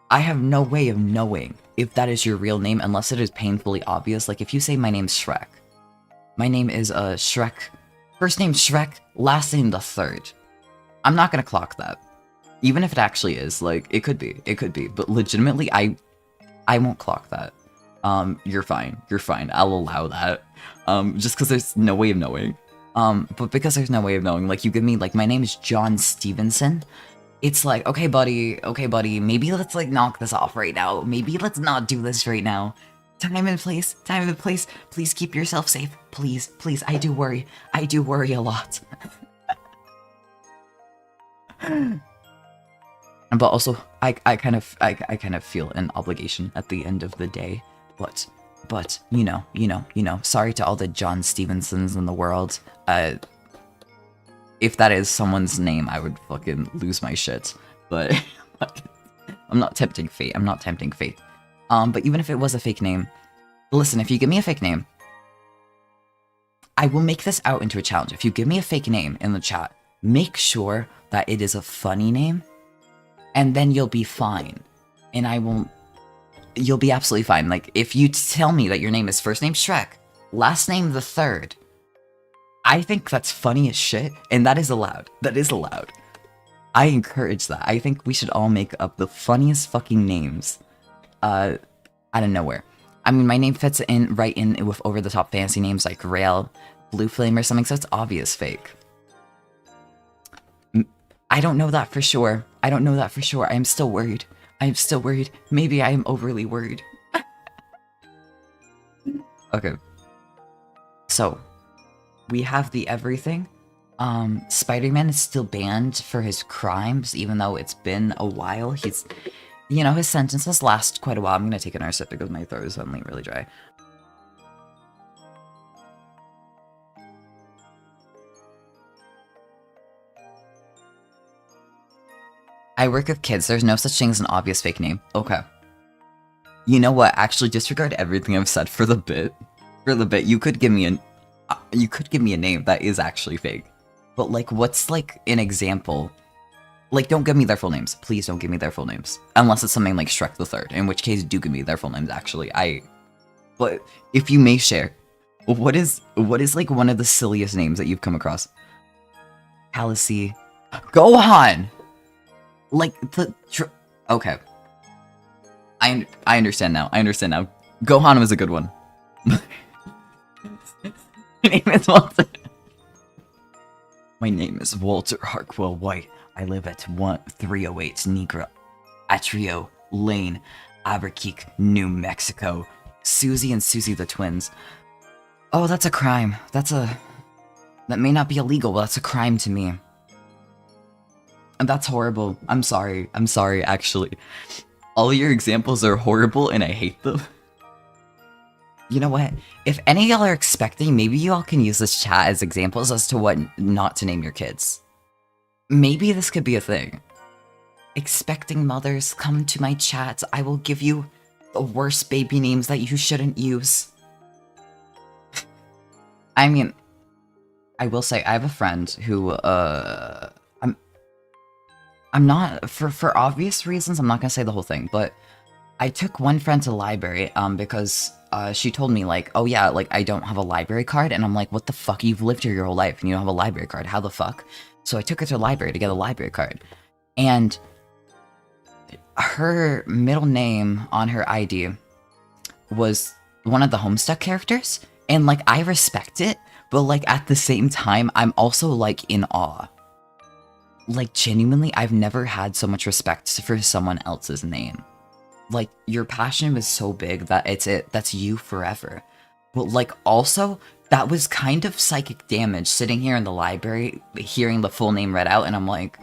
I have no way of knowing if that is your real name unless it is painfully obvious. Like, if you say my name's Shrek. My name is, Shrek. First name Shrek, last name the third. I'm not gonna clock that. Even if it actually is, like, it could be. But legitimately, I won't clock that. You're fine. I'll allow that. Just because there's no way of knowing. But because there's no way of knowing, like, you give me, like, my name is John Stevenson. It's like, okay, buddy, maybe let's, like, knock this off right now. Maybe let's not do this right now. Time and place. Please keep yourself safe. Please, I do worry a lot. But also, I kind of feel an obligation at the end of the day. But, you know, sorry to all the John Stevensons in the world. If that is someone's name, I would fucking lose my shit. But I'm not tempting fate. But even if it was a fake name, listen, if you give me a fake name, I will make this out into a challenge. If you give me a fake name in the chat, make sure that it is a funny name, and then you'll be fine. And you'll be absolutely fine. Like, if you tell me that your name is first name Shrek, last name the third, I think that's funny as shit, and that is allowed. That is allowed. I encourage that. I think we should all make up the funniest fucking names, out of nowhere. I mean, my name fits in right in with over-the-top fancy names like Rail, Blue Flame, or something, so it's obvious fake. I don't know that for sure. I don't know that for sure. I am still worried. I am still worried. Maybe I am overly worried. Okay. So, we have the everything. Spider-Man is still banned for his crimes, even though it's been a while. He's, you know, his sentences last quite a while. I'm gonna take another sip because my throat is suddenly really dry. I work with kids. There's no such thing as an obvious fake name. Okay. You know what? Actually, disregard everything I've said for the bit. For the bit, you could give me a name that is actually fake. But like, what's like an example? Like, don't give me their full names. Please don't give me their full names. Unless it's something like Shrek the Third, in which case do give me their full names, actually. But if you may share, what is like one of the silliest names that you've come across? Halsey. Gohan! Like, okay. I understand now. I understand now. Gohan was a good one. My name is Walter. My name is Walter Harkwell White. I live at 1308 Negra Atrio Lane, Albuquerque, New Mexico. Susie and Susie the twins. Oh, that's a crime. That may not be illegal, but that's a crime to me. And that's horrible. I'm sorry. I'm sorry, actually. All your examples are horrible and I hate them. You know what? If any of y'all are expecting, maybe y'all can use this chat as examples as to what not to name your kids. Maybe this could be a thing. Expecting mothers, come to my chat. I will give you the worst baby names that you shouldn't use. I mean, I will say, I have a friend who, I'm not, for obvious reasons, I'm not gonna say the whole thing, but I took one friend to the library, because, she told me, like, oh yeah, like, I don't have a library card, and I'm like, what the fuck, you've lived here your whole life, and you don't have a library card, how the fuck? So I took her to the library to get a library card, and her middle name on her ID was one of the Homestuck characters, and, like, I respect it, but, like, at the same time, I'm also, like, in awe. Like, genuinely, I've never had so much respect for someone else's name. Like, your passion was so big that that's you forever. But, like, also, that was kind of psychic damage sitting here in the library, hearing the full name read out, and I'm like,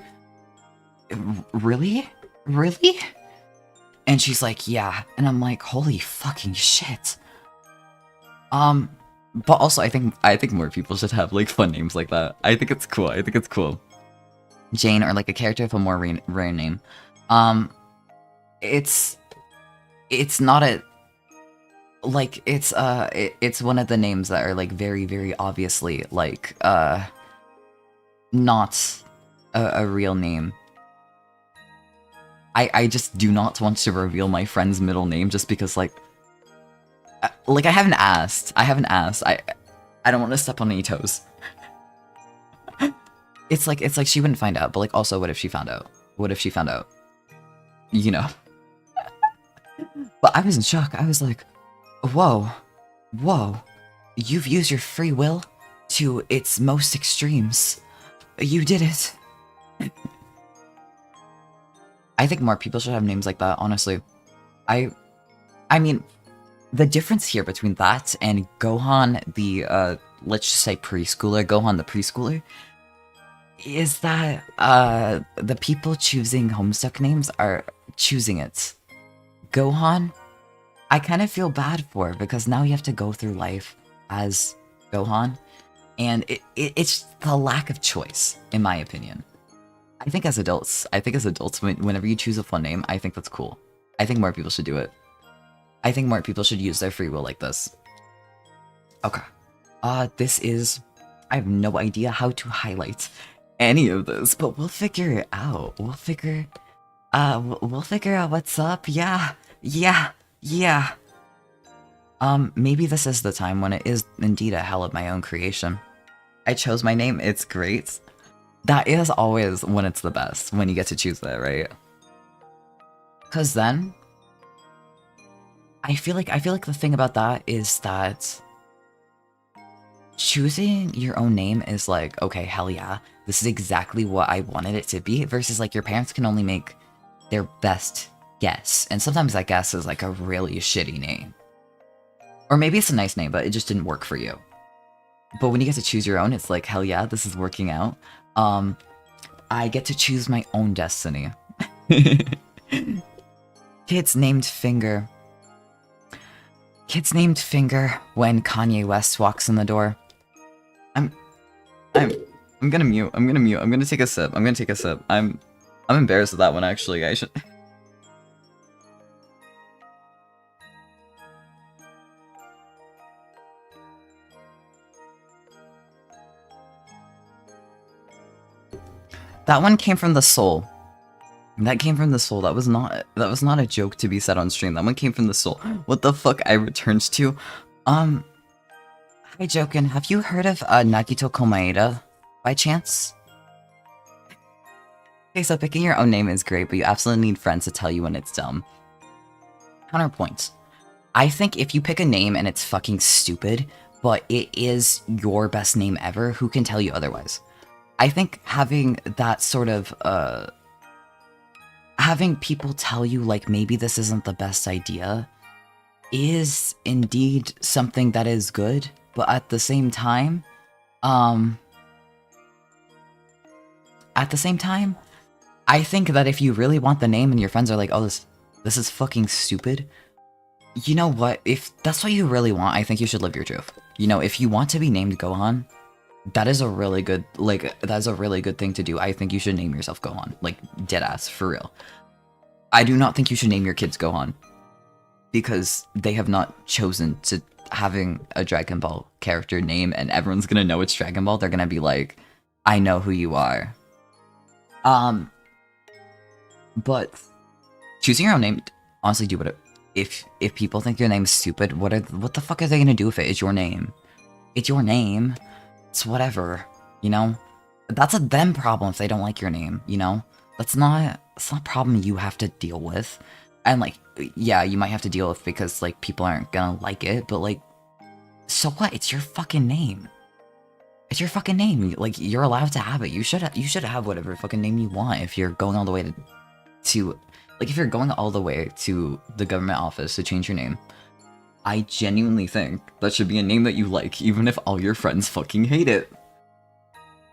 really? Really? And she's like, yeah. And I'm like, holy fucking shit. But also, I think more people should have, like, fun names like that. I think it's cool. I think it's cool. Jane, or like a character with a more rare name. It's not a, like, it's one of the names that are, like, very, very obviously, like, not a real name. I just do not want to reveal my friend's middle name just because, like, I haven't asked. I don't want to step on any toes. It's like she wouldn't find out, but, like, also, what if she found out? What if she found out? You know? But I was in shock. I was like, whoa. You've used your free will to its most extremes. You did it. I think more people should have names like that, honestly. I mean, the difference here between that and Gohan, the, let's just say preschooler, Gohan the preschooler, is that, the people choosing Homestuck names are choosing it. Gohan, I kind of feel bad for, because now you have to go through life as Gohan, and it's the lack of choice, in my opinion. I think as adults, whenever you choose a fun name, I think that's cool. I think more people should do it. I think more people should use their free will like this. Okay. This is... I have no idea how to highlight any of this, but we'll figure it out. We'll figure out what's up. Yeah. Maybe this is the time when it is indeed a hell of my own creation. I chose my name. It's great. That is always when it's the best, when you get to choose that, right? Because then, I feel like the thing about that is that choosing your own name is like, okay, hell yeah, this is exactly what I wanted it to be, versus like your parents can only make their best guess, and sometimes that guess is like a really shitty name. Or maybe it's a nice name, but it just didn't work for you. But when you get to choose your own, it's like, hell yeah, this is working out. I get to choose my own destiny. Kids named Finger. Kids named Finger when Kanye West walks in the door. I'm gonna mute. I'm gonna take a sip. I'm embarrassed of that one, actually. I should. That one came from the soul. That came from the soul. That was not a joke to be said on stream. That one came from the soul. What the fuck I returned to? Hi Joken, have you heard of Nagito Komaeda by chance? Okay, so picking your own name is great, but you absolutely need friends to tell you when it's dumb. Counterpoint. I think if you pick a name and it's fucking stupid, but it is your best name ever, who can tell you otherwise? I think having that sort of, having people tell you, like, maybe this isn't the best idea is indeed something that is good, but at the same time, I think that if you really want the name and your friends are like, oh, this is fucking stupid, you know what? If that's what you really want, I think you should live your truth. You know, if you want to be named Gohan, that is a really good, thing to do. I think you should name yourself Gohan. Like, deadass, for real. I do not think you should name your kids Gohan, because they have not chosen to having a Dragon Ball character name, and everyone's gonna know it's Dragon Ball. They're gonna be like, I know who you are. But choosing your own name, honestly, do what if people think your name's stupid, what the fuck are they gonna do with it? It's your name. It's your name. It's whatever, you know? That's a them problem if they don't like your name, you know? It's not a problem you have to deal with. And, like, yeah, you might have to deal with because, like, people aren't gonna like it, but, like, so what? It's your fucking name. It's your fucking name. Like, you're allowed to have it. You should have whatever fucking name you want if you're going all the way to like, if you're going all the way to the government office to change your name. I genuinely think that should be a name that you like, even if all your friends fucking hate it.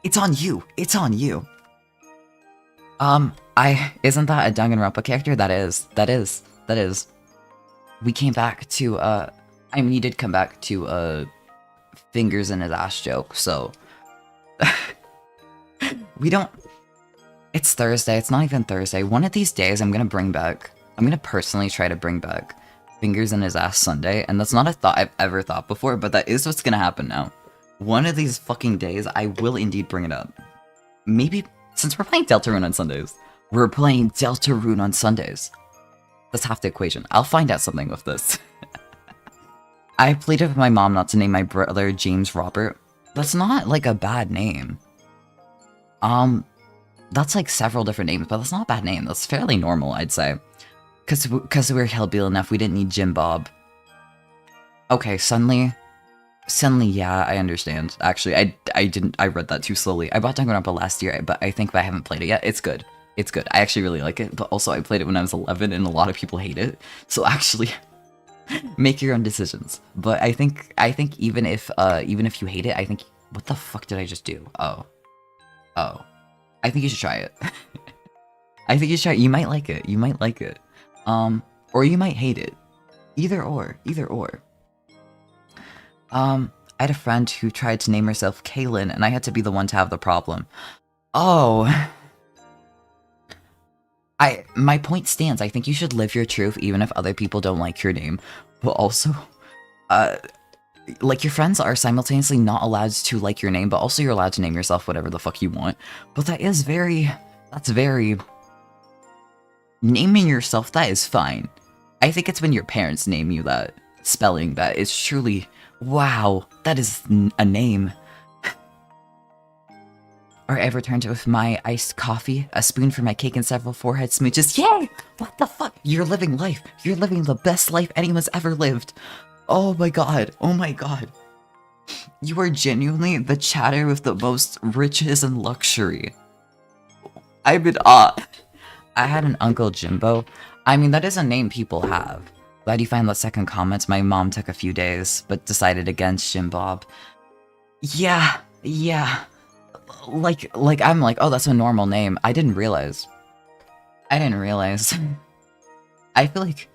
It's on you. It's on you. Isn't that a Danganronpa character? That is. We came back to, I mean, you did come back to, fingers in his ass joke, so. It's Thursday, it's not even Thursday. One of these days I'm gonna personally try to bring back Fingers in His Ass Sunday, and that's not a thought I've ever thought before, but that is what's gonna happen now. One of these fucking days, I will indeed bring it up. Maybe, since we're playing Deltarune on Sundays, That's half the equation. I'll find out something with this. I pleaded with my mom not to name my brother James Robert. That's not, like, a bad name. That's, like, several different names, but that's not a bad name. That's fairly normal, I'd say. Because we're hillbilly enough, we didn't need Jim Bob. Okay, suddenly, yeah, I understand. Actually, I read that too slowly. I bought Danganronpa last year, but I haven't played it yet. It's good. It's good. I actually really like it, but also I played it when I was 11, and a lot of people hate it. So actually, make your own decisions. But I think even if you hate it, I think, what the fuck did I just do? Oh. I think you should try it. I think you should try it. You might like it. Or you might hate it. Either or. I had a friend who tried to name herself Kaylin, and I had to be the one to have the problem. Oh. My point stands. I think you should live your truth even if other people don't like your name. But also, like, your friends are simultaneously not allowed to like your name, but also you're allowed to name yourself whatever the fuck you want. But that's very... Naming yourself, that is fine. I think it's when your parents name you that spelling that is truly... Wow, that is a name. Or ever turned with my iced coffee, a spoon for my cake, and several forehead smooches. Yay! What the fuck? You're living life. You're living the best life anyone's ever lived. Oh my god. Oh my god. You are genuinely the chatter with the most riches and luxury. I'm in awe. I had an Uncle Jimbo. I mean, that is a name people have. Glad you find the second comment. My mom took a few days, but decided against Jim Bob. Yeah. Like, I'm like, oh, that's a normal name. I didn't realize. I feel like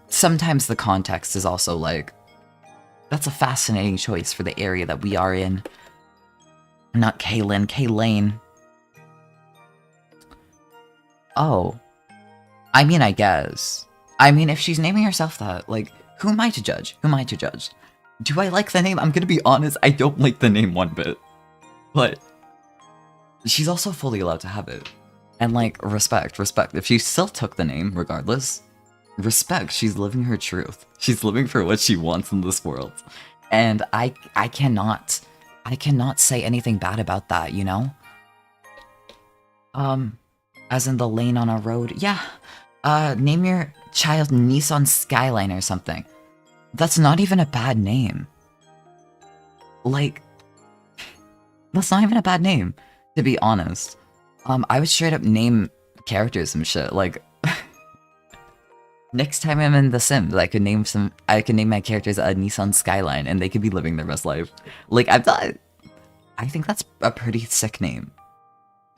sometimes the context is also like, that's a fascinating choice for the area that we are in. Not Kaylin, Kaylane. Oh. I mean, I guess. I mean, if she's naming herself that, like, who am I to judge? Do I like the name? I'm gonna be honest, I don't like the name one bit. But she's also fully allowed to have it. And, like, respect. If she still took the name, regardless, respect. She's living her truth. She's living for what she wants in this world. And I cannot say anything bad about that, you know? As in the lane on a road. Yeah. Name your child Nissan Skyline or something. That's not even a bad name. Like, that's not even a bad name, to be honest. I would straight up name characters and shit, like... Next time I'm in The Sims, I could name my characters a Nissan Skyline, and they could be living their best life. Like, I think that's a pretty sick name.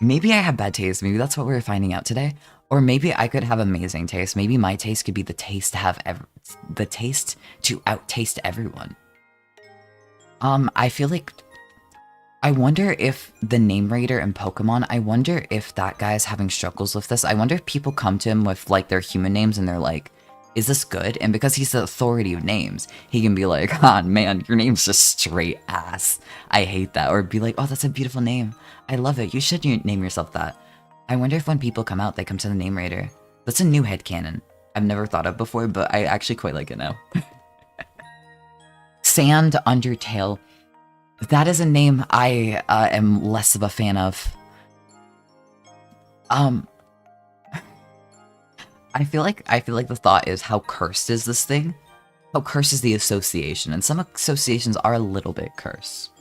Maybe I have bad taste, maybe that's what we're finding out today. Or maybe I could have amazing taste. Maybe my taste could be the taste to out-taste everyone. I feel like... I wonder if the name raider in Pokemon, I wonder if that guy's having struggles with this. I wonder if people come to him with, like, their human names and they're like, is this good? And because he's the authority of names, he can be like, ah, man, your name's just straight ass. I hate that. Or be like, oh, that's a beautiful name. I love it. You should name yourself that. I wonder if when people come out, they come to the name raider. That's a new headcanon I've never thought of before, but I actually quite like it now. Sand Undertale. That is a name I am less of a fan of. I feel like the thought is, how cursed is this thing? How cursed is the association? And some associations are a little bit cursed.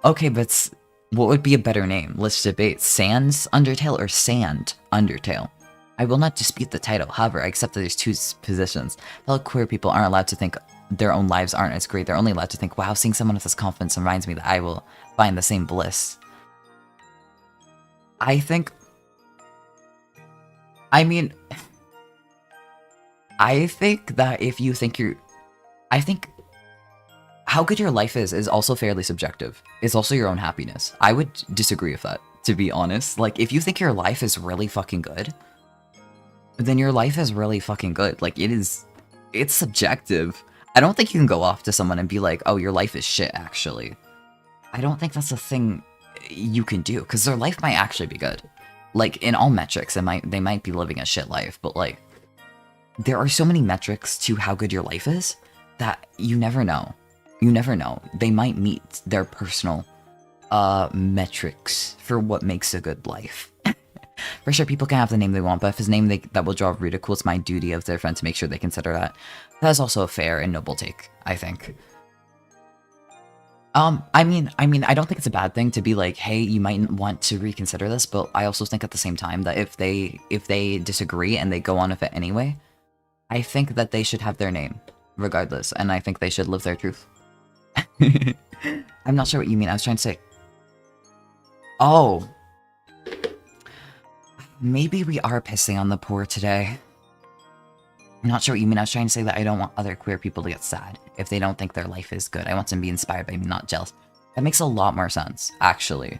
Okay, but what would be a better name? Let's debate. Sans Undertale or Sand Undertale? I will not dispute the title, however, I accept that there's two positions. Fellow queer people aren't allowed to think their own lives aren't as great. They're only allowed to think, wow, seeing someone with this confidence reminds me that I will find the same bliss. I think... I mean... I think that if you think you're... I think... How good your life is also fairly subjective. It's also your own happiness. I would disagree with that, to be honest. Like, if you think your life is really fucking good, then your life is really fucking good. Like, it's subjective. I don't think you can go off to someone and be like, oh, your life is shit, actually. I don't think that's a thing you can do, because their life might actually be good. Like, in all metrics, they might be living a shit life, but, like, there are so many metrics to how good your life is that you never know. You never know. They might meet their personal metrics for what makes a good life. For sure, people can have the name they want, but if his name that will draw ridicule, it's my duty as their friend to make sure they consider that. That is also a fair and noble take, I think. I mean, I don't think it's a bad thing to be like, hey, you might want to reconsider this, but I also think at the same time that if they disagree and they go on with it anyway, I think that they should have their name, regardless, and I think they should live their truth. I'm not sure what you mean. I was trying to say... Oh. Maybe we are pissing on the poor today. I'm not sure what you mean. I was trying to say that I don't want other queer people to get sad if they don't think their life is good. I want them to be inspired by me, not jealous. That makes a lot more sense, actually.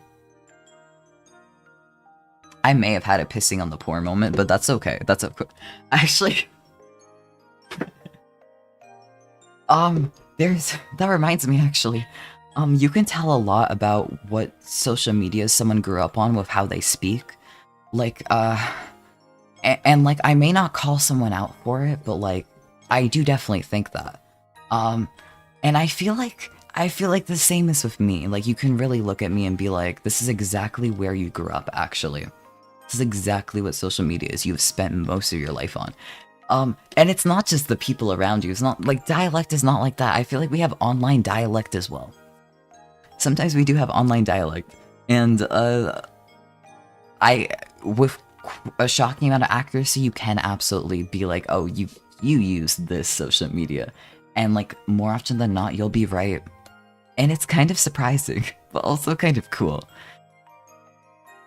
I may have had a pissing on the poor moment, but that's okay. That's okay. Actually... that reminds me, actually. You can tell a lot about what social media someone grew up on with how they speak. Like, and like, I may not call someone out for it, but like, I do definitely think that. And I feel like I feel like the same is with me. Like, you can really look at me and be like, this is exactly where you grew up, actually. This is exactly what social media is. You've spent most of your life on. And it's not just the people around you. It's not like dialect is not like that. I feel like we have online dialect as well. Sometimes we do have online dialect. And, with a shocking amount of accuracy, you can absolutely be like, oh, you use this social media. And, like, more often than not, you'll be right. And it's kind of surprising, but also kind of cool.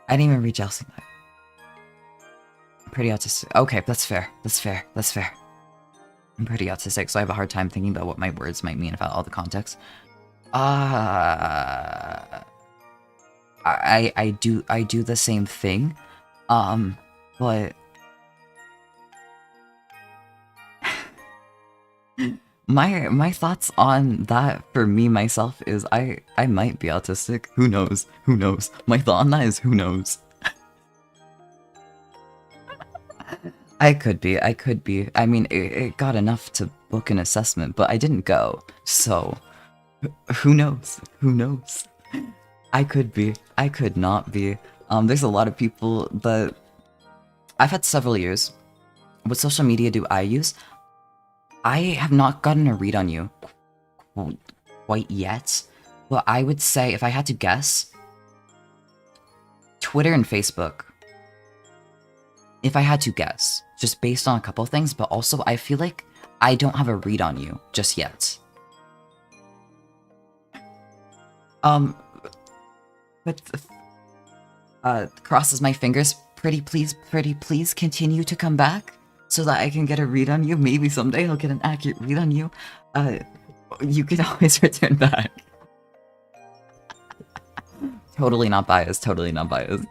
I didn't even reach Elsie. I'm pretty autistic. Okay, that's fair. That's fair. That's fair. I'm pretty autistic, so I have a hard time thinking about what my words might mean without all the context. I do the same thing. But my thoughts on that for me myself is I might be autistic. Who knows? Who knows? My thought on that is who knows? I could be. I mean, it got enough to book an assessment, but I didn't go. So, who knows? Who knows? I could be. I could not be. There's a lot of people that... I've had several years. What social media do I use? I have not gotten a read on you quite yet, but I would say, if I had to guess, Twitter and Facebook. If I had to guess, just based on a couple things, but also I feel like I don't have a read on you just yet. But crosses my fingers. Pretty please continue to come back so that I can get a read on you. Maybe someday I'll get an accurate read on you. You can always return back. Totally not biased, totally not biased.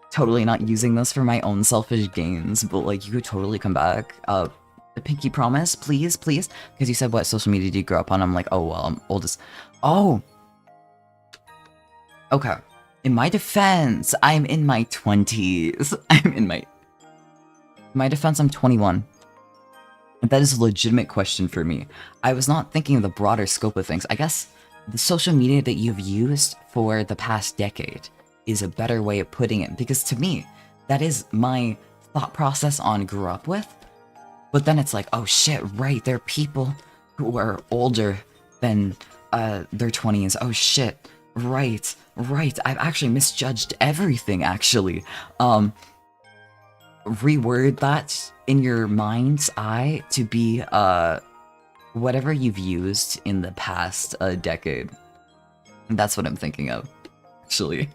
Totally not using this for my own selfish gains, but like, you could totally come back. The pinky promise, please, please. Because you said, what social media did you grow up on? I'm like, oh, well, I'm oldest. Oh! Okay. In my defense, I'm in my 20s. My defense, I'm 21. And that is a legitimate question for me. I was not thinking of the broader scope of things. I guess the social media that you've used for the past decade is a better way of putting it, because to me, that is my thought process on grew up with. But then it's like, oh shit, right, there are people who are older than their 20s. Oh shit, right, I've actually misjudged everything, actually. Reword that in your mind's eye to be whatever you've used in the past decade. That's what I'm thinking of, actually.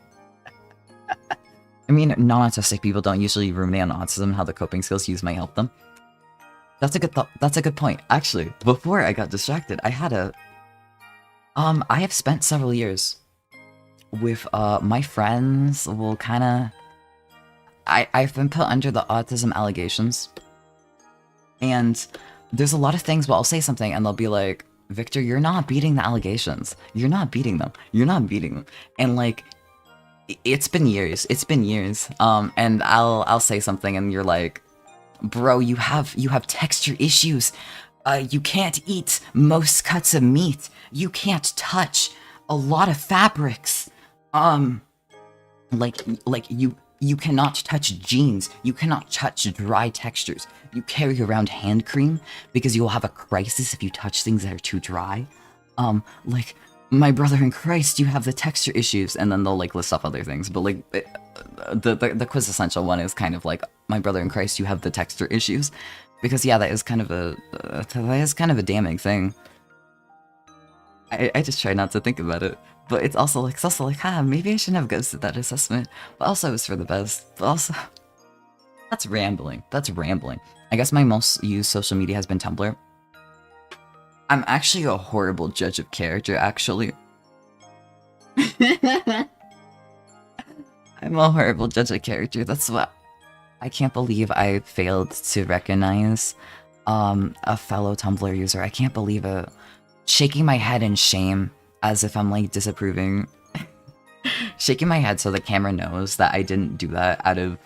I mean, non-autistic people don't usually ruminate on autism, how the coping skills used might help them. That's a good thought. That's a good point. Actually, before I got distracted, I had a... I have spent several years with my friends. Will kind of... I've been put under the autism allegations. And there's a lot of things where I'll say something and they'll be like, Victor, you're not beating the allegations. You're not beating them. You're not beating them. And like... It's been years. It's been years. And I'll say something and you're like, bro, you have texture issues. You can't eat most cuts of meat. You can't touch a lot of fabrics. Like you cannot touch jeans. You cannot touch dry textures. You carry around hand cream because you will have a crisis if you touch things that are too dry. Like, my brother in Christ, you have the texture issues, and then they'll like list off other things. But like, the quintessential one is kind of like, my brother in Christ, you have the texture issues, because yeah, that is kind of a damning thing. I just try not to think about it, but it's also like, maybe I shouldn't have ghosted that assessment. But also, it was for the best. But also, that's rambling. That's rambling. I guess my most used social media has been Tumblr. I'm actually a horrible judge of character, actually. I'm a horrible judge of character. That's what... I can't believe I failed to recognize a fellow Tumblr user. I can't believe it. Shaking my head in shame as if I'm like disapproving. Shaking my head so the camera knows that I didn't do that out of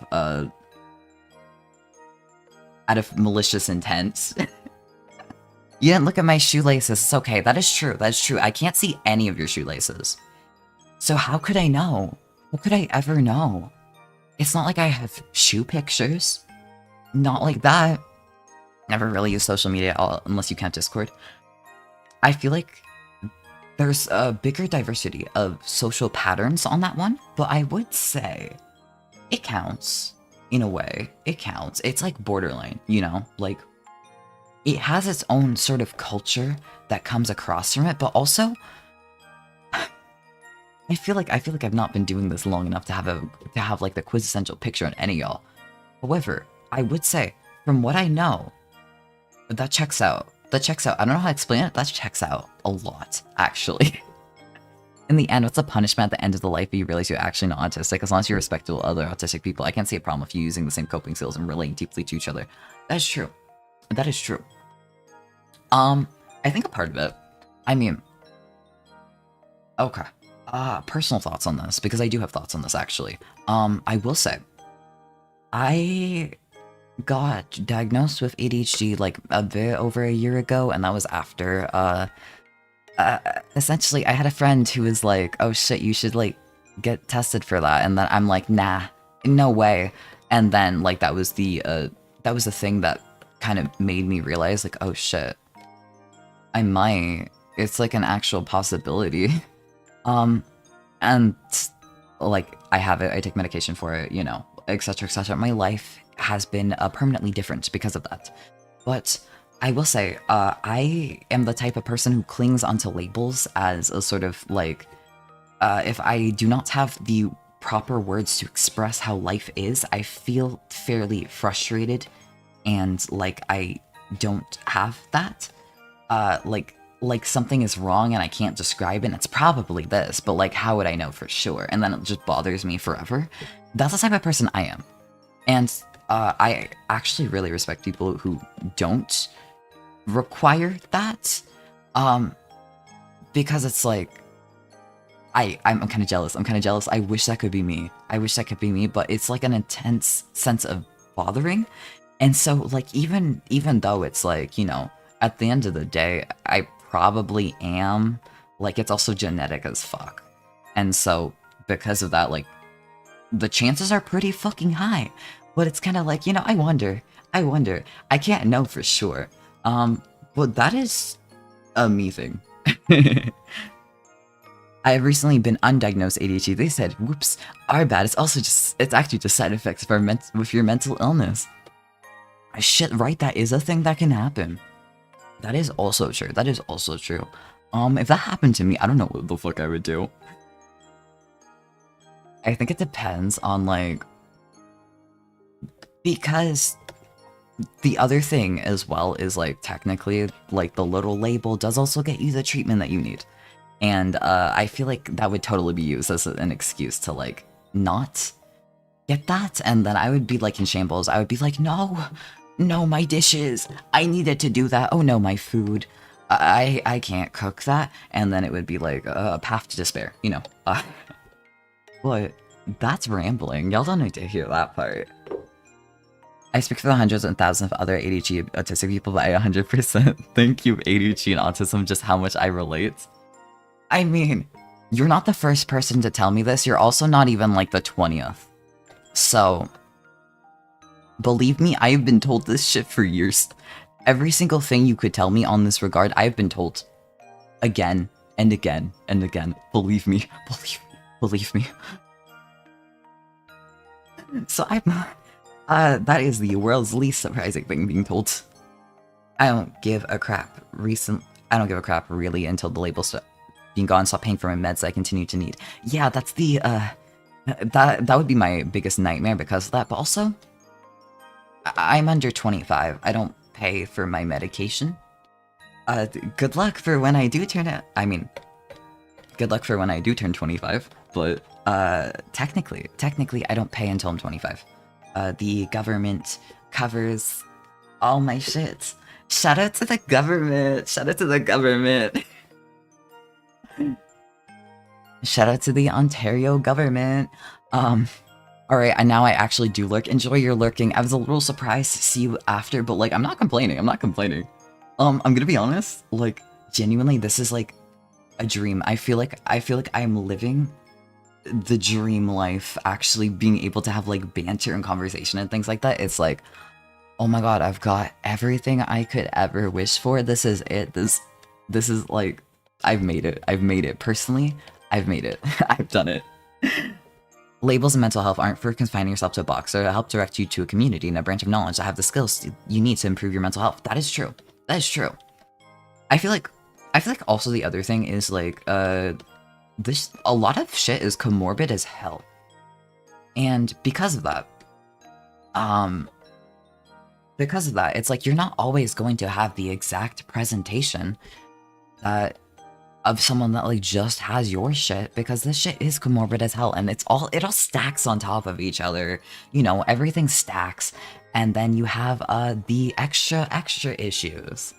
malicious intent. You didn't look at my shoelaces. It's okay. That is true. That is true. I can't see any of your shoelaces. So how could I know? How could I ever know? It's not like I have shoe pictures. Not like that. Never really use social media at all, unless you count Discord. I feel like there's a bigger diversity of social patterns on that one, but I would say it counts. In a way, it counts. It's like borderline, you know? Like, it has its own sort of culture that comes across from it, but also I feel like I've not been doing this long enough to have like the quintessential picture on any of y'all. However, I would say, from what I know, that checks out. That checks out. I don't know how to explain it. That checks out a lot, actually. In the end, what's the punishment at the end of the life if you realize you're actually not autistic? As long as you're respectful of other autistic people, I can't see a problem with you using the same coping skills and relating deeply to each other. That is true. That is true. I think a part of it. I mean, okay. Personal thoughts on this, because I do have thoughts on this, actually. I will say, I got diagnosed with ADHD, like, a bit over a year ago, and that was after, essentially, I had a friend who was like, oh shit, you should, like, get tested for that, and then I'm like, nah, no way. And then, like, that was the thing that kind of made me realize, like, oh shit, I might. It's, like, an actual possibility. And, like, I have it, I take medication for it, you know, etc, etc. My life has been permanently different because of that. But I will say, I am the type of person who clings onto labels as a sort of, like, if I do not have the proper words to express how life is, I feel fairly frustrated, and, like, I don't have that. Like something is wrong and I can't describe it, and it's probably this, but, like, how would I know for sure? And then it just bothers me forever. That's the type of person I am. And, I actually really respect people who don't require that, because it's like, I'm kind of jealous. I wish that could be me. But it's like an intense sense of bothering. And so, like, even though it's like, you know, at the end of the day, I probably am, like, it's also genetic as fuck. And so, because of that, like, the chances are pretty fucking high. But it's kind of like, you know, I wonder. I can't know for sure. But that is a me thing. I have recently been undiagnosed ADHD. They said, whoops, our bad. It's actually just side effects with your mental illness. Shit, right, that is a thing that can happen. That is also true. If that happened to me, I don't know what the fuck I would do. I think it depends on, like, because the other thing as well is, like, technically, like, the little label does also get you the treatment that you need. And, I feel like that would totally be used as an excuse to, like, not get that, and then I would be, like, in shambles. I would be like, no, my dishes, I needed to do that. Oh no, my food, I can't cook that. And then it would be, like, a path to despair, you know. But that's rambling. Y'all don't need to hear that part. I speak for the hundreds and thousands of other ADHD autistic people, but I 100% think you ADHD and autism just how much I relate. I mean, you're not the first person to tell me this. You're also not even, like, the 20th. So, believe me, I have been told this shit for years. Every single thing you could tell me on this regard, I have been told. Again, and again, and again. Believe me. Believe me. So that is the world's least surprising thing being told. I don't give a crap really until the label stop being gone, stop paying for my meds that I continue to need. Yeah, that's the, that would be my biggest nightmare because of that, but also, I'm under 25. I don't pay for my medication. Good luck for when I do turn it. I mean, good luck for when I do turn 25, but, technically, I don't pay until I'm 25. The government covers all my shit. Shout out to the government! Shout out to the government! Shout out to the Ontario government. Alright, and now I actually do lurk. Enjoy your lurking. I was a little surprised to see you after, but, like, I'm not complaining. I'm gonna be honest, like, genuinely, this is like a dream. I feel like I'm living the dream life, actually being able to have like banter and conversation and things like that. It's like, oh my god, I've got everything I could ever wish for. This is it. This is like, I've made it. I've made it. Personally, I've made it. I've done it. Labels and mental health aren't for confining yourself to a box. They're to help direct you to a community and a branch of knowledge that have the skills you need to improve your mental health. That is true. That is true. I feel like also the other thing is like, this, a lot of shit is comorbid as hell. And because of that, it's like you're not always going to have the exact presentation that of someone that like just has your shit, because this shit is comorbid as hell, and it all stacks on top of each other. You know, everything stacks, and then you have the extra issues.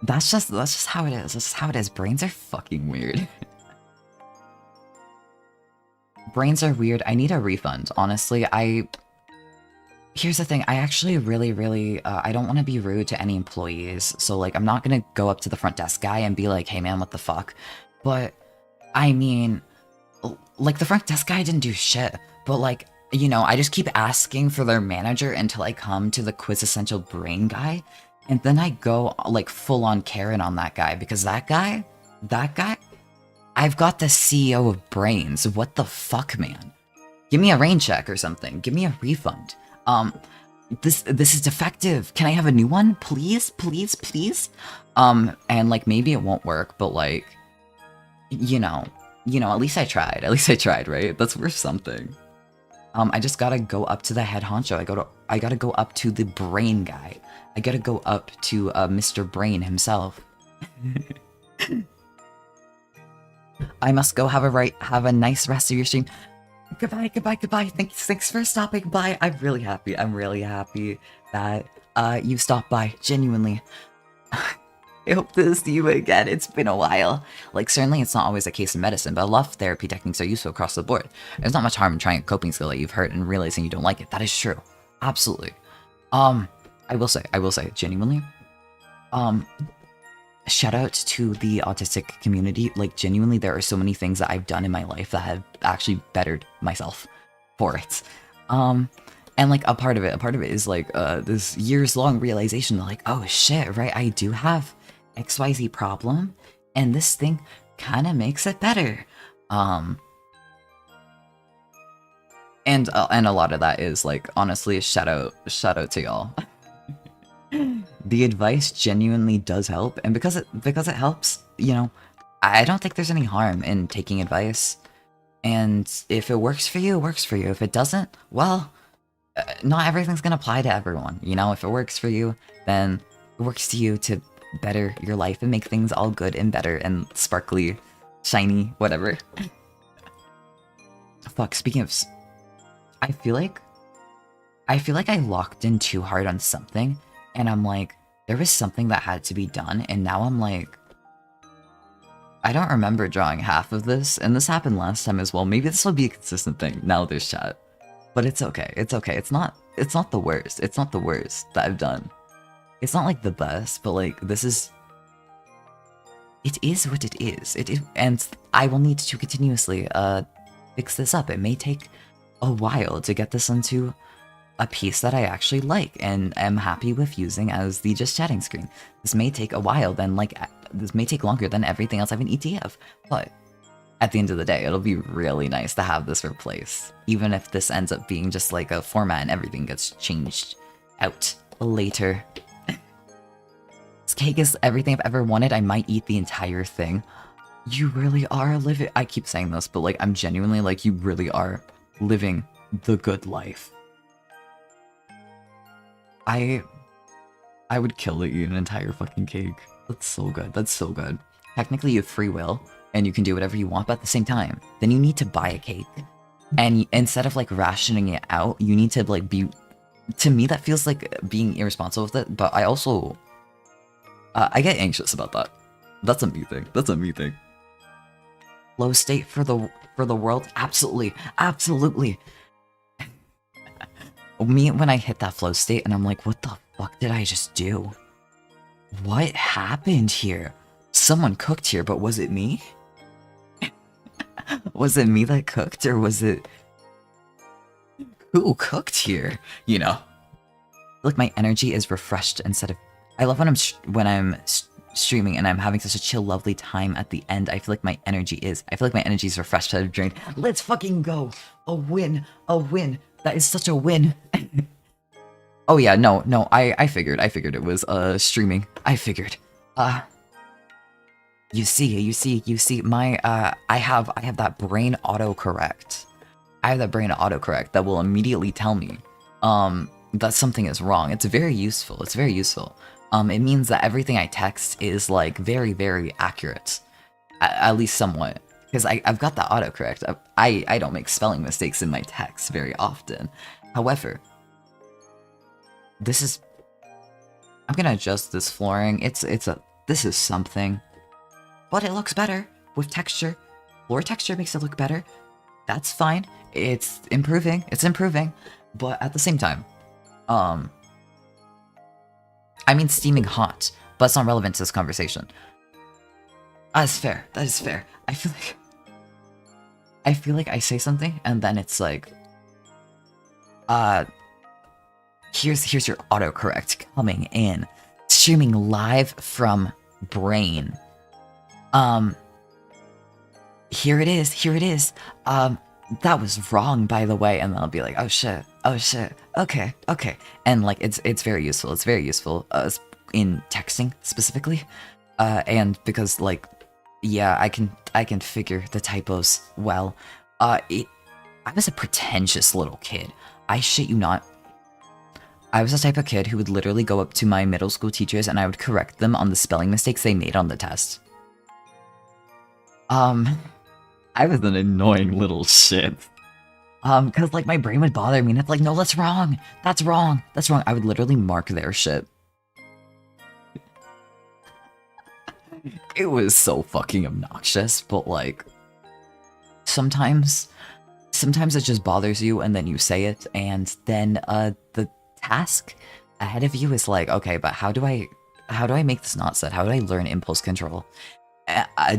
That's just how it is. That's just how it is. Brains are fucking weird. Brains are weird. I need a refund, honestly. Here's the thing, I actually really, I don't want to be rude to any employees, so like, I'm not gonna go up to the front desk guy and be like, hey man, what the fuck? But, I mean, like, the front desk guy didn't do shit, but like, you know, I just keep asking for their manager until I come to the quintessential brain guy, and then I go, like, full-on Karen on that guy, because that guy, I've got the CEO of brains. What the fuck, man? Give me a rain check or something. Give me a refund. This is defective. Can I have a new one? Please? Please? Please? And like, maybe it won't work, but like, you know, at least I tried. At least I tried, right? That's worth something. I just gotta go up to the head honcho. I gotta go up to the brain guy. I gotta go up to, Mr. Brain himself. I must go have a nice rest of your stream. Goodbye. Thanks for stopping by. I'm really happy that you stopped by. Genuinely. I hope to see you again. It's been a while. Like, certainly it's not always a case in medicine, but a lot of therapy techniques are useful across the board. There's not much harm in trying a coping skill that you've heard and realizing you don't like it. That is true. Absolutely. I will say, genuinely, shout out to the autistic community. Like, genuinely, there are so many things that I've done in my life that have actually bettered myself for it. And like, a part of it is like, this years-long realization that like, oh shit, right, I do have XYZ problem, and this thing kind of makes it better. And a lot of that is like, honestly, shout out to y'all. The advice genuinely does help, and because it helps, you know, I don't think there's any harm in taking advice. And if it works for you, it works for you. If it doesn't, well, not everything's gonna apply to everyone. You know, if it works for you, then it works to you to better your life and make things all good and better and sparkly, shiny, whatever. Fuck, speaking of, I feel like I locked in too hard on something, and I'm like, there was something that had to be done, and now I'm like, I don't remember drawing half of this, and this happened last time as well. Maybe this will be a consistent thing. Now there's chat. But it's okay. It's okay. It's not the worst. It's not the worst that I've done. It's not like the best, but like, this is... It is what it is. It is, and I will need to continuously fix this up. It may take a while to get this into a piece that I actually like and am happy with using as the just chatting screen. This may take a while, this may take longer than everything else I've in ETF, but at the end of the day, it'll be really nice to have this replaced, even if this ends up being just like a format and everything gets changed out later. This cake is everything I've ever wanted. I might eat the entire thing. You really are living... I keep saying this, but like, I'm genuinely like, you really are living the good life. I would kill to eat an entire fucking cake. That's so good. That's so good. Technically, you have free will, and you can do whatever you want, but at the same time, then you need to buy a cake. And instead of like rationing it out, you need to like be... To me, that feels like being irresponsible with it, but I also... I get anxious about that. That's a me thing. That's a me thing. Low state for the world? Absolutely. Absolutely. Me, when I hit that flow state, and I'm like, what the fuck did I just do? What happened here? Someone cooked here, but was it me? Was it me that cooked, or was it... Who cooked here? You know? Like my energy is refreshed instead of... I love when I'm streaming and I'm having such a chill, lovely time at the end. I feel like my energy is... I feel like my energy is refreshed instead of drained. Let's fucking go! A win! A win! That is such a win! Oh yeah, no, I figured it was, streaming. I figured. You see, my, I have that brain autocorrect. I have that brain autocorrect that will immediately tell me, that something is wrong. It's very useful, it's very useful. It means that everything I text is, like, very, very accurate. At least somewhat. Because I've got that autocorrect. I don't make spelling mistakes in my texts very often. However... This is... I'm gonna adjust this flooring. This is something. But it looks better with texture. Floor texture makes it look better. That's fine. It's improving. It's improving. But at the same time, I mean steaming hot, but it's not relevant to this conversation. That's fair. That is fair. I feel like I say something and then it's like, Here's your autocorrect coming in. Streaming live from brain. Here it is. That was wrong, by the way, and then I'll be like, oh shit, okay. And like, it's very useful, in texting, specifically. And because, like, yeah, I can figure the typos well. I was a pretentious little kid. I shit you not. I was the type of kid who would literally go up to my middle school teachers and I would correct them on the spelling mistakes they made on the test. I was an annoying little shit. Cause like my brain would bother me and it's like, no, that's wrong. That's wrong. I would literally mark their shit. It was so fucking obnoxious, but like, sometimes it just bothers you and then you say it and then, the task ahead of you is like, okay, but how do I make this not said? How do I learn impulse control?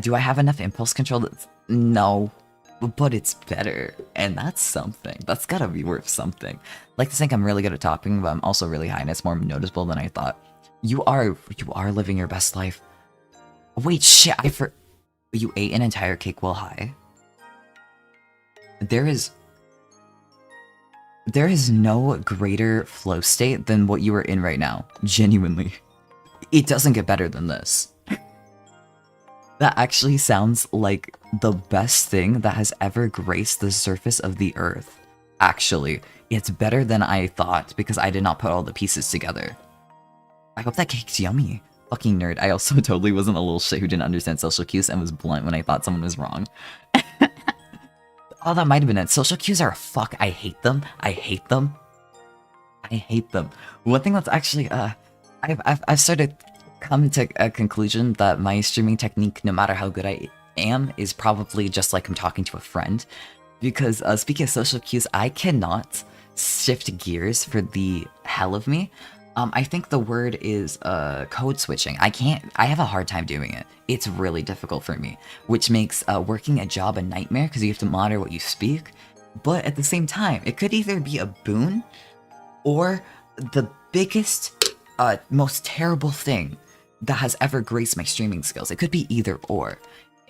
Do I have enough impulse control? No, but it's better, and that's something. That's gotta be worth something. Like to think I'm really good at talking, but I'm also really high, and it's more noticeable than I thought. You are living your best life. Wait, shit! You ate an entire cake while high. There is no greater flow state than what you are in right now. Genuinely. It doesn't get better than this. That actually sounds like the best thing that has ever graced the surface of the earth. Actually, it's better than I thought because I did not put all the pieces together. I hope that cake's yummy. Fucking nerd. I also totally wasn't a little shit who didn't understand social cues and was blunt when I thought someone was wrong. Oh, that might have been it. Social cues are a fuck. I hate them. One thing that's actually, I've started come to a conclusion that my streaming technique, no matter how good I am, is probably just like I'm talking to a friend. Because, speaking of social cues, I cannot shift gears for the hell of me. I think the word is, code switching. I have a hard time doing it. It's really difficult for me, which makes, working a job a nightmare because you have to monitor what you speak. But at the same time, it could either be a boon or the biggest, most terrible thing that has ever graced my streaming skills. It could be either or.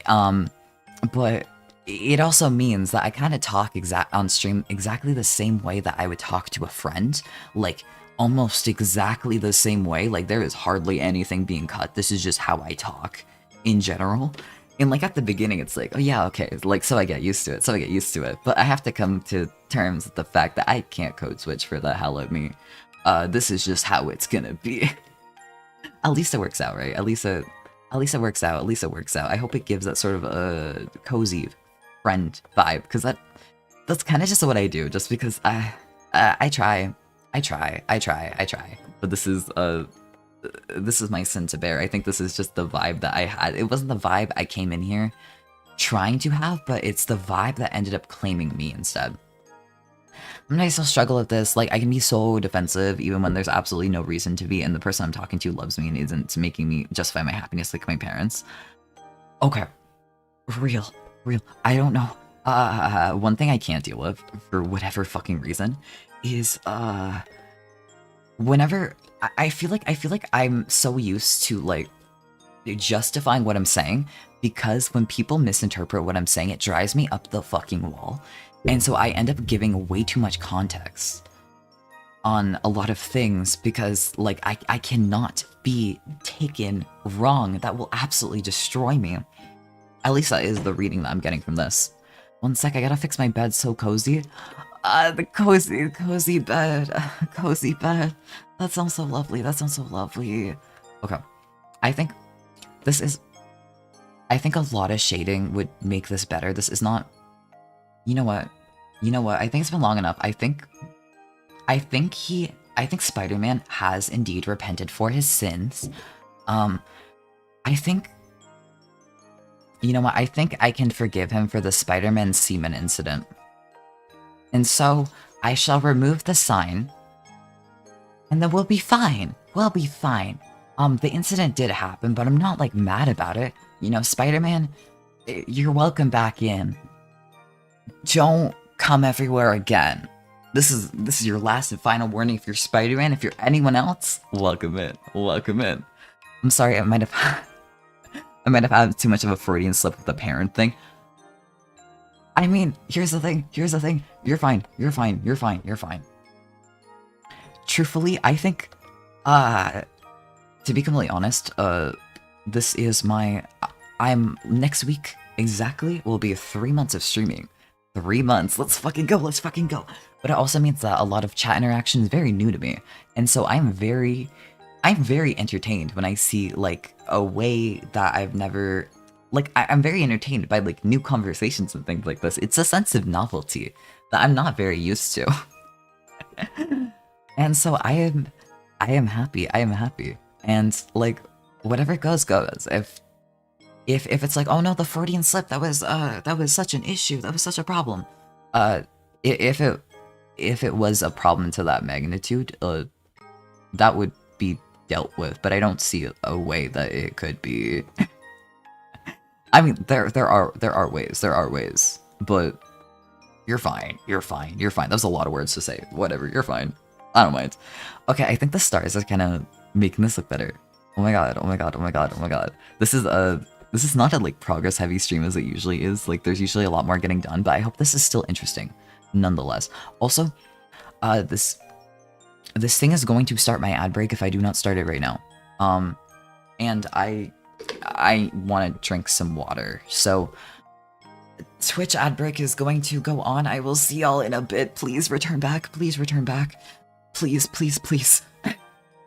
But it also means that I kind of talk on stream exactly the same way that I would talk to a friend. Like, almost exactly the same way. Like, there is hardly anything being cut. This is just how I talk in general. And like at the beginning, it's like, oh yeah, okay, like, so I get used to it. But I have to come to terms with the fact that I can't code switch for the hell of me. This is just how it's gonna be. At least it works out, right? At least it works out. I hope it gives that sort of a cozy friend vibe, because that's kind of just what I do. Just because I try. But this is my sin to bear. I think this is just the vibe that I had. It wasn't the vibe I came in here trying to have, but it's the vibe that ended up claiming me instead. I still struggle with this. Like, I can be so defensive even when there's absolutely no reason to be, and the person I'm talking to loves me and isn't making me justify my happiness like my parents. Okay. Real. I don't know. One thing I can't deal with, for whatever fucking reason, is, whenever, I feel like I'm so used to, like, justifying what I'm saying, because when people misinterpret what I'm saying, it drives me up the fucking wall. And so I end up giving way too much context on a lot of things because, like, I cannot be taken wrong. That will absolutely destroy me. At least that is the reading that I'm getting from this. One sec, I gotta fix my bed so cozy. The cozy bed. Cozy bed. That sounds so lovely. That sounds so lovely. Okay. I think a lot of shading would make this better. This is not... You know what? I think it's been long enough. I think Spider-Man has indeed repented for his sins. I think... You know what? I think I can forgive him for the Spider-Man semen incident. And so, I shall remove the sign. And then we'll be fine. We'll be fine. The incident did happen, but I'm not, like, mad about it. You know, Spider-Man, you're welcome back in. Don't come everywhere again. This is your last and final warning. If you're Spider-Man, if you're anyone else, welcome in. Welcome in. I'm sorry, I might have had too much of a Freudian slip with the parent thing. I mean, here's the thing. You're fine. Truthfully, I think, to be completely honest, this is next week, exactly, will be 3 months of streaming. 3 months, let's fucking go. But it also means that a lot of chat interaction is very new to me. And so I'm very entertained when I see, like, a way that I've never... Like, I'm very entertained by, like, new conversations and things like this. It's a sense of novelty that I'm not very used to. And so I am happy. And, like, whatever goes. If it's like, oh no, the Freudian slip, that was such an issue, that was such a problem. If it was a problem to that magnitude, that would be dealt with, but I don't see a way that it could be. I mean, there are ways, but you're fine. That was a lot of words to say. Whatever, you're fine. I don't mind. Okay, I think the stars are kind of making this look better. Oh my god. This is not a, like, progress heavy stream as it usually is. Like, there's usually a lot more getting done, but I hope this is still interesting nonetheless. Also, this thing is going to start my ad break if I do not start it right now. And I want to drink some water. So Twitch ad break is going to go on. I will see y'all in a bit. Please return back. Please.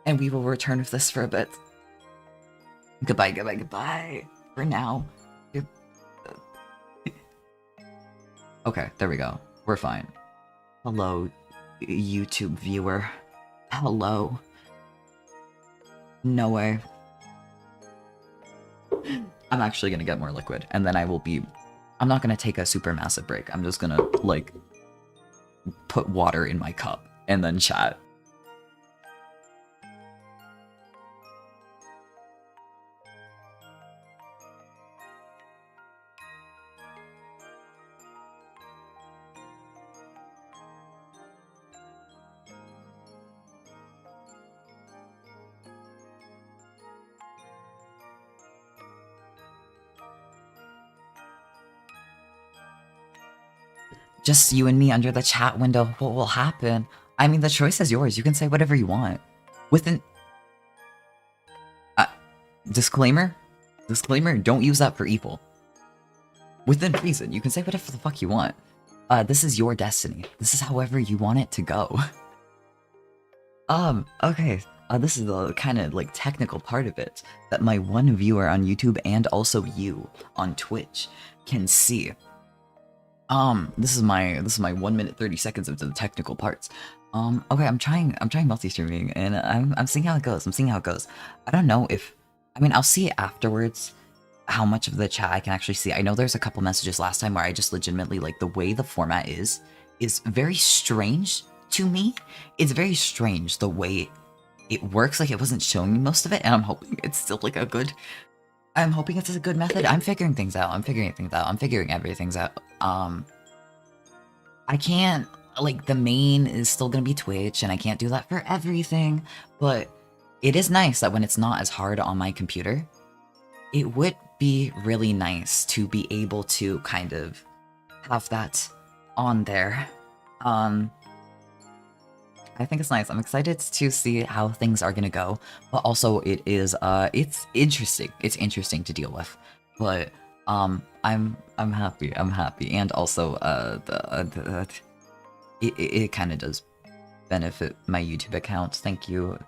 And we will return with this for a bit. Goodbye. For now. Okay, there we go. We're fine. Hello, YouTube viewer. Hello. No way. I'm actually gonna get more liquid, and then I'm not gonna take a super massive break. I'm just gonna, like, put water in my cup, and then chat. Just you and me under the chat window. What will happen? I mean, the choice is yours. You can say whatever you want. Disclaimer, don't use that for evil. Within reason, you can say whatever the fuck you want. This is your destiny. This is however you want it to go. Okay. This is the kind of, like, technical part of it that my one viewer on YouTube and also you on Twitch can see. This is my 1 minute 30 seconds of the technical parts. Okay, I'm trying multi-streaming, and I'm seeing how it goes. I don't know if, I mean, I'll see afterwards how much of the chat I can actually see. I know there's a couple messages last time where I just legitimately, like, the way the format is is very strange to me. It's very strange the way it works. Like, it wasn't showing me most of it, and I'm hoping it's still like a good. I'm hoping it's a good method. I'm figuring things out. I'm figuring everything's out. I can't, like, the main is still gonna be Twitch, and I can't do that for everything, but it is nice that when it's not as hard on my computer, it would be really nice to be able to kind of have that on there. I think it's nice. I'm excited to see how things are gonna go, but also it's interesting. It's interesting to deal with, but I'm happy. I'm happy, and also it kind of does benefit my YouTube account. Thank you,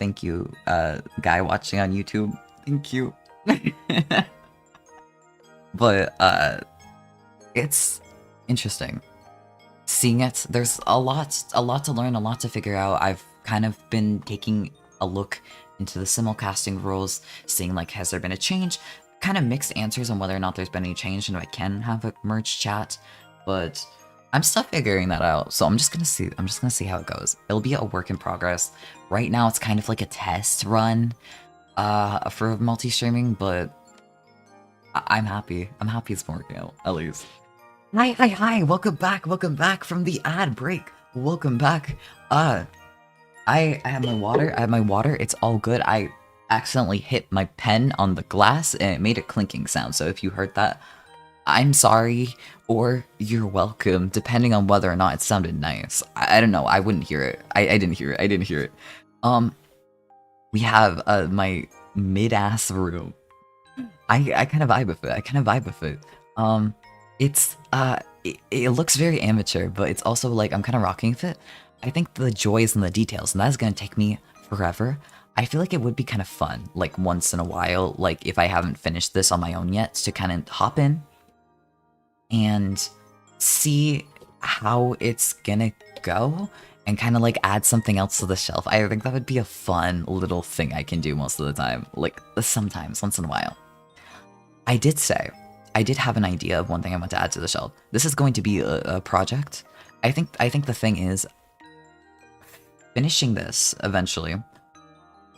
guy watching on YouTube. Thank you. But it's interesting seeing it. There's a lot to learn, a lot to figure out. I've kind of been taking a look into the simulcasting rules, seeing like, has there been a change? Kind of mixed answers on whether or not there's been any change and if I can have a merged chat, but I'm still figuring that out. So I'm just gonna see how it goes. It'll be a work in progress. Right now it's kind of like a test run for multi-streaming, but I'm happy. I'm happy it's working out, at least. Hi, welcome back from the ad break. Welcome back. I have my water, it's all good. I accidentally hit my pen on the glass and it made a clinking sound, so if you heard that, I'm sorry, or you're welcome, depending on whether or not it sounded nice. I don't know, I wouldn't hear it. I didn't hear it. We have my mid-ass room. I kind of vibe with it. It looks very amateur, but it's also like I'm kind of rocking with it. I think the joy is in the details, and that's gonna take me forever. I feel like it would be kind of fun, like once in a while, like if I haven't finished this on my own yet, to kind of hop in and see how it's gonna go and kind of like add something else to the shelf. I think that would be a fun little thing I can do most of the time, like sometimes, once in a while. I did have an idea of one thing I want to add to the shelf. This is going to be a project. I think the thing is finishing this eventually.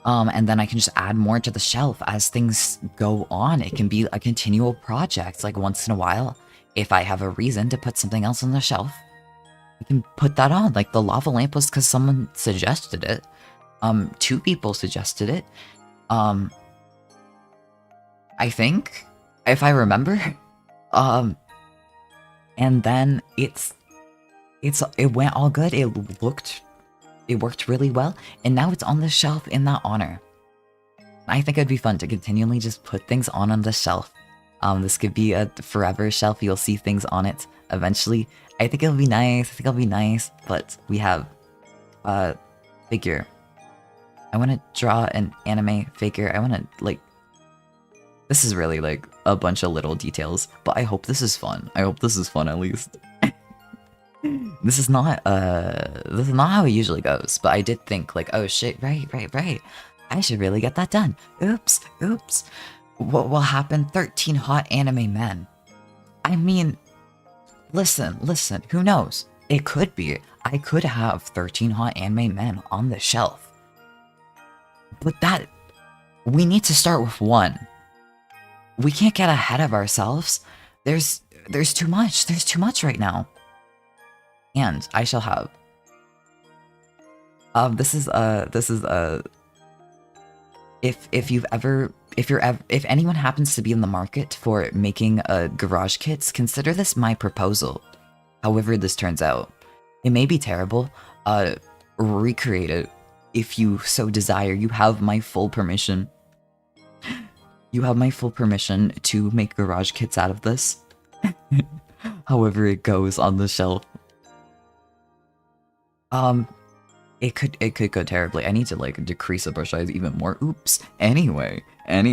And then I can just add more to the shelf as things go on. It can be a continual project, like once in a while. If I have a reason to put something else on the shelf, I can put that on. Like the lava lamp was because someone suggested it. 2 people suggested it. I think, if I remember. And then it went all good. It worked really well, and now it's on the shelf in that honor. I think it'd be fun to continually just put things on the shelf. This could be a forever shelf. You'll see things on it eventually. I think it'll be nice. But we have a figure. I want to draw an anime figure. I want to like. This is really like a bunch of little details, but I hope this is fun. At least. This is not how it usually goes, but I did think like, oh shit, right. I should really get that done. Oops. What will happen? 13 hot anime men. I mean, listen, who knows? It could be. I could have 13 hot anime men on the shelf. But we need to start with 1. We can't get ahead of ourselves. There's too much. There's too much right now. And I shall have. If anyone happens to be in the market for making garage kits, consider this my proposal. However this turns out, it may be terrible. Recreate it if you so desire. You have my full permission. You have my full permission to make garage kits out of this. However it goes on the shelf. It could go terribly. I need to like decrease the brush size even more. Oops. Anyway. In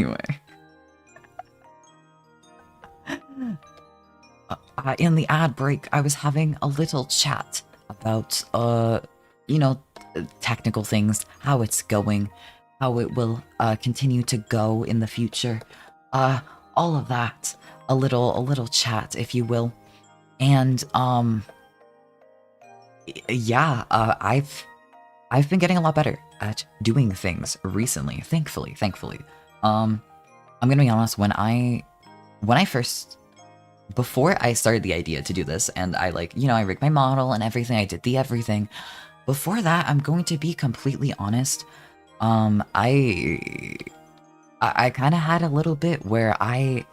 the ad break, I was having a little chat about technical things, how it's going, how it will continue to go in the future. All of that. A little chat, if you will. And Yeah, I've been getting a lot better at doing things recently, thankfully. I'm gonna be honest, when I first, before I started the idea to do this, and I like, you know, I rigged my model and everything, I did the everything. Before that, I'm going to be completely honest, I kind of had a little bit where I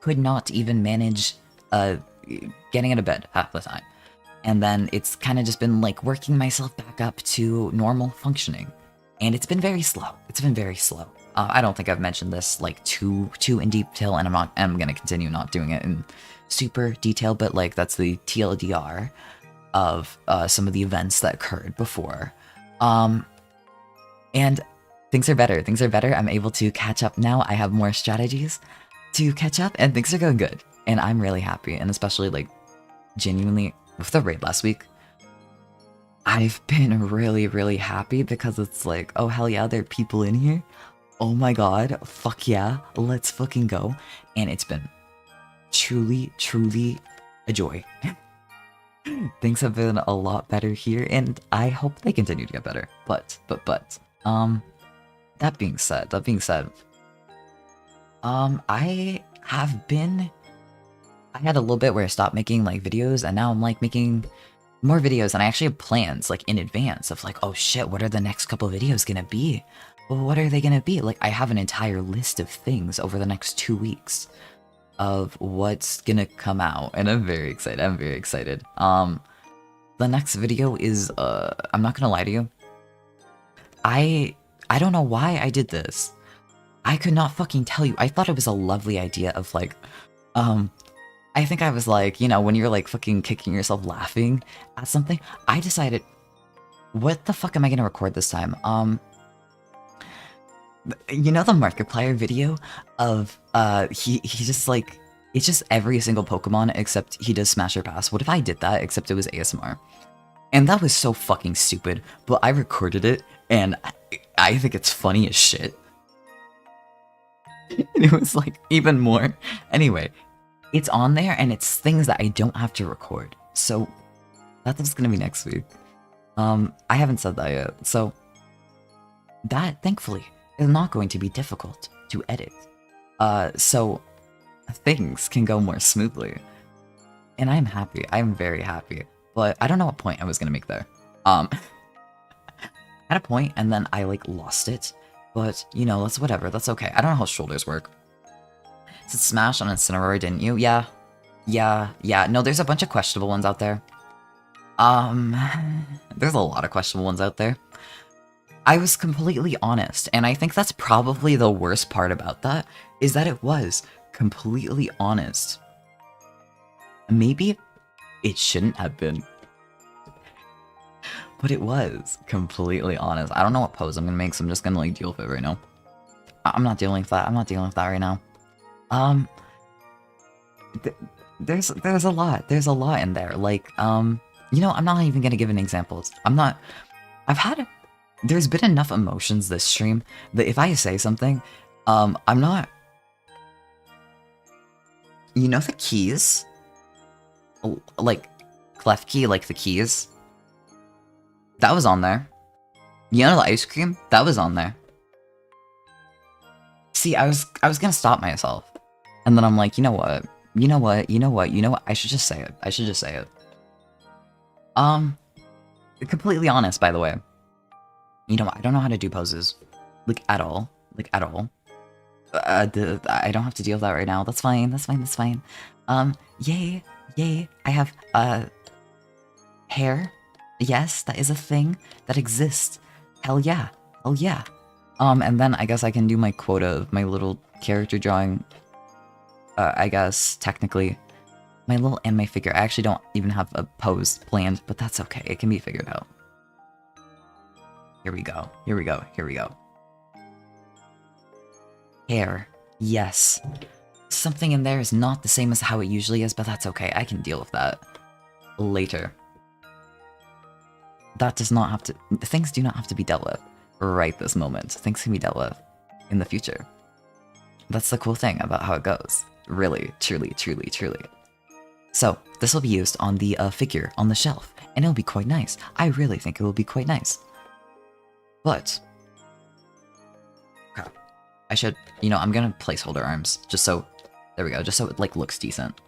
could not even manage, getting out of bed half the time. And then it's kind of just been like working myself back up to normal functioning. And it's been very slow. It's been very slow. I don't think I've mentioned this like too in detail, and I'm gonna continue not doing it in super detail, but like that's the TLDR of some of the events that occurred before. And things are better. Things are better. I'm able to catch up now. I have more strategies to catch up, and things are going good. And I'm really happy, and especially like genuinely with the raid last week, I've been really happy because it's like, oh hell yeah, there are people in here. Oh my god, fuck yeah, let's fucking go. And it's been truly a joy. Things have been a lot better here, and I hope they continue to get better. But, that being said, I had a little bit where I stopped making like videos, and now I'm like making more videos, and I actually have plans like in advance of like, oh shit, what are the next couple videos gonna be? Well, what are they gonna be? Like, I have an entire list of things over the next 2 weeks of what's gonna come out, and I'm very excited. The next video is, I'm not gonna lie to you, I don't know why I did this. I could not fucking tell you. I thought it was a lovely idea of like, I think I was like, you know, when you're like fucking kicking yourself laughing at something, I decided, what the fuck am I gonna record this time? You know the Markiplier video of, he just like, it's just every single Pokemon except he does Smash or Pass. What if I did that except it was ASMR? And that was so fucking stupid, but I recorded it, and I think it's funny as shit. And it was like, even more. Anyway, it's on there, and it's things that I don't have to record. So, that's gonna be next week. I haven't said that yet, so that, thankfully, is not going to be difficult to edit. So things can go more smoothly. And I'm happy. I'm very happy. But I don't know what point I was gonna make there. At a point, and then I like lost it. But, you know, that's whatever. That's okay. I don't know how shoulders work. It said Smash on Incineroar, didn't you? Yeah. No, there's a bunch of questionable ones out there. There's a lot of questionable ones out there. I was completely honest, and I think that's probably the worst part about that, is that it was completely honest. Maybe it shouldn't have been, but it was completely honest. I don't know what pose I'm gonna make, so I'm just gonna like deal with it right now. I'm not dealing with that. I'm not dealing with that right now. There's a lot. There's a lot in there. Like, you know, I'm not even gonna give any examples. There's been enough emotions this stream that if I say something, I'm not... You know the keys? Like, clef key, like the keys? That was on there. You know the ice cream? That was on there. See, I was gonna stop myself. And then I'm like, you know what? I should just say it. Completely honest, by the way. You know, I don't know how to do poses. Like, at all. I don't have to deal with that right now. That's fine. Yay. I have, hair. Yes, that is a thing that exists. Hell yeah. And then I guess I can do my quota of my little character drawing. I guess, technically. My little anime figure. I actually don't even have a pose planned, but that's okay. It can be figured out. Here we go. Hair. Yes. Something in there is not the same as how it usually is, but that's okay. I can deal with that later. That does not have to... Things do not have to be dealt with right this moment. Things can be dealt with in the future. That's the cool thing about how it goes. Really, truly. So, this will be used on the figure on the shelf. and it'll be quite nice. I really think it will be quite nice. But okay, I should, you know, I'm gonna placeholder arms just so, there we go, just so it like looks decent.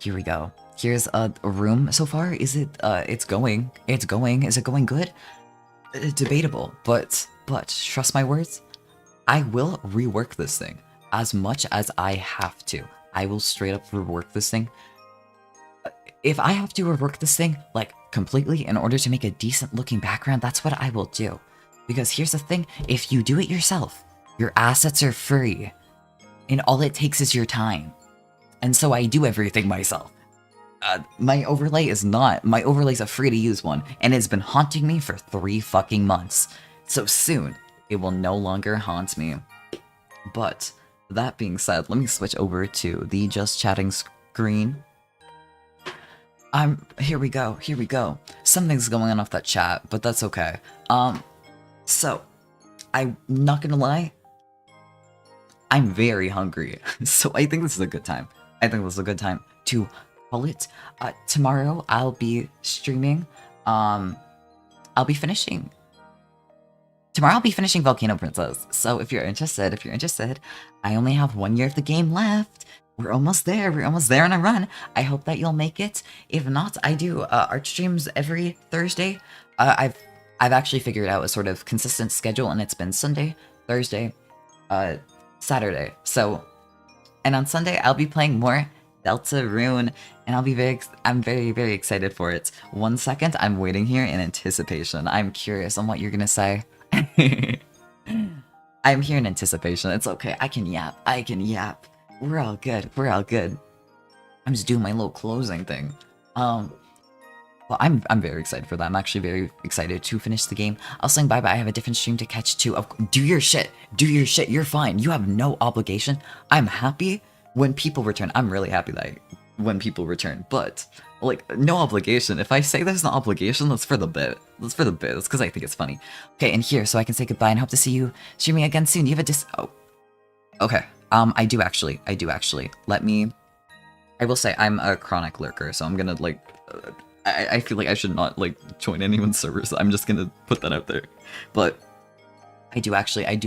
Here we go. Here's a room so far. Is it, it's going. Is it going good? Debatable, but trust my words, I will rework this thing as much as I have to. I will straight up rework this thing. If I have to rework this thing, like, completely in order to make a decent looking background, that's what I will do. Because here's the thing, if you do it yourself, your assets are free, and all it takes is your time. And so I do everything myself. My overlay is not. My overlay's a free-to-use one, and it's been haunting me for 3 fucking months. So soon, it will no longer haunt me. But, that being said, let me switch over to the just chatting screen. Here we go. Something's going on off that chat, but that's okay. So, I'm not gonna lie, I'm very hungry, so I think this is a good time. To call it. Tomorrow I'll be streaming. Tomorrow I'll be finishing Volcano Princess. So if you're interested, I only have 1 year of the game left. We're almost there on a run. I hope that you'll make it. If not, I do art streams every Thursday. I've actually figured out a sort of consistent schedule, and it's been Sunday, Thursday, Saturday. So, and on Sunday I'll be playing more Deltarune, and I'm very excited for it. 1 second, I'm waiting here in anticipation. I'm curious on what you're gonna say. I'm here in anticipation. It's okay. I can yap. We're all good. I'm just doing my little closing thing. Well, I'm very excited for that. I'm actually very excited to finish the game. I'll saying bye-bye. I have a different stream to catch too. Do your shit. You're fine. You have no obligation. I'm happy when people return. I'm really happy that when people return, but like, no obligation. If I say there's no obligation, that's for the bit. That's because I think it's funny. Okay, and here, so I can say goodbye and hope to see you streaming again soon. You have a oh. Okay. I do actually. I will say I'm a chronic lurker, so I'm gonna like, I feel like I should not like join anyone's servers. I'm just gonna put that out there. But I do actually. I'm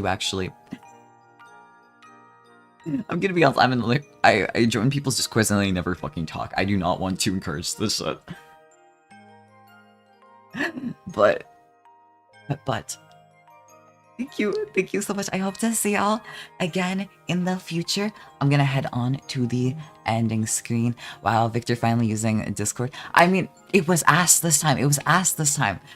gonna be honest, I join people's discords and they never fucking talk. I do not want to encourage this shit. But thank you so much. I hope to see y'all again in the future. I'm gonna head on to the ending screen. Wow, Victor finally using Discord. I mean, it was asked this time.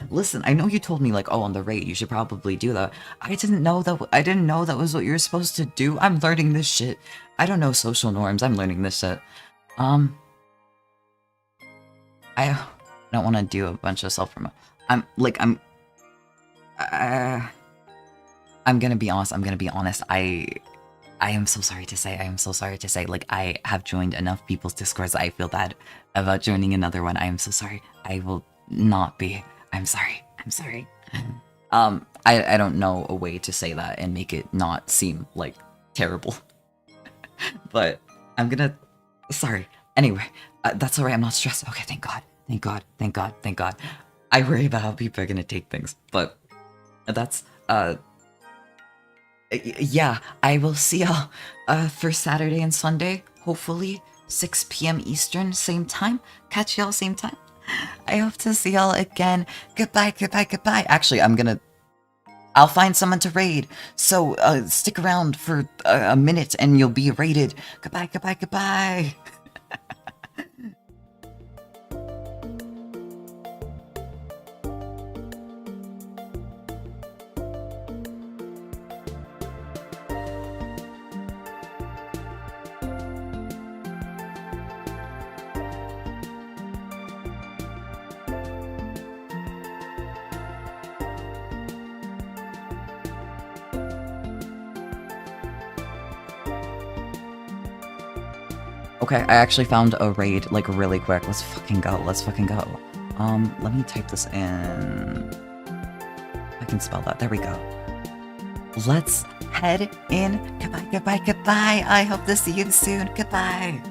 Listen, I know you told me like, oh, on the raid you should probably do that. I didn't know that was what you were supposed to do. I'm learning this shit. I don't know social norms. I'm learning this shit. I don't want to do a bunch of self-promo. I'm gonna be honest. I am so sorry to say. Like, I have joined enough people's discords. I feel bad about joining another one. I am so sorry. I will not be. I'm sorry. I don't know a way to say that and make it not seem like terrible. But I'm gonna. Sorry. Anyway, that's alright. I'm not stressed. Okay, thank God. I worry about how people are gonna take things, but that's yeah, I will see y'all for Saturday and Sunday, hopefully 6 p.m. Eastern, same time. Catch y'all same time. I hope to see y'all again. Goodbye. Actually, I'll find someone to raid, so stick around for a minute and you'll be raided. Goodbye. Okay, I actually found a raid, like, really quick. Let's fucking go. Let me type this in. I can spell that. There we go. Let's head in. Goodbye. I hope to see you soon. Goodbye.